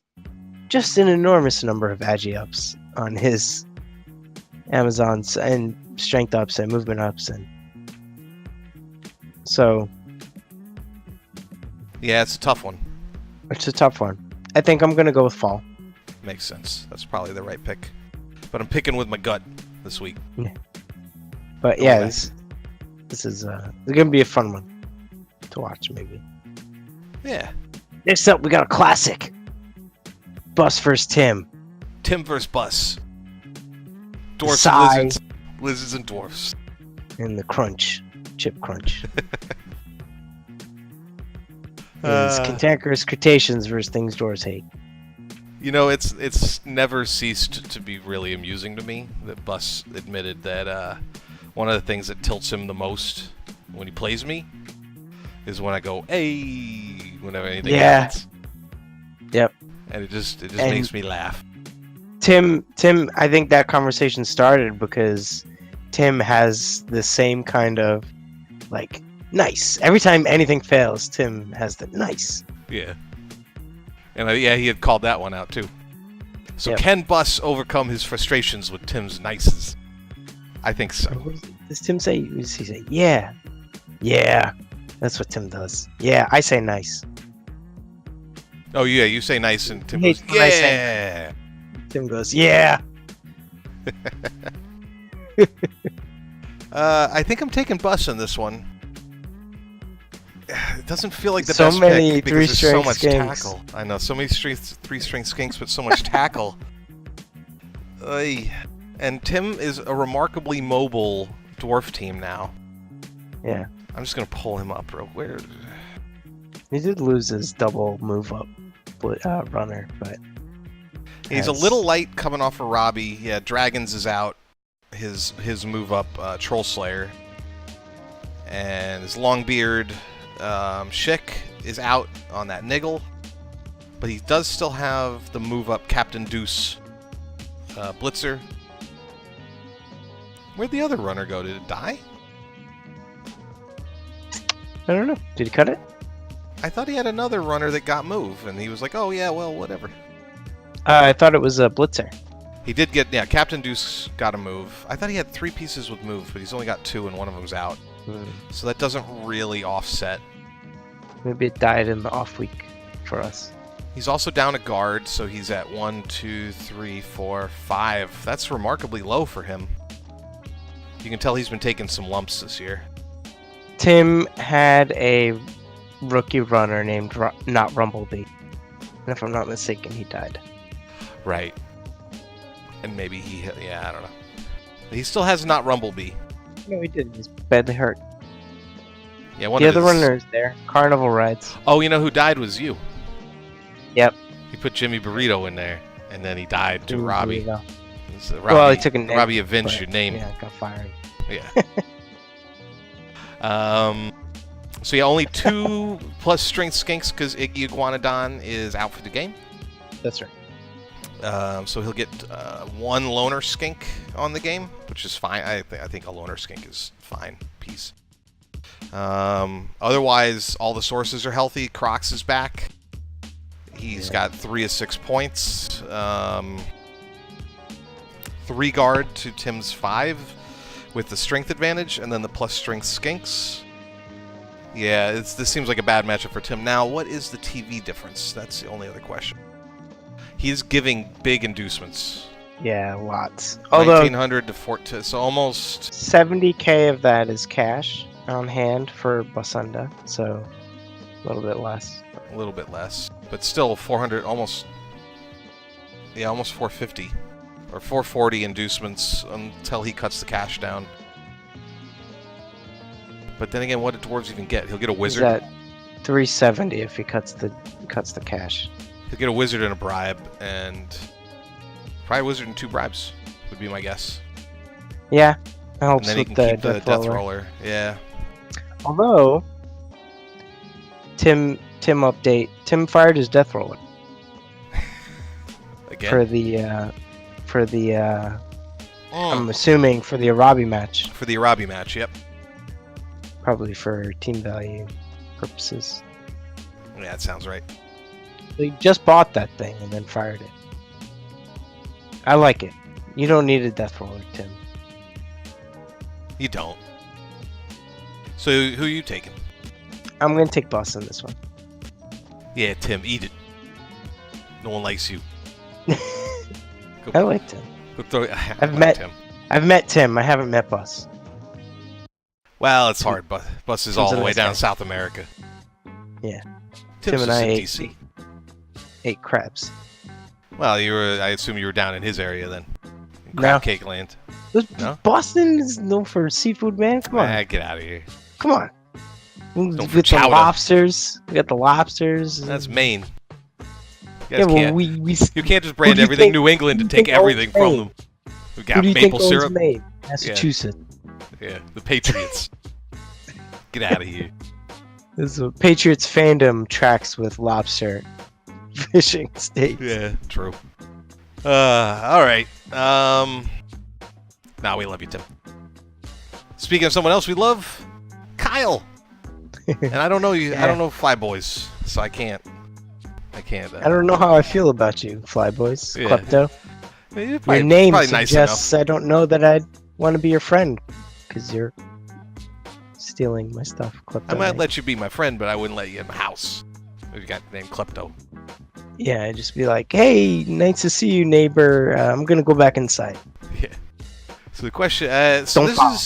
just an enormous number of agi ups on his Amazons and strength ups and movement ups, and so Yeah, it's a tough one. it's a tough one. I think I'm gonna go with fall. Makes sense. That's probably the right pick. But I'm picking with my gut this week. But yeah, Okay. this is gonna be a fun one to watch. Maybe. Yeah. Next up, we got a classic. Bus vs. Tim. Tim versus Bus. Dwarfs Sigh. and lizards. Lizards and dwarfs. And the crunch. Chip crunch. Uh, It's cantankerous cretaceans versus things dwarves hate. You know, it's never ceased to be really amusing to me that Bus admitted that one of the things that tilts him the most when he plays me is when I go, hey, whenever anything happens. Yep. And it just And- makes me laugh. Tim, I think that conversation started because Tim has the same kind of, like, nice. Every time anything fails, Tim has the nice. Yeah. And yeah, he had called that one out too. So Yep. can Bus overcome his frustrations with Tim's nices? I think so. What does Tim say? What does he say? Yeah. Yeah. That's what Tim does. Yeah, I say nice. Oh yeah, you say nice and Tim He goes, hates when I say- yeah. Tim goes, yeah. I think I'm taking Bus on this one. It doesn't feel like the So best many pick because there's so three-string much skinks. tackle. I know, so many three-string skinks, but so much tackle. Ay. And Tim is a remarkably mobile dwarf team now. Yeah. I'm just gonna pull him up real quick. He did lose his double move up runner, but He's a has- little light coming off of Robbie. Yeah, Dragons is out. His move up Troll Slayer. And his Longbeard Schick is out on that Niggle. But he does still have the move up Captain Deuce Blitzer. Where'd the other runner go? Did it die? I don't know. Did he cut it? I thought he had another runner that got move, and he was like, oh yeah, well, whatever. I thought it was a blitzer. He did get, yeah, Captain Deuce got a move. I thought he had 3 pieces with move, but he's only got 2 and one of them's out. So that doesn't really offset. Maybe it died in the off week for us. He's also down a guard, so he's at 1, 2, 3, 4, 5. That's remarkably low for him. You can tell he's been taking some lumps this year. Tim had a rookie runner named not Rumblebee. And if I'm not mistaken, he died. Right. And maybe he, yeah, I don't know. He still has not Rumblebee. No, he didn't. He's badly hurt. Yeah, one The of other his- runner is there. Carnival rides. Oh, you know who died was you. Yep. He put Jimmy Burrito in there, and then he died to Ooh, Robbie. there you go. So Well, he took a name, Robbie avenged but, your name. Yeah, got fired. Yeah. So yeah, only 2 plus strength skinks because Iggy Iguanodon is out for the game. That's right. So he'll get 1 loner skink on the game, which is fine. I think a loner skink is fine piece. Otherwise, all the sources are healthy. Crocs is back. He's got 3 of 6 points. 3 guard to Tim's 5 with the strength advantage, and then the plus strength skinks. Yeah, this seems like a bad matchup for Tim. Now, what is the TV difference? That's the only other question. He's giving big inducements. Yeah, lots. Although 1900 to 14, so almost 70k of that is cash on hand for Basunda, so a little bit less. a little bit less, but still 400, almost 450 or 440 inducements until he cuts the cash down. But then again, what did dwarves even get? He'll get a He's wizard. at 370 if he cuts the cash. He'll get a wizard and a bribe, and probably a wizard and 2 bribes would be my guess. Yeah, it And helps then he with can the keep the death death roller. roller. Yeah. Although Tim fired his death roller Again. for the I'm assuming for the Arabi match, For the Arabi match, yep. probably for team value purposes. Yeah, that sounds right. He just bought that thing and then fired it. I like it. You don't need a death roller, Tim. You don't. So who are you taking? I'm gonna take Boss on this one. Yeah, Tim, eat it. No one likes you. I like Tim. Go throw, I've met Tim. I haven't met Boss. Well, it's hard, but Bus is all the way down South America. Yeah. Tim's Tim and I in ate, DC. ate crabs. Well, I assume you were down in his area then. In No. Crab Cake Land. No? Boston is known for seafood, man. Come on. Get out of here. Come on. Don't With for the chowder. lobsters. We got the lobsters. That's Maine. You yeah, guys well, can't, we you can't just brand do you everything think- New England who and do you take think everything owns from Maine? them. We've Who got do you maple think syrup. owns Maine? Massachusetts. Yeah, the Patriots. Get out of here. This is a Patriots fandom tracks with lobster fishing states. Yeah, true. All right. Nah, we love you, Tim. Speaking of someone else we love, Kyle. And I don't know you. I don't know Fly Boys, so I can't. I don't know how I feel about you, Flyboys. Yeah. Klepto. You're probably, Your name probably nice suggests enough. I don't know that I'd want to be your friend because you're stealing my stuff, Klepto. I might Knight. let you be my friend, but I wouldn't let you in the house. You got the name Klepto. Yeah, I'd just be like, hey, nice to see you, neighbor. I'm going to go back inside. Yeah. So the question. Don't follow.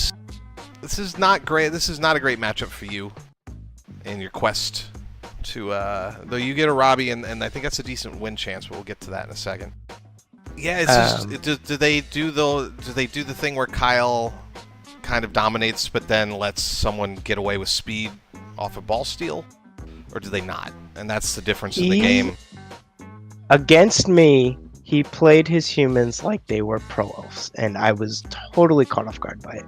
This is not great. This is not a great matchup for you in your quest to. Though you get a Robbie, and I think that's a decent win chance. But we'll get to that in a second. Yeah, it's just. Do they do the thing where Kyle kind of dominates, but then lets someone get away with speed off a ball steal, or do they not? And that's the difference in the game. Against me, he played his humans like they were pro elves, and I was totally caught off guard by it.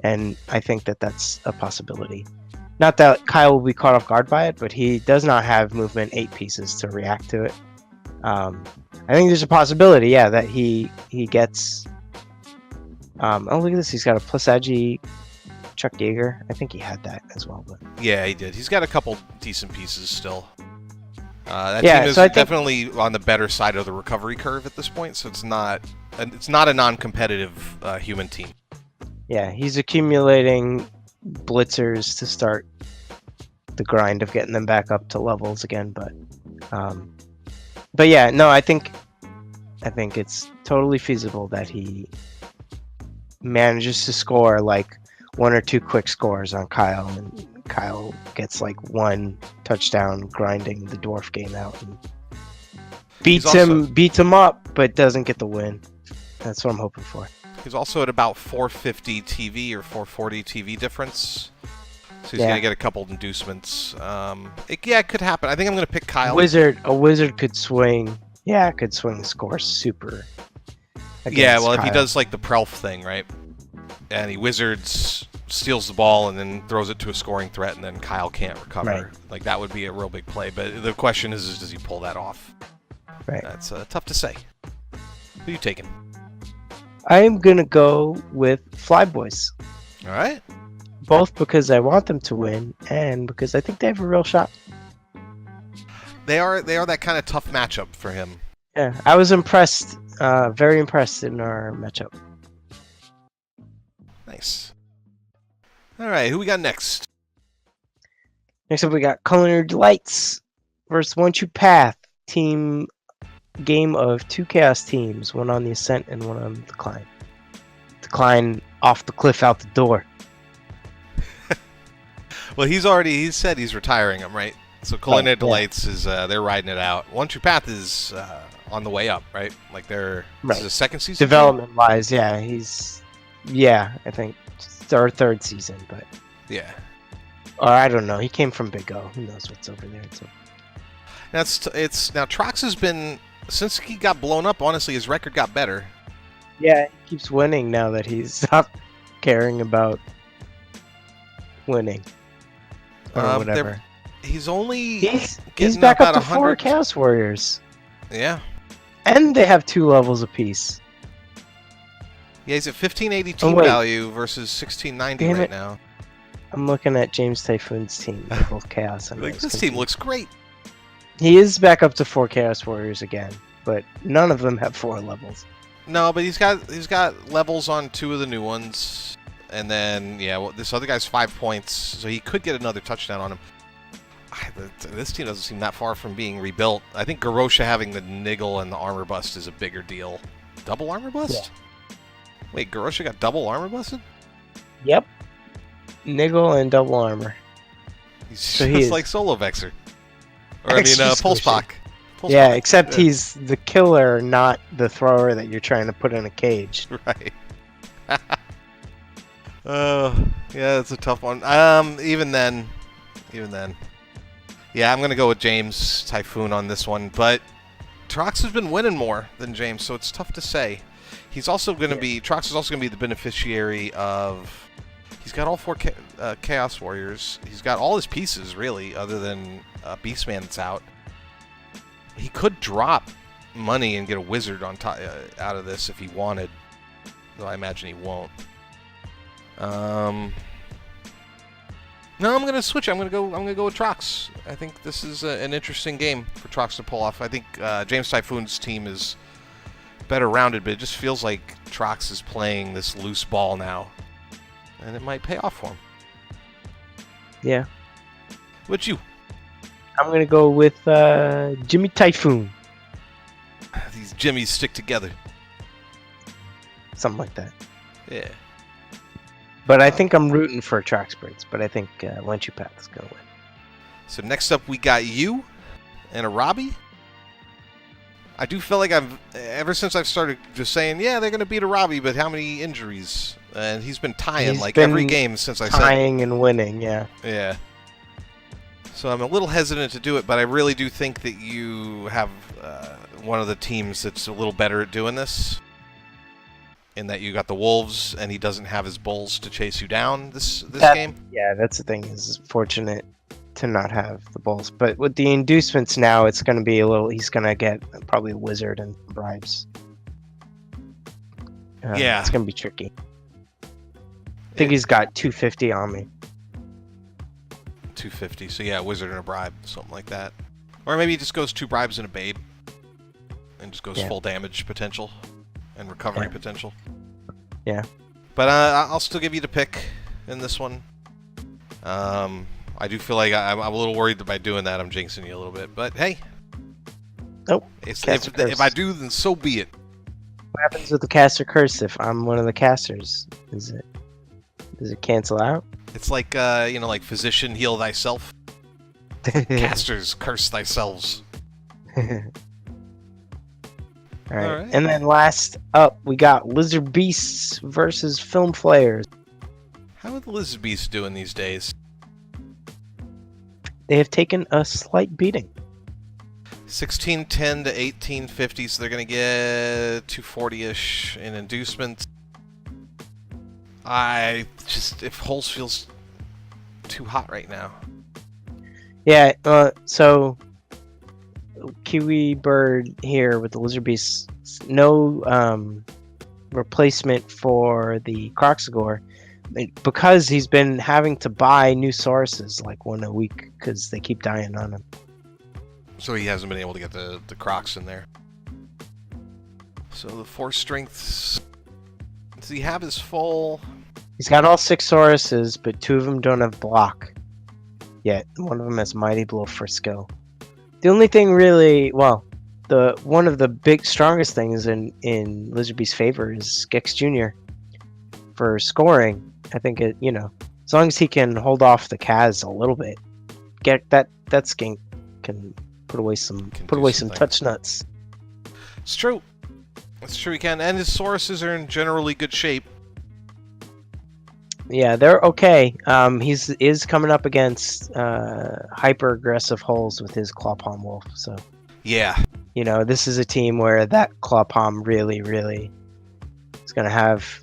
And I think that that's a possibility. Not that Kyle will be caught off guard by it, but he does not have movement 8 pieces to react to it. I think there's a possibility, yeah, that he gets. Oh, look at this! He's got a plus agi Chuck Yeager. I think he had that as well, but Yeah, he did. He's got a couple decent pieces still. That Yeah, team is so I think- definitely on the better side of the recovery curve at this point, so it's not a non-competitive human team. yeah, he's accumulating blitzers to start the grind of getting them back up to levels again. But yeah, no, I think it's totally feasible that he manages to score like 1 or 2 quick scores on Kyle, and Kyle gets like 1 touchdown grinding the dwarf game out and beats him up, but doesn't get the win. That's what I'm hoping for. He's also at about 450 TV or 440 TV difference, so he's Yeah. gonna get a couple inducements. It could happen. I think I'm gonna pick Kyle. A wizard could swing. Yeah, could swing the score super. Yeah, well, if he Kyle. does like the Prelf thing, right? And he wizards, steals the ball, and then throws it to a scoring threat, and then Kyle can't recover. Right. Like, that would be a real big play. But the question is does he pull that off? Right. That's tough to say. Who you taking? I'm gonna go with Flyboys, All right. both because I want them to win and because I think they have a real shot. They are that kind of tough matchup for him. Yeah, I was impressed, very impressed in our matchup. Nice. All right, who we got next? Next up, we got Culinary Delights versus One True Path. Game of 2 chaos teams, one on the ascent and one on the decline. Decline off the cliff out the door. Well, he said he's retiring him, right? So Culinary Delights is they're riding it out. One True Path is on the way up, right? Like this is the second season. Development wise, yeah, I think it's our 3rd season, but Yeah. or I don't know. He came from Big O. Who knows what's over there? So. Now Trox has been, since he got blown up, honestly, his record got better. Yeah, he keeps winning now that he's stopped caring about winning or whatever. He's only He's getting back up about to 4 100. Chaos Warriors, Yeah. and they have 2 levels apiece. Yeah, he's at 1580 Oh, team wait. value versus 1690 Damn right it. now. I'm looking at James Typhoon's team. They're both Chaos. and Like, Rose this team confused. looks great. He is back up to 4 Chaos Warriors again, but none of them have 4 levels. No, but he's got levels on 2 of the new ones, and then well, this other guy's 5 points, so he could get another touchdown on him. This team doesn't seem that far from being rebuilt. I think Garosha having the niggle and the armor bust is a bigger deal. Double armor bust? Yeah. Wait, Garosha got double armor busted? Yep. Niggle and double armor. He's So just he is. like Solo Vexer. Or Extra Pulsepock. Yeah, except he's the killer, not the thrower that you're trying to put in a cage. Right. Yeah, it's a tough one. Even then. Yeah, I'm going to go with James Typhoon on this one, but Trox has been winning more than James, so it's tough to say. He's also going to be, Trox is also going to be the beneficiary of, he's got all 4 Chaos Warriors. He's got all his pieces, really, other than Beastman that's out. He could drop money and get a wizard on top, out of this if he wanted, though I imagine he won't. No, I'm gonna switch. I'm gonna go with Trox. I think this is an interesting game for Trox to pull off. I think James Typhoon's team is better rounded, but it just feels like Trox is playing this loose ball now, and it might pay off for him. Yeah. What's you? I'm gonna go with Jimmy Typhoon. These Jimmys stick together. Something like that. Yeah. But I think I'm rooting for Troxbirds, but I think Lenchupath is going to win. So next up, we got you and a Robbie. I do feel like ever since I've started just saying, yeah, they're going to beat a Robbie, but how many injuries? And he's been tying every game since I said. Tying and winning, yeah. Yeah. So I'm a little hesitant to do it, but I really do think that you have one of the teams that's a little better at doing this. In that you got the Wolves, and he doesn't have his Bulls to chase you down this game. Yeah, that's the thing. Is fortunate to not have the Bulls, but with the inducements now, it's going to be a little. He's going to get probably a wizard and bribes. Yeah, it's going to be tricky. I think he's got 250 on me. 250. So yeah, a wizard and a bribe, something like that, or maybe he just goes 2 bribes and a babe, and just goes full damage potential. And recovery potential. Yeah. But I'll still give you the pick in this one. I do feel like I'm a little worried that by doing that I'm jinxing you a little bit. But hey. Nope. If I do, then so be it. What happens with the caster curse if I'm one of the casters? Does it cancel out? It's like like physician heal thyself. Casters curse thyselves. All right. And then last up, we got Lizard Beasts versus Film Flayers. How are the Lizard Beasts doing these days? They have taken a slight beating. 1610 to 1850, so they're going to get 240-ish in inducements. If Holes feels too hot right now. Yeah, so Kiwi Bird here with the Lizard Beasts, no replacement for the Croxagore because he's been having to buy new sources like one a week because they keep dying on him. So he hasn't been able to get the Crocs in there. So the 4 strengths. Does he have his full? He's got all 6 Sauruses, but 2 of them don't have block yet. One of them has Mighty Blow for skill. The only thing really, one of the big strongest things in Lizard Beast's favor is Gex Jr. for scoring. I think as long as he can hold off the Kaz a little bit, get that skink can put away some touch nuts. It's true. It's true he can, and his Sauruses are in generally good shape. Yeah, they're okay. Is coming up against hyper aggressive Holes with his Clawpalm Wolf. So yeah, this is a team where that Clawpalm really is going to have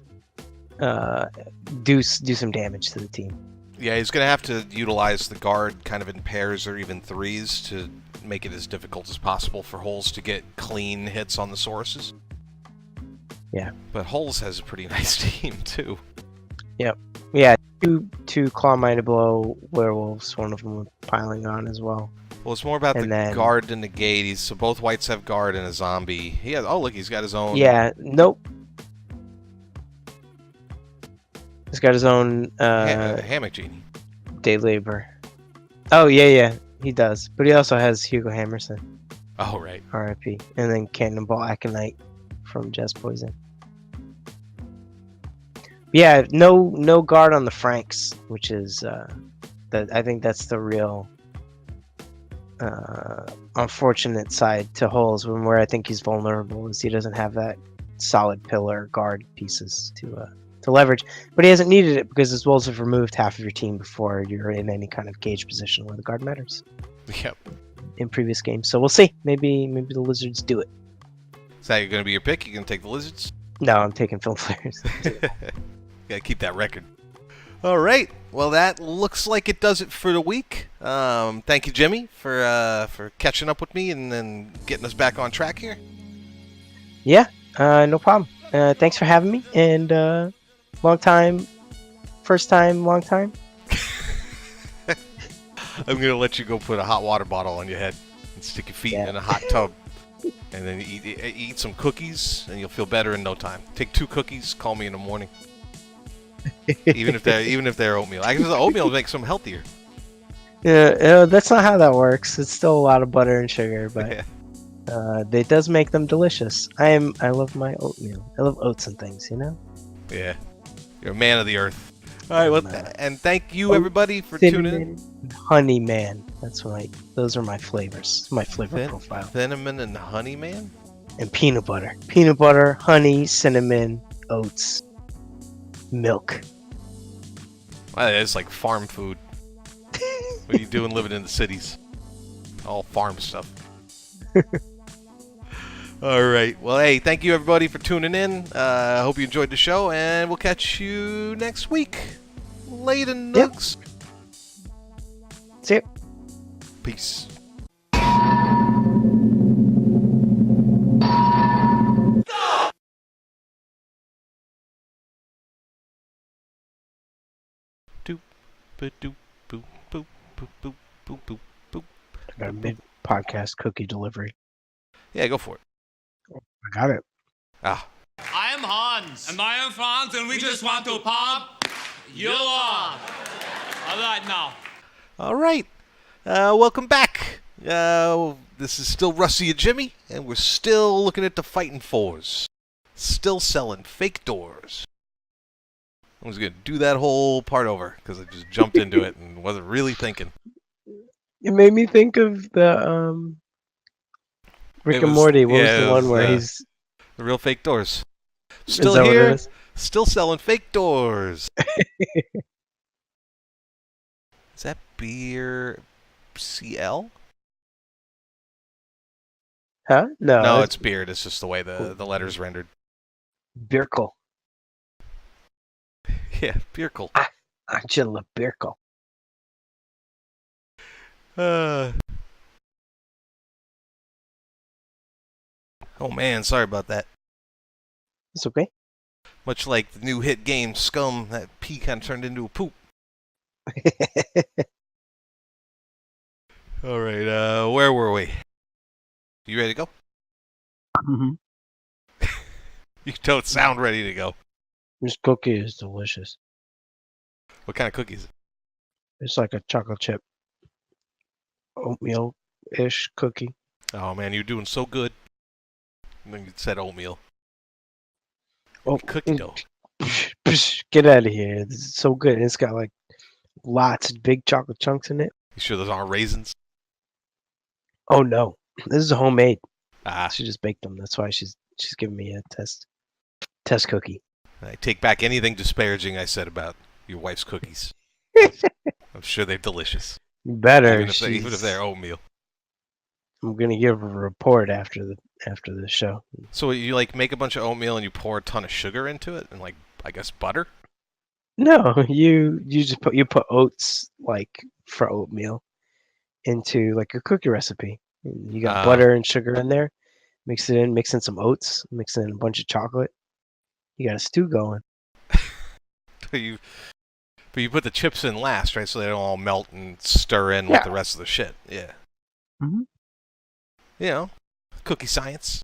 do some damage to the team. Yeah, he's going to have to utilize the guard kind of in pairs or even threes to make it as difficult as possible for Holes to get clean hits on the Sauruses. Yeah, but Holes has a pretty nice team too. Yep. Yeah, two Claw Mighty Blow werewolves, one of them piling on as well. Well, it's more about And the then- guard and the gate. So both whites have guard and a zombie. He has. Oh, look, he's got his own. Yeah, nope. He's got his own hammock genie. day labor. Oh yeah, he does. But he also has Hugo Hammerson, Oh, right. R.I.P. And then Cannonball Aconite from Jazz Poison. Yeah, no guard on the Franks, which is I think that's the real unfortunate side to Holes, where I think he's vulnerable is he doesn't have that solid pillar guard pieces to leverage, but he hasn't needed it because his Wolves have removed half of your team before you're in any kind of gauge position where the guard matters Yep. in previous games. So we'll see. Maybe the Lizards do it. Is that going to be your pick? You going to take the Lizards? No, I'm taking Film Flares. Gotta keep that record. All right. Well, that looks like it does it for the week. Thank you, Jimmy, for catching up with me and then getting us back on track here. Yeah, no problem. Thanks for having me, and long time, first time, long time. I'm gonna let you go put a hot water bottle on your head and stick your feet in a hot tub, and then eat some cookies, and you'll feel better in no time. Take 2 cookies. Call me in the morning. even if they're oatmeal. I guess the oatmeal makes them healthier. Yeah, that's not how that works. It's still a lot of butter and sugar, but it does make them delicious. I love my oatmeal. I love oats and things, you know. Yeah, you're a man of the earth. All right, well, and thank you everybody for tuning in. Cinnamon, honey man. Those are my flavors. My flavor profile. Cinnamon and honey, man. And peanut butter, honey, cinnamon, oats, milk. Well, it's like farm food. What are you doing living in the cities? All farm stuff. All right. Well, hey, thank you everybody for tuning in. I hope you enjoyed the show, and we'll catch you next week. Later, nooks. See ya. Peace. Doop, boop, doop, boop, boop, boop, boop, boop, boop, boop. I got a mid-podcast cookie delivery. Yeah, go for it. I got it. Ah. I am Hans. And I am Franz, and we just want to pop you off. All right, now. All right. Welcome back. This is still Rusty and Jimmy, and we're still looking at the Fighting Fours. Still selling fake doors. I was going to do that whole part over because I just jumped into it and wasn't really thinking. It made me think of the Rick and Morty. What was the one where he's the real fake doors? Is Still that what it here, is? still selling fake doors. Is that beer CL? Huh? No, No, it's beard. It's just the way the letter's rendered. Birkel. Yeah, Bierkel. Angela Birkel. Oh man, sorry about that. It's okay. Much like the new hit game Scum, that pee kind of turned into a poop. All right, where were we? You ready to go? Mm-hmm. You don't sound ready to go. This cookie is delicious. What kind of cookies? It's like a chocolate chip oatmeal-ish cookie. Oh man, you're doing so good. And then you said oatmeal. Oh, Cookie dough. Get out of here. This is so good. It's got like lots of big chocolate chunks in it. You sure those aren't raisins? Oh no. This is homemade. Ah, She just baked them. That's why she's giving me a test cookie. I take back anything disparaging I said about your wife's cookies. I'm sure they're delicious. Better. Even if they're oatmeal. I'm gonna give her a report after the show. So you like make a bunch of oatmeal and you pour a ton of sugar into it and like I guess butter? No, you just put oats like for oatmeal into like a cookie recipe. You got butter and sugar in there. Mix in some oats, mix in a bunch of chocolate. You got a stew going. But you put the chips in last, right? So they don't all melt and stir in with the rest of the shit. Yeah. Mhm. You know, cookie science.